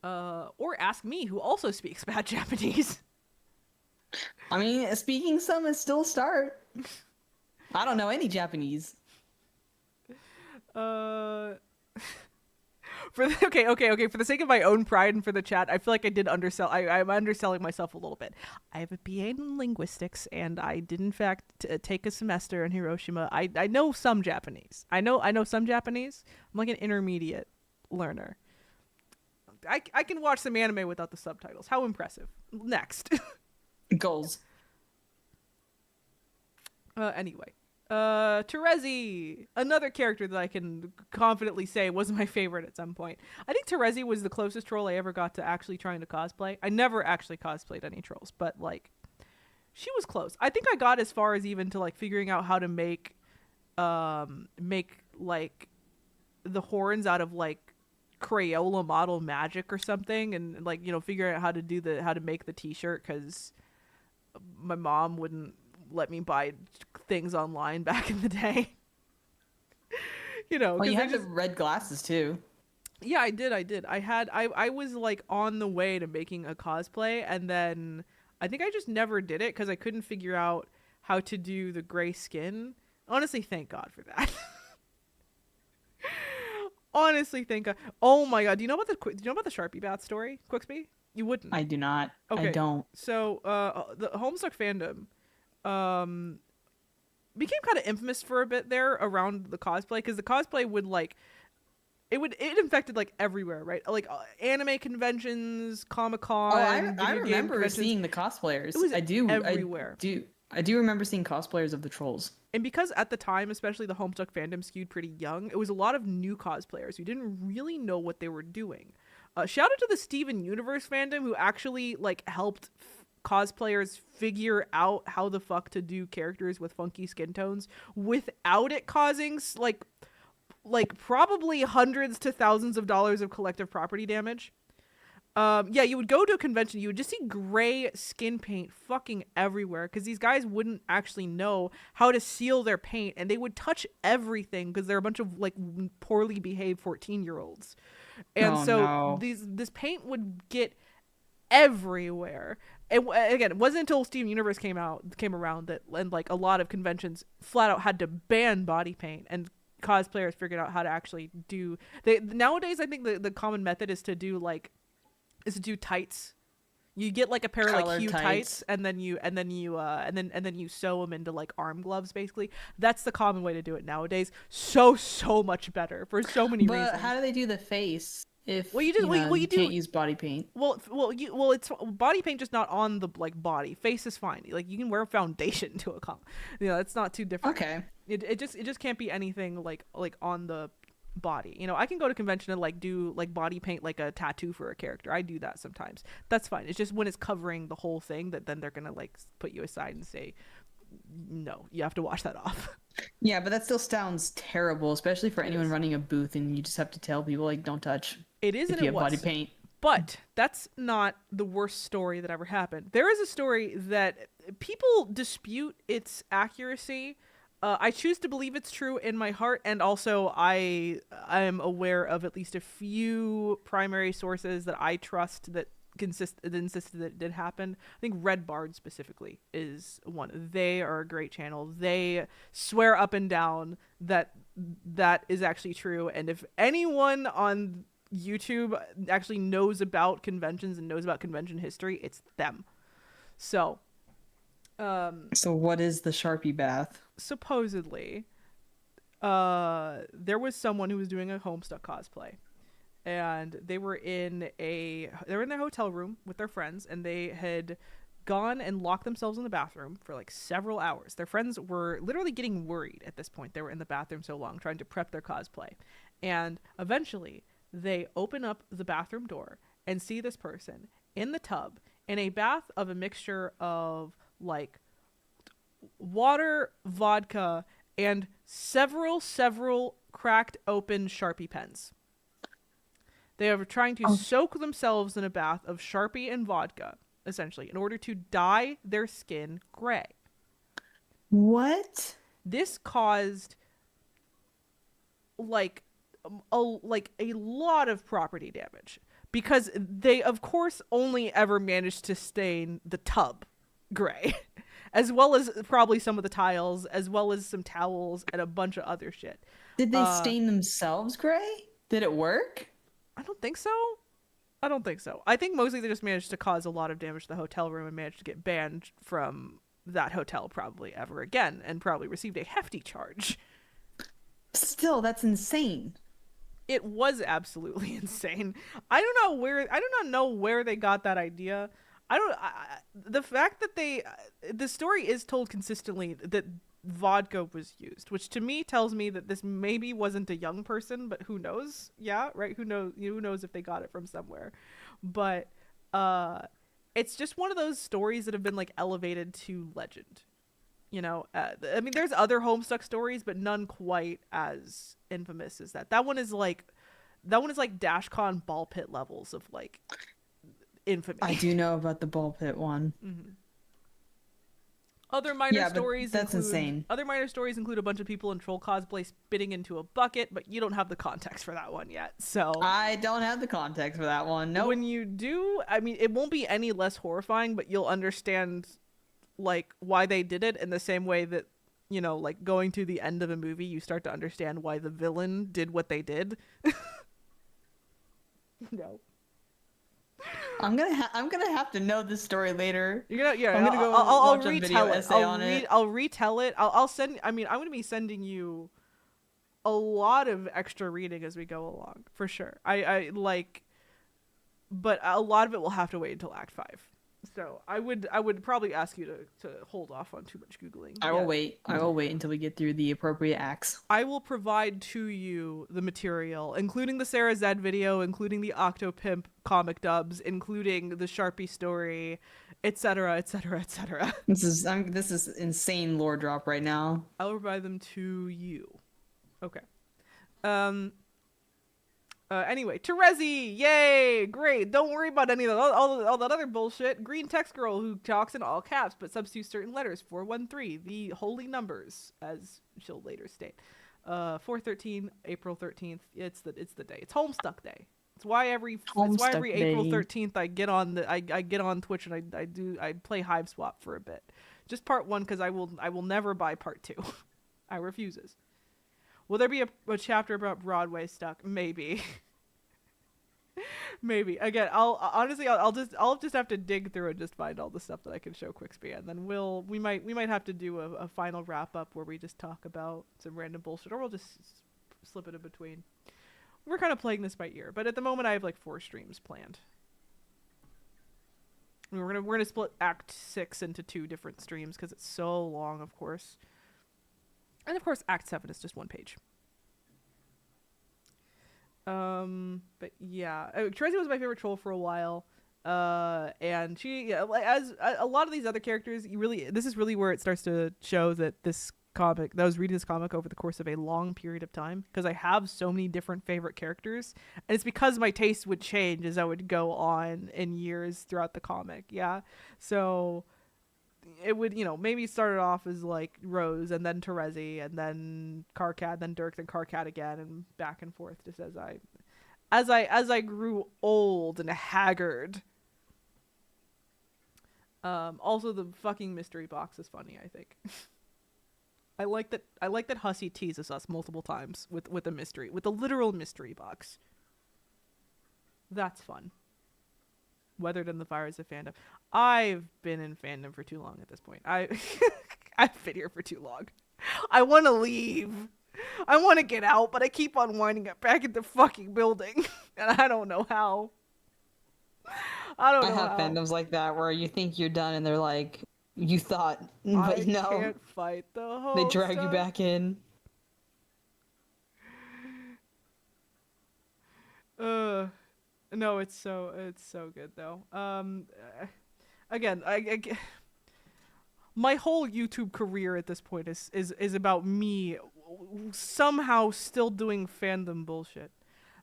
Or ask me, who also speaks bad Japanese. I mean, speaking some is still a start. I don't know any Japanese. For the sake of my own pride and for the chat, I feel like I did undersell. I'm underselling myself a little bit. I have a BA in linguistics, and I did in fact take a semester in Hiroshima. I know some Japanese. I know some Japanese. I'm like an intermediate learner. I can watch some anime without the subtitles. How impressive. Next. Goals. Anyway. Terezi, another character that I can confidently say was my favorite at some point. I think Terezi was the closest troll I ever got to actually trying to cosplay. I never actually cosplayed any trolls, but like, she was close. I think I got as far as even to like figuring out how to make like the horns out of like Crayola model magic or something, and like figure out how to make the t-shirt, because my mom wouldn't let me buy things online back in the day. Well, you had the red glasses too. Yeah, I did. I was like on the way to making a cosplay, and then I think I just never did it because I couldn't figure out how to do the gray skin. Honestly, thank God for that. Honestly, thank God. Oh my God, do you know about the Sharpie Bat story, Quixby? You wouldn't. I do not. Okay. I don't. So, the Homestuck fandom became kind of infamous for a bit there around the cosplay, because the cosplay would like it infected like everywhere, right? Like anime conventions, Comic-Con. I remember seeing the cosplayers. It was everywhere. I do remember seeing cosplayers of the trolls. And because at the time, especially the Homestuck fandom skewed pretty young, it was a lot of new cosplayers who didn't really know what they were doing. Shout out to the Steven Universe fandom, who actually like helped cosplayers figure out how the fuck to do characters with funky skin tones without it causing like probably hundreds to thousands of dollars of collective property damage. Yeah, you would go to a convention, you would just see gray skin paint fucking everywhere, because these guys wouldn't actually know how to seal their paint, and they would touch everything because they're a bunch of like poorly behaved 14-year-olds. And this paint would get everywhere. Again, it wasn't until Steven Universe came around that, and like a lot of conventions flat out had to ban body paint, and cosplayers figured out how to actually do. They nowadays, I think the common method is to do tights. You get like a pair of like Colored cute tights. tights, and then you sew them into like arm gloves. Basically, that's the common way to do it nowadays. So much better for so many But reasons. how do they do the face if Well, you just you you can't do. use body paint? It's body paint, just not on the like body. Face is fine. Like you can wear foundation to a com. It's not too different. Okay. It just can't be anything like on the body. I can go to convention and like do like body paint like a tattoo for a character. I do that sometimes. That's fine. It's just when it's covering the whole thing that then they're gonna like put you aside and say, no, you have to wash that off. Yeah, but that still sounds terrible, especially for It anyone is. running a booth and you just have to tell people like don't touch It is and if you it have body was. paint. But that's not the worst story that ever happened. There is a story that people dispute its accuracy. I choose to believe it's true in my heart, and also I am aware of at least a few primary sources that I trust that insisted that it did happen. I think Red Bard specifically is one. They are a great channel. They swear up and down that that is actually true, and if anyone on YouTube actually knows about conventions and knows about convention history, it's them. So, So what is the Sharpie bath? supposedly, there was someone who was doing a Homestuck cosplay, and they were in their hotel room with their friends, and they had gone and locked themselves in the bathroom for like several hours. Their friends were literally getting worried at this point. They were in the bathroom so long trying to prep their cosplay, and eventually they open up the bathroom door and see this person in the tub in a bath of a mixture of like water, vodka, and several cracked open Sharpie pens. They are trying to Oh, soak themselves in a bath of Sharpie and vodka, essentially, in order to dye their skin gray. what? This caused like a lot of property damage because they of course only ever managed to stain the tub gray as well as probably some of the tiles as well as some towels and a bunch of other shit. Did they uh stain themselves gray? Did it work? I don't think so. I think mostly they just managed to cause a lot of damage to the hotel room and managed to get banned from that hotel probably ever again and probably received a hefty charge. Still, that's insane. It was absolutely insane. I do not know where they got that idea. The fact that the story is told consistently that vodka was used, which to me tells me that this maybe wasn't a young person, but who knows? Yeah, right. Who knows if they got it from somewhere? But it's just one of those stories that have been like elevated to legend. I mean, there's other Homestuck stories, but none quite as infamous as that. That one is like DashCon ball pit levels of like infamy. I do know about the ball pit one. Mhm. Other minor Yeah, but stories that's include insane. other minor stories include a bunch of people in troll cosplay spitting into a bucket, but you don't have the context for that one yet. So I don't have the context for that one. Nope. when you do, I mean, it won't be any less horrifying, but you'll understand like why they did it in the same way that like going to the end of a movie, you start to understand why the villain did what they did. No. I'm gonna have to know this story later. Yeah. I'm gonna go I'll watch a video retell it. essay on it. I'll retell it. I'll send. I mean, I'm gonna be sending you a lot of extra reading as we go along, for sure. I like, but a lot of it will have to wait until Act 5. So I would probably ask you to hold off on too much googling. I will wait. I will wait until we get through the appropriate acts. I will provide to you the material, including the Sarah Zed video, including the Octopimp comic dubs, including the Sharpie story, etc., etc., etc. This is insane lore drop right now. I'll provide them to you. Okay. Anyway, Terezi, yay, great. Don't worry about any of all that other bullshit. Green text girl who talks in all caps but substitutes certain letters. 413, the holy numbers, as she'll later state. 413, April 13th. It's the day. It's Homestuck Day. It's why Homestuck every April Day. 13th I get on I get on Twitch and I play Hive Swap for a bit. Just part 1 cuz I will never buy part 2. I refuses. Will there be a chapter about Broadway stuck? Maybe. Maybe. Again, I'll just have to dig through and just find all the stuff that I can show Quixby, and then we might have to do a final wrap up where we just talk about some random bullshit, or we'll just slip it in between. We're kind of playing this by ear, but at the moment I have like 4 streams planned. I mean, we're gonna split Act 6 into 2 different streams because it's so long, of course. And of course, Act 7 is just 1 page. But yeah, Terezi was my favorite troll for a while. And she, yeah, as a lot of these other characters, this is really where it starts to show that that I was reading this comic over the course of a long period of time, because I have so many different favorite characters, and it's because my taste would change as I would go on in years throughout the comic. Yeah. So it would, maybe started off as like Rose, and then Terezi, and then Karkat, then Dirk, then Karkat again, and back and forth, just as I grew old and haggard. Also the fucking mystery box is funny, I think. I like that Hussey teases us multiple times with the literal mystery box. That's fun. Weathered in the fires of fandom. I've been in fandom for too long at this point. I've been here for too long. I want to leave. I want to get out, but I keep on winding up back in the fucking building, and I don't know how. I don't know have how. fandoms like that where you think you're done and they're like, you thought, but I no, can't fight the whole they drag you stuff. back in. No, it's so good though. Again, my whole YouTube career at this point is about me somehow still doing fandom bullshit.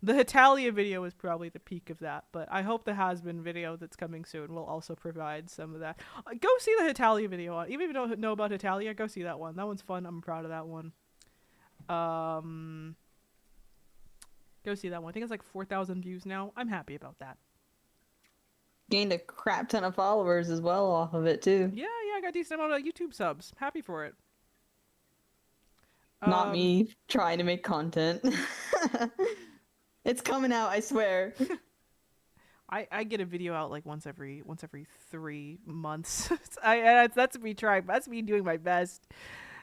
The Hitalia video is probably the peak of that, but I hope the Has-Been video that's coming soon will also provide some of that. Go see the Hitalia video. Even if you don't know about Hitalia, go see that one. That one's fun. I'm proud of that one. Go see that one. I think it's like 4,000 views now. I'm happy about that. Gained a crap ton of followers as well off of it too. Yeah, I got a decent amount of YouTube subs. Happy for it. Not me trying to make content. It's coming out, I swear. I get a video out like once every 3 months. That's me trying. That's me doing my best.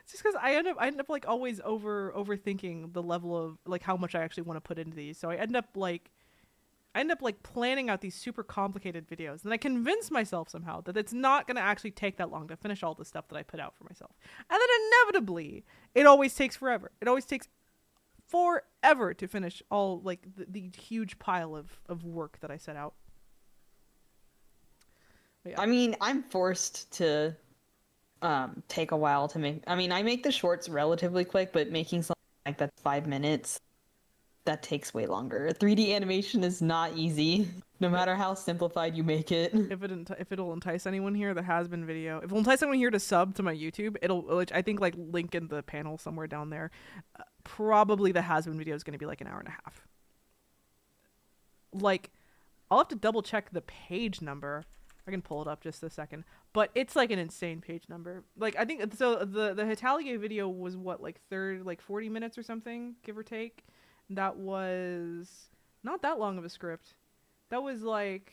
It's just because I end up like always overthinking the level of like how much I actually want to put into these. So I end up like planning out these super complicated videos, and I convince myself somehow that it's not going to actually take that long to finish all the stuff that I put out for myself. And then inevitably, it always takes forever. It always takes forever to finish all like the huge pile of work that I set out. Yeah. I mean, I'm forced to take a while to make. I mean, I make the shorts relatively quick, but making something like that's 5 minutes, that takes way longer. 3D animation is not easy, no matter how simplified you make it. If it'll entice anyone here, the Has-Been video. If it'll entice anyone here to sub to my YouTube, which I think like link in the panel somewhere down there. Probably the Has-Been video is going to be like an hour and a half. Like, I'll have to double check the page number. I can pull it up just a second, but it's like an insane page number. Like I think so. The Hitalia video was what, like 40 minutes or something, give or take. That was not that long of a script. That was like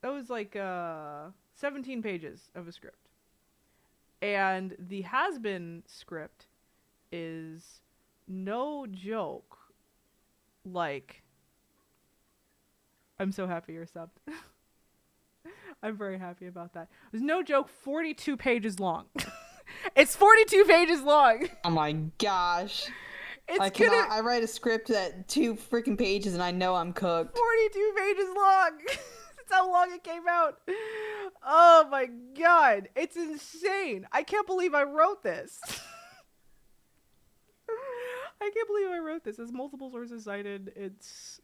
17 pages of a script. And the Has-Been script is no joke. Like, I'm so happy you're subbed. I'm very happy about that. There's no joke, 42 pages long. It's 42 pages long. Oh my gosh. I write a script at 2 freaking pages and I know I'm cooked. 42 pages long. That's how long it came out. Oh my god. It's insane. I can't believe I wrote this. I can't believe I wrote this. There's multiple sources cited. It's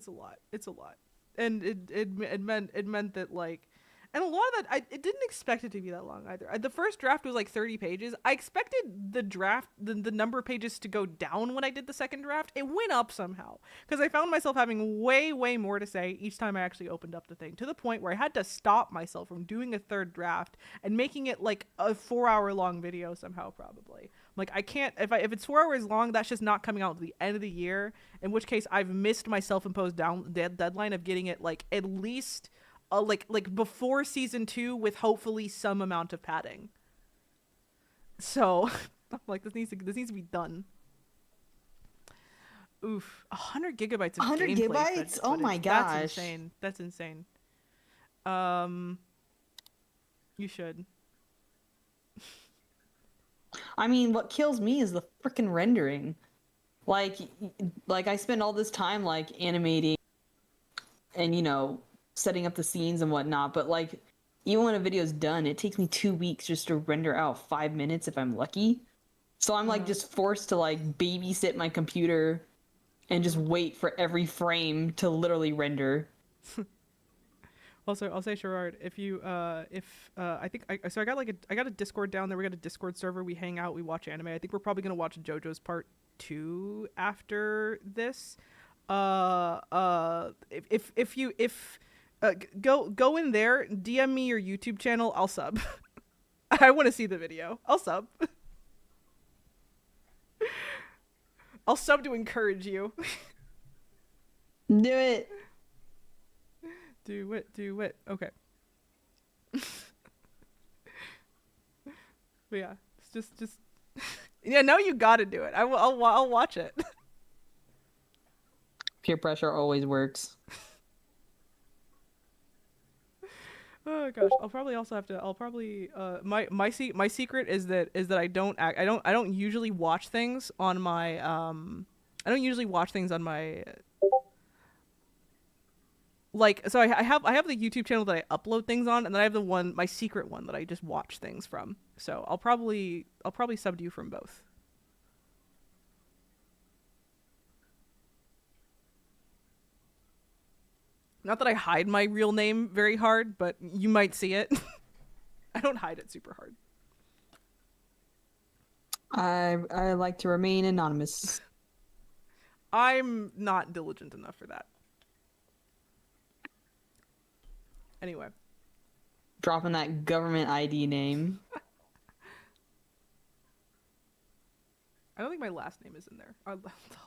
a lot. It's a lot. And it meant that like, And a lot of that, it didn't expect it to be that long either. The first draft was like 30 pages. I expected the number of pages to go down when I did the second draft. It went up somehow because I found myself having way, way more to say each time I actually opened up the thing, to the point where I had to stop myself from doing a third draft and making it like a 4 hour long video somehow, probably. Like, I can't, if it's 4 hours long, that's just not coming out to the end of the year, in which case I've missed my self-imposed deadline of getting it like at least like before season 2 with hopefully some amount of padding. So I'm like, this needs to be done. Oof, 100 gigabytes of 100 gameplay gigabytes? Oh my that's gosh. insane. That's insane. You should. I mean, what kills me is the freaking rendering. Like, I spend all this time like animating and setting up the scenes and whatnot, but like even when a video's done, it takes me 2 weeks just to render out 5 minutes if I'm lucky. So I'm like just forced to like babysit my computer and just wait for every frame to literally render. Also, I'll say, Sherrard, if you, I think, so I got a Discord down there. We got a Discord server. We hang out. We watch anime. I think we're probably gonna watch JoJo's Part 2 after this. Go in there, DM me your YouTube channel. I'll sub. I want to see the video. I'll sub. I'll sub to encourage you. Do it. Do it. Okay. But yeah, it's just yeah. Now you gotta do it. I'll watch it. Peer pressure always works. Oh gosh, I'll probably also have to. I'll probably my secret is that I don't usually watch things on my I don't usually watch things on my like, so I have the YouTube channel that I upload things on, and then I have my secret one that I just watch things from. So I'll probably sub to you from both. Not that I hide my real name very hard, but you might see it. I don't hide it super hard. I like to remain anonymous. I'm not diligent enough for that. Anyway. Dropping that government ID name. I don't think my last name is in there. I'll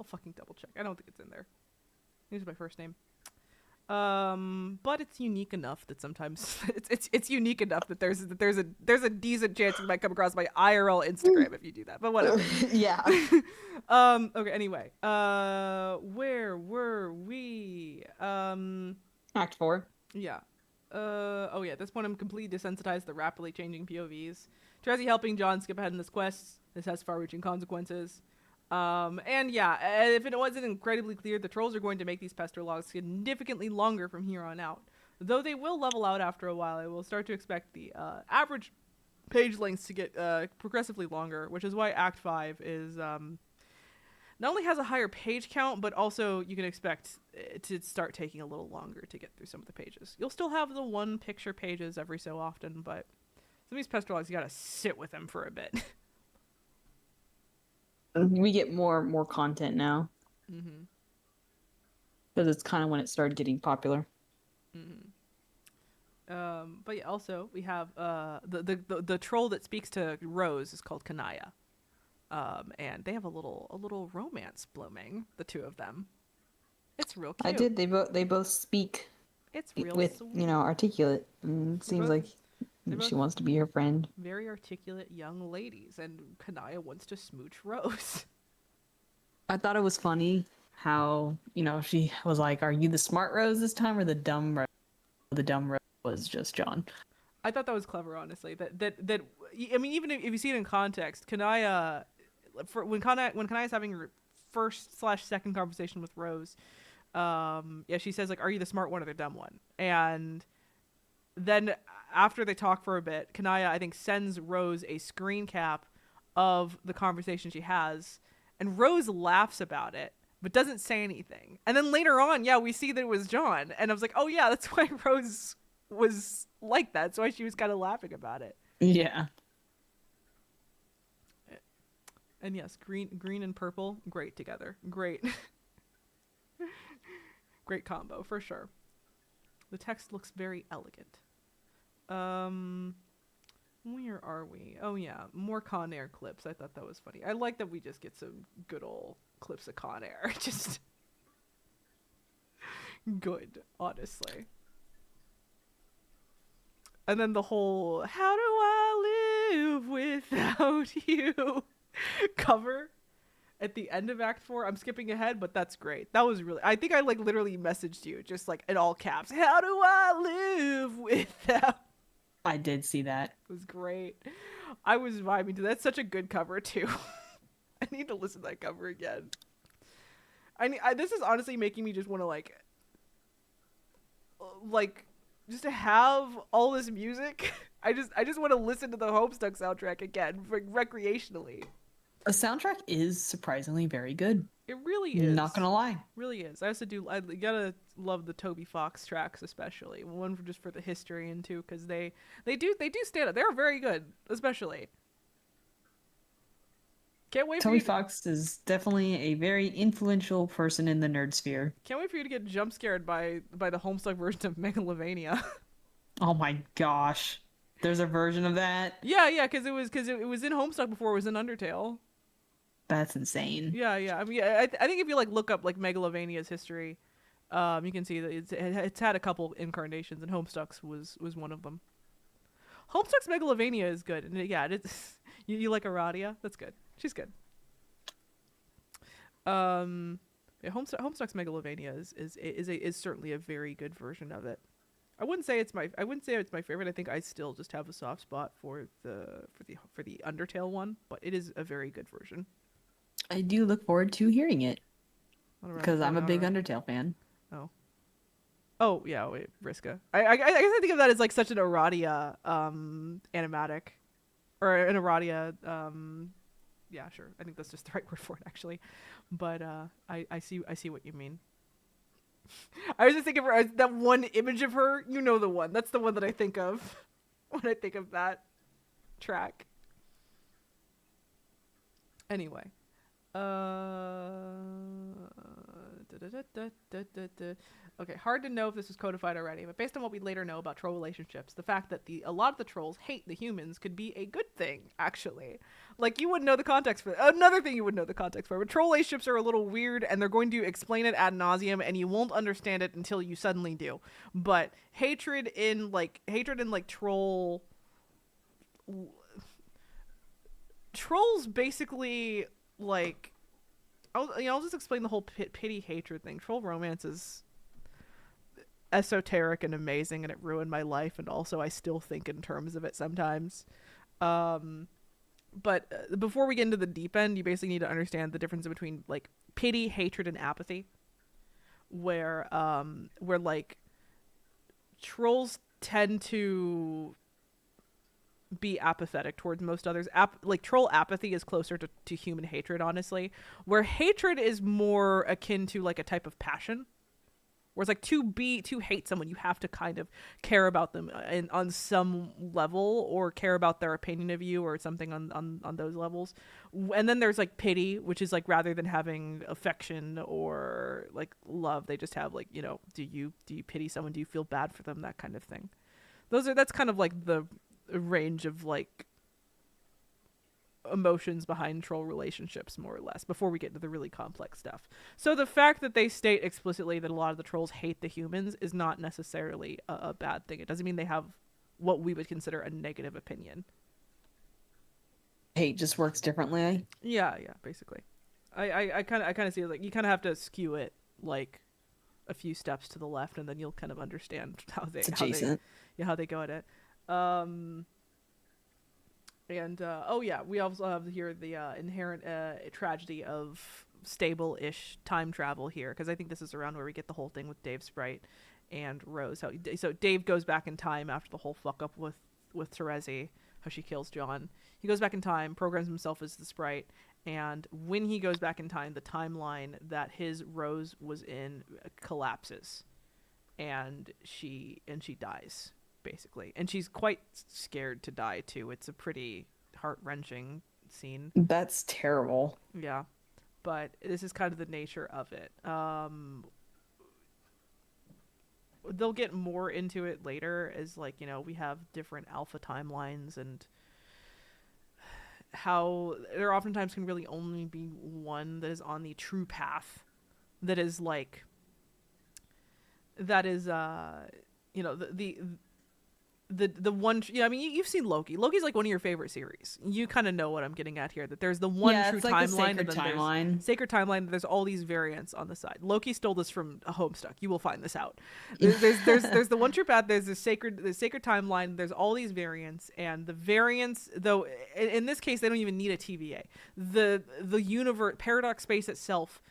fucking double check. I don't think it's in there. Here's my first name. But it's unique enough that sometimes it's unique enough that there's a decent chance you might come across my IRL Instagram if you do that. But whatever. Yeah. Okay. Anyway. Where were we? Act 4. Yeah. Oh yeah, at this point I'm completely desensitized to the rapidly changing POVs. Trezzy helping John skip ahead in this quest. This has far-reaching consequences. And yeah, if it wasn't incredibly clear, the trolls are going to make these pester logs significantly longer from here on out. Though they will level out after a while, I will start to expect the average page lengths to get progressively longer, which is why Act 5 is not only has a higher page count, but also you can expect it to start taking a little longer to get through some of the pages. You'll still have the one picture pages every so often, but some of these pester logs, you gotta sit with them for a bit. We get more content now. Mm-hmm. Because it's kind of when it started getting popular. Mm-hmm. But yeah, also we have the troll that speaks to Rose is called Kanaya. And they have a little romance blooming, the two of them. It's real cute. I did. They both speak. It's real with sweet. Articulate. It seems like she wants to be her friend. Very articulate young ladies, and Kanaya wants to smooch Rose. I thought it was funny how she was like, "Are you the smart Rose this time, or the dumb Rose?" The dumb Rose was just John. I thought that was clever, honestly. That I mean, even if you see it in context, Kanaya, when Kanaya's having her first/second conversation with Rose, yeah, she says like, "Are you the smart one or the dumb one?" And then after they talk for a bit, Kanaya, I think, sends Rose a screen cap of the conversation she has, and Rose laughs about it, but doesn't say anything. And then later on, yeah, we see that it was John, and I was like, oh yeah, that's why Rose was like that. That's why she was kind of laughing about it. Yeah. And yes, green and purple, great together. Great. Great combo for sure. The text looks very elegant. Um where are we? Oh yeah, more Con Air clips. I thought that was funny. I like that we just get some good old clips of Con Air. Just good, honestly. And then the whole "How do I live without you" cover at the end of Act 4. I'm skipping ahead, but that's great. That was really, I think I like literally messaged you just like in all caps, "How do I live without." I did see that. It was great. I was vibing to that. That's such a good cover too. I need to listen to that cover again. This is honestly making me just want to like just to have all this music. I just want to listen to the Homestuck soundtrack again recreationally. The soundtrack is surprisingly very good. It really is. Not gonna lie. Really is. I also do. I gotta love the Toby Fox tracks, especially one just for the history and two because they do stand up. They're very good, especially. Can't wait. Toby Fox is definitely a very influential person in the nerd sphere. Can't wait for you to get jump scared by the Homestuck version of Megalovania. Oh my gosh, there's a version of that. Yeah, because it was in Homestuck before it was in Undertale. That's insane. Yeah. I mean, I think if you look up Megalovania's history, you can see that it's had a couple incarnations, and Homestuck's was one of them. Homestuck's Megalovania is good, and yeah, it's you like Aradia? That's good. She's good. Yeah, Homestuck's Megalovania is certainly a very good version of it. I wouldn't say it's my favorite. I think I still just have a soft spot for the Undertale one, but it is a very good version. I do look forward to hearing it because I'm a big Undertale fan. Oh yeah, wait, Vriska. I guess I think of that as like such an Aradia animatic, or an Aradia. Yeah, sure. I think that's just the right word for it, actually. But I see what you mean. I was just thinking of her, that one image of her. You know the one. That's the one that I think of when I think of that track. Anyway. Okay, hard to know if this was codified already, but based on what we later know about troll relationships, the fact that a lot of the trolls hate the humans could be a good thing, actually. Like, you wouldn't know the context for another thing you wouldn't know the context for, but troll relationships are a little weird, and they're going to explain it ad nauseum, and you won't understand it until you suddenly do. But hatred in trolls basically, like, I'll just explain the whole pity hatred thing. Troll romance is esoteric and amazing, and it ruined my life, and also I still think in terms of it sometimes. But before we get into the deep end, you basically need to understand the difference between like pity, hatred, and apathy. Where like trolls tend to be apathetic towards most others. Like troll apathy is closer to human hatred, honestly. Where hatred is more akin to like a type of passion. Whereas like to hate someone, you have to kind of care about them on some level, or care about their opinion of you, or something on those levels. And then there's like pity, which is like rather than having affection or like love, they just have like, you know, do you pity someone? Do you feel bad for them? That kind of thing. That's kind of like the range of like emotions behind troll relationships, more or less, before we get into the really complex stuff. So the fact that they state explicitly that a lot of the trolls hate the humans is not necessarily a bad thing. It doesn't mean they have what we would consider a negative opinion. Hate just works differently. Yeah, basically. I kind of see it like you kind of have to skew it like a few steps to the left, and then you'll kind of understand how they go at it. We also have here the inherent tragedy of stable-ish time travel here, because I think this is around where we get the whole thing with Dave Sprite and Rose. So Dave goes back in time after the whole fuck up with Terezi, how she kills John. He goes back in time, programs himself as the Sprite, and when he goes back in time, the timeline that his Rose was in collapses, and she dies. basically, and she's quite scared to die too. It's a pretty heart-wrenching scene. That's terrible. Yeah, but this is kind of the nature of it. They'll get more into it later as, like, we have different alpha timelines, and how there oftentimes can really only be one that is on the true path, that is like, that is the one. I mean, you've seen Loki. Loki's like one of your favorite series. You kind of know what I'm getting at here, that there's the one Yeah, true it's like the timeline, sacred and then timeline. there's sacred timeline. There's all these variants on the side. Loki stole this from a Homestuck. You will find this out. There's the one true path. There's the sacred timeline. There's all these variants, and the variants, though, in this case they don't even need a TVA. The universe, paradox space itself,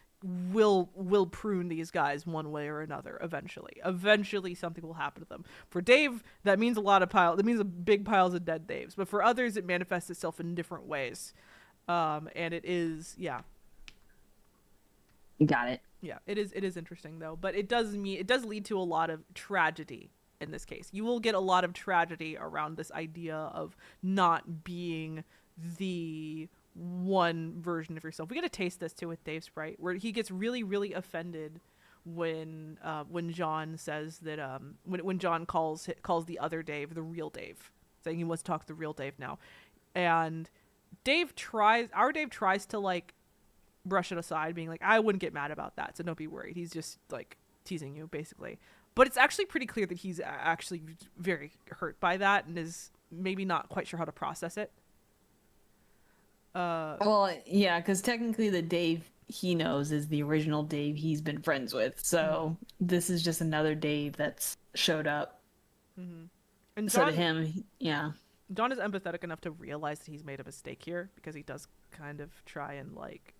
will prune these guys one way or another. Eventually something will happen to them. For Dave, that means that means a big piles of dead Daves, but for others it manifests itself in different ways. And it is, yeah, Got it. it is interesting though, but it does lead to a lot of tragedy. In this case, you will get a lot of tragedy around this idea of not being the one version of yourself. We get to taste this too with Dave Sprite, where he gets really, really offended when John says that, when John calls the other Dave the real Dave, saying he wants to talk to the real Dave now, and our Dave tries to, like, brush it aside, being like, I wouldn't get mad about that, so don't be worried. He's just, like, teasing you, basically. But it's actually pretty clear that he's actually very hurt by that and is maybe not quite sure how to process it. Well, yeah, because technically the Dave he knows is the original Dave he's been friends with. So this is just another Dave that's showed up. And So to him, yeah. John is empathetic enough to realize that he's made a mistake here, because he does kind of try and, like,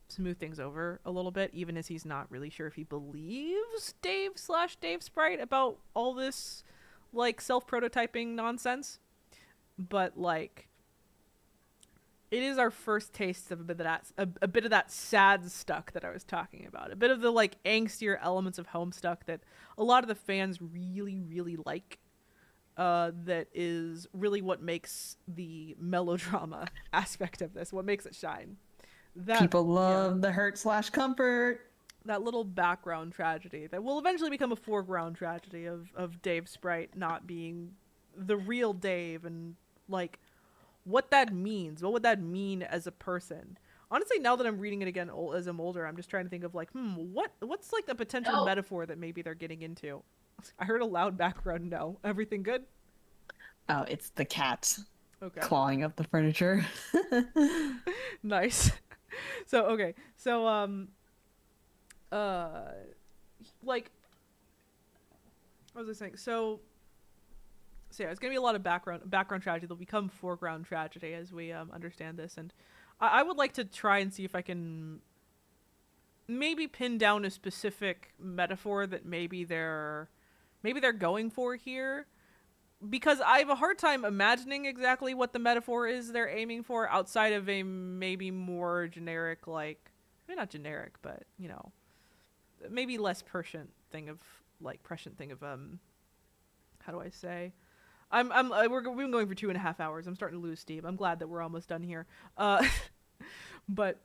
smooth things over a little bit, even as he's not really sure if he believes Dave Sprite about all this, like, self-prototyping nonsense. But, like, it is our first taste of a bit of that sad stuck that I was talking about. A bit of the, like, angstier elements of Homestuck that a lot of the fans really, really like. That is really what makes the melodrama aspect of this, what makes it shine. People love the hurt/comfort. That little background tragedy that will eventually become a foreground tragedy of Dave Sprite not being the real Dave, and, like, what that means. What would that mean as a person? Honestly, now that I'm reading it again as I'm older, I'm just trying to think of, like, what's, like, the potential metaphor that maybe they're getting into. I heard a loud background no. Everything good? Oh, it's the cat Okay. clawing up the furniture. Nice. So, okay. So, like, what was I saying? So yeah, it's gonna be a lot of background tragedy. They'll become foreground tragedy as we understand this, and I would like to try and see if I can maybe pin down a specific metaphor that maybe they're going for here, because I have a hard time imagining exactly what the metaphor is they're aiming for outside of a maybe more generic, like, maybe not generic, but, maybe less prescient thing of how do I say? We've been going for 2.5 hours. I'm starting to lose steam. I'm glad that we're almost done here. But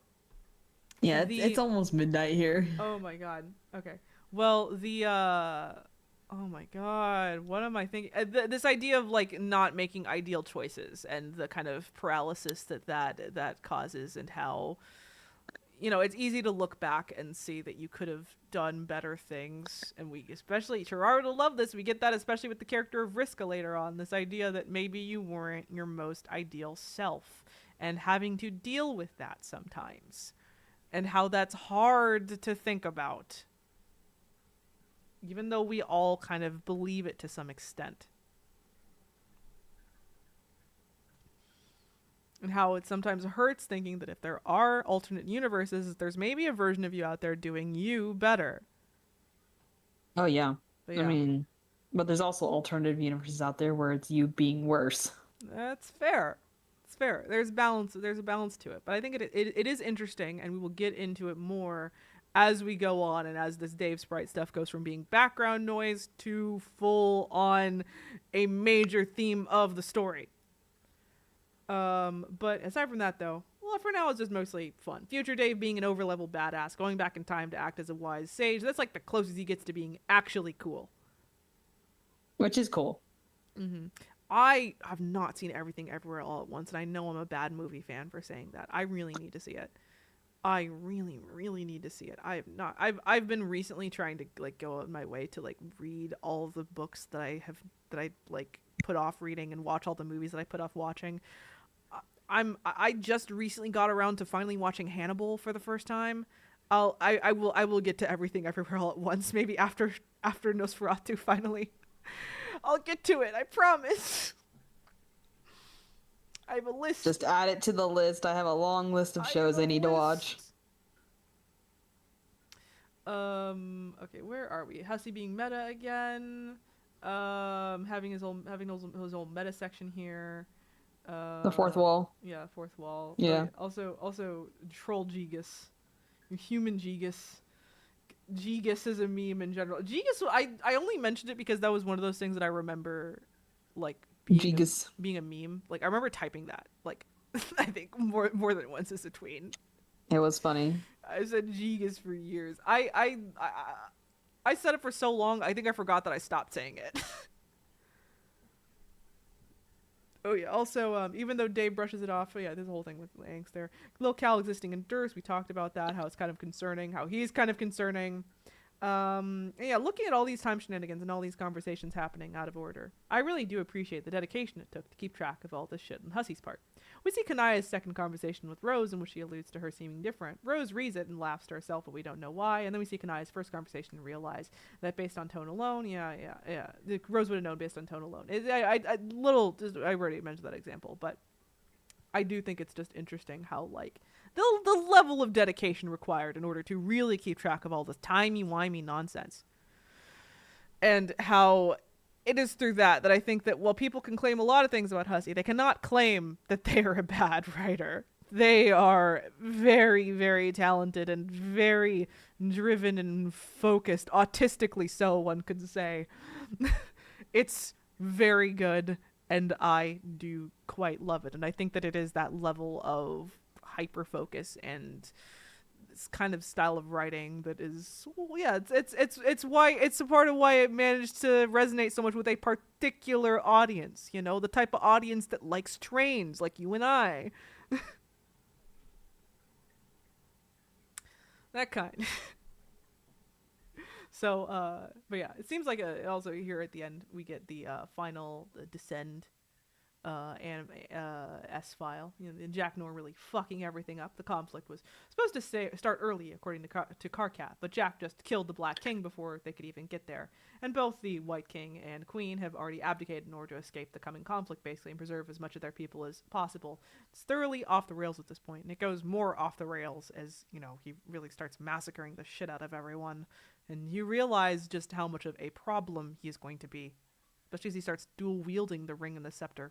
yeah, it's almost midnight here. Oh my god. Okay. Well, oh my god, what am I thinking? This idea of, like, not making ideal choices, and the kind of paralysis that causes, and how, it's easy to look back and see that you could have done better things. And we, especially, Gerard will love this, we get that especially with the character of Vriska later on, this idea that maybe you weren't your most ideal self, and having to deal with that sometimes, and how that's hard to think about, even though we all kind of believe it to some extent. And how it sometimes hurts thinking that if there are alternate universes, there's maybe a version of you out there doing you better. Oh, yeah. But I mean, but there's also alternative universes out there where it's you being worse. That's fair. It's fair. There's balance. There's a balance to it. But I think it is interesting, and we will get into it more as we go on and as this Dave Sprite stuff goes from being background noise to full on a major theme of the story. But aside from that, though, well, for now it's just mostly fun. Future Dave being an overlevel badass, going back in time to act as a wise sage. That's like the closest he gets to being actually cool. Which is cool. I have not seen Everything Everywhere All at Once, and I know I'm a bad movie fan for saying that. I really need to see it. I really, really need to see it. I have not. I've been recently trying to like go out of my way to like read all of the books that I like put off reading and watch all the movies that I put off watching. I just recently got around to finally watching Hannibal for the first time. I will get to Everything Everywhere All at Once maybe after Nosferatu finally. I'll get to it. I promise. I have a list. Just add it to the list. I have a long list of shows I need to watch. Okay, where are we? Hussey being meta again. Having his old meta section here. The fourth wall. Yeah, fourth wall. Yeah. Also troll Gigas. Human Gigas. Gigas is a meme in general. Gigas, I only mentioned it because that was one of those things that I remember, like being a meme. Like I remember typing that. Like I think more than once as a tween. It was funny. I said Gigas for years. I said it for so long. I think I forgot that I stopped saying it. Oh yeah. Also, even though Dave brushes it off, yeah, there's a whole thing with angst there. Lil Cal existing in Durst, we talked about that. How it's kind of concerning. How he's kind of concerning. Yeah, looking at all these time shenanigans and all these conversations happening out of order, I really do appreciate the dedication it took to keep track of all this shit on Hussey's part. We see Kanaya's second conversation with Rose in which she alludes to her seeming different. Rose reads it and laughs to herself, but we don't know why. And then we see Kanaya's first conversation and realize that based on tone alone, yeah. Rose would have known based on tone alone. I already mentioned that example, but I do think it's just interesting how, like, the level of dedication required in order to really keep track of all this timey-wimey nonsense. And how it is through that I think that while people can claim a lot of things about Hussey, they cannot claim that they are a bad writer. They are very, very talented and very driven and focused, autistically so, one could say. It's very good, and I do quite love it. And I think that it is that level of hyper focus and this kind of style of writing that is, well, yeah, it's why it's a part of why it managed to resonate so much with a particular audience. You know, the type of audience that likes trains, like you and I. That kind. So, but yeah, it seems like also here at the end we get the final Descend anime S file. You know, Jack Nor really fucking everything up. The conflict was supposed to start early, according to Karkat, but Jack just killed the Black King before they could even get there. And both the White King and Queen have already abdicated in order to escape the coming conflict, basically, and preserve as much of their people as possible. It's thoroughly off the rails at this point, and it goes more off the rails as, you know, he really starts massacring the shit out of everyone, and you realize just how much of a problem he is going to be, especially as he starts dual wielding the ring and the scepter.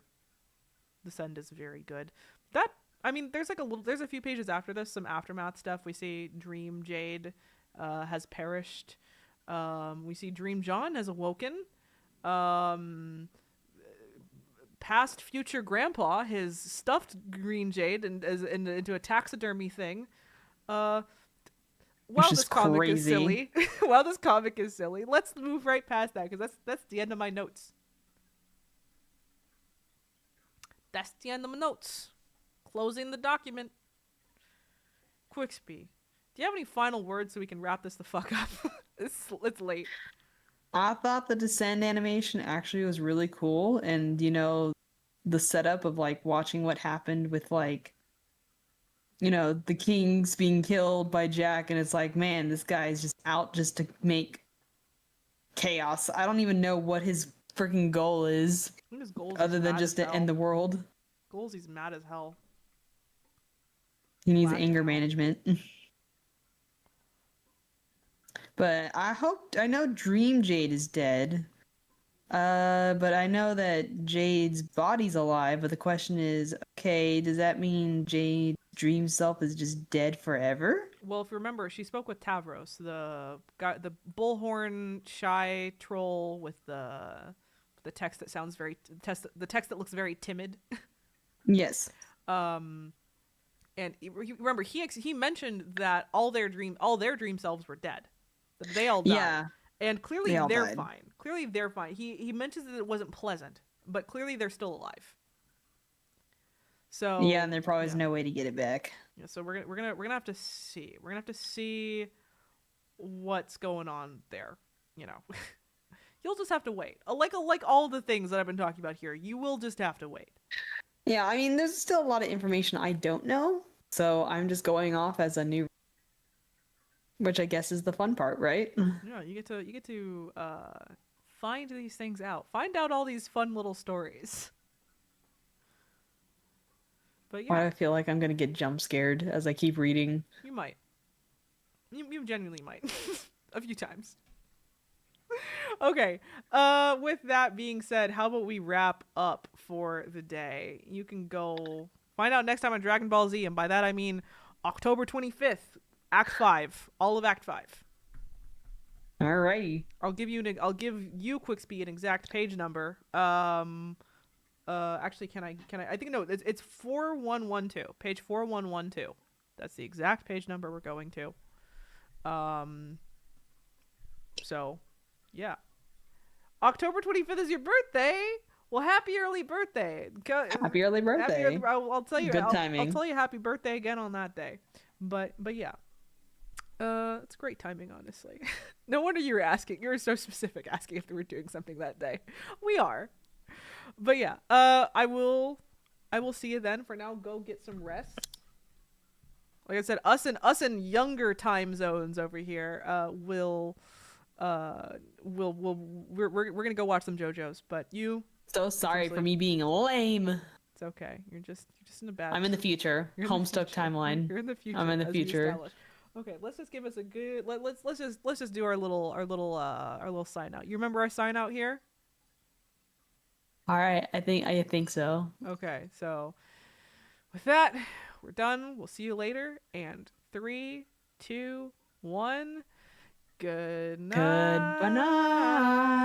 Descend is very good. There's a few pages after this, some aftermath stuff. We see Dream Jade has perished. We see Dream John has awoken. Past future grandpa has stuffed Green Jade into a taxidermy thing. Wow, this comic is silly. Wow, this comic is silly. Let's move right past that because that's the end of my notes. That's the end of my notes. Closing the document. Quixby, do you have any final words so we can wrap this the fuck up? It's late. I thought the Descend animation actually was really cool, and you know, the setup of like watching what happened with like, you know, the kings being killed by Jack, and it's like, man, this guy is just out just to make chaos. I don't even know what his freaking goal is, other than just to end the world. Goals, he's mad as hell. He needs anger management. But I know Dream Jade is dead. But I know that Jade's body's alive, but the question is, okay, does that mean Jade's dream self is just dead forever? Well, if you remember, she spoke with Tavros, the guy, the bullhorn shy troll with the text that sounds very the text that looks very timid. Yes. Um, and remember, he mentioned that all their dream selves were dead, that they all died, Yeah, and clearly they all they're died. fine. Clearly they're fine. He mentions that it wasn't pleasant, but clearly they're still alive. Yeah, and So there probably is yeah, no way to get it back. yeah. So we're gonna have to see. We're gonna have to see what's going on there. You know, you'll just have to wait. Like all the things that I've been talking about here, you will just have to wait. Yeah, I mean, there's still a lot of information I don't know, so I'm just going off as a new, which I guess is the fun part, right? Yeah, you get to find these things out. Find out all these fun little stories. But Why yeah, do I feel like I'm gonna get jump scared as I keep reading? you might. You genuinely might. A few times. Okay. With that being said, how about we wrap up for the day? You can go find out next time on Dragon Ball Z, and by that I mean October 25th, Act 5, all of Act 5. Alrighty. I'll give you quick speed an exact page number. Actually, can I think no, it's 4112, page 4112. That's the exact page number we're going to. Um so yeah. October 25th is your birthday. Well, happy early birthday. Happy early Happy early, birthday. I'll tell you Good I'll timing. tell you happy birthday again on that day. But yeah. It's great timing, honestly. No wonder you were asking. You were so specific asking if we were doing something that day. We are. But yeah, I will see you then. For now, go get some rest. Like I said, us in younger time zones over here, we're gonna go watch some JoJo's. But you So get some sorry for sleep. me being lame. It's okay. You're just in a bad. I'm in the future. You're in the Homestuck future. timeline. You're in the I'm future, in the as we future. established. Okay, let's just give us a good. Let's just do our little sign out. You remember our sign out here? All right, I think so. Okay, so with that, we're done. We'll see you later. And 3, 2, 1. Good Goodbye. night.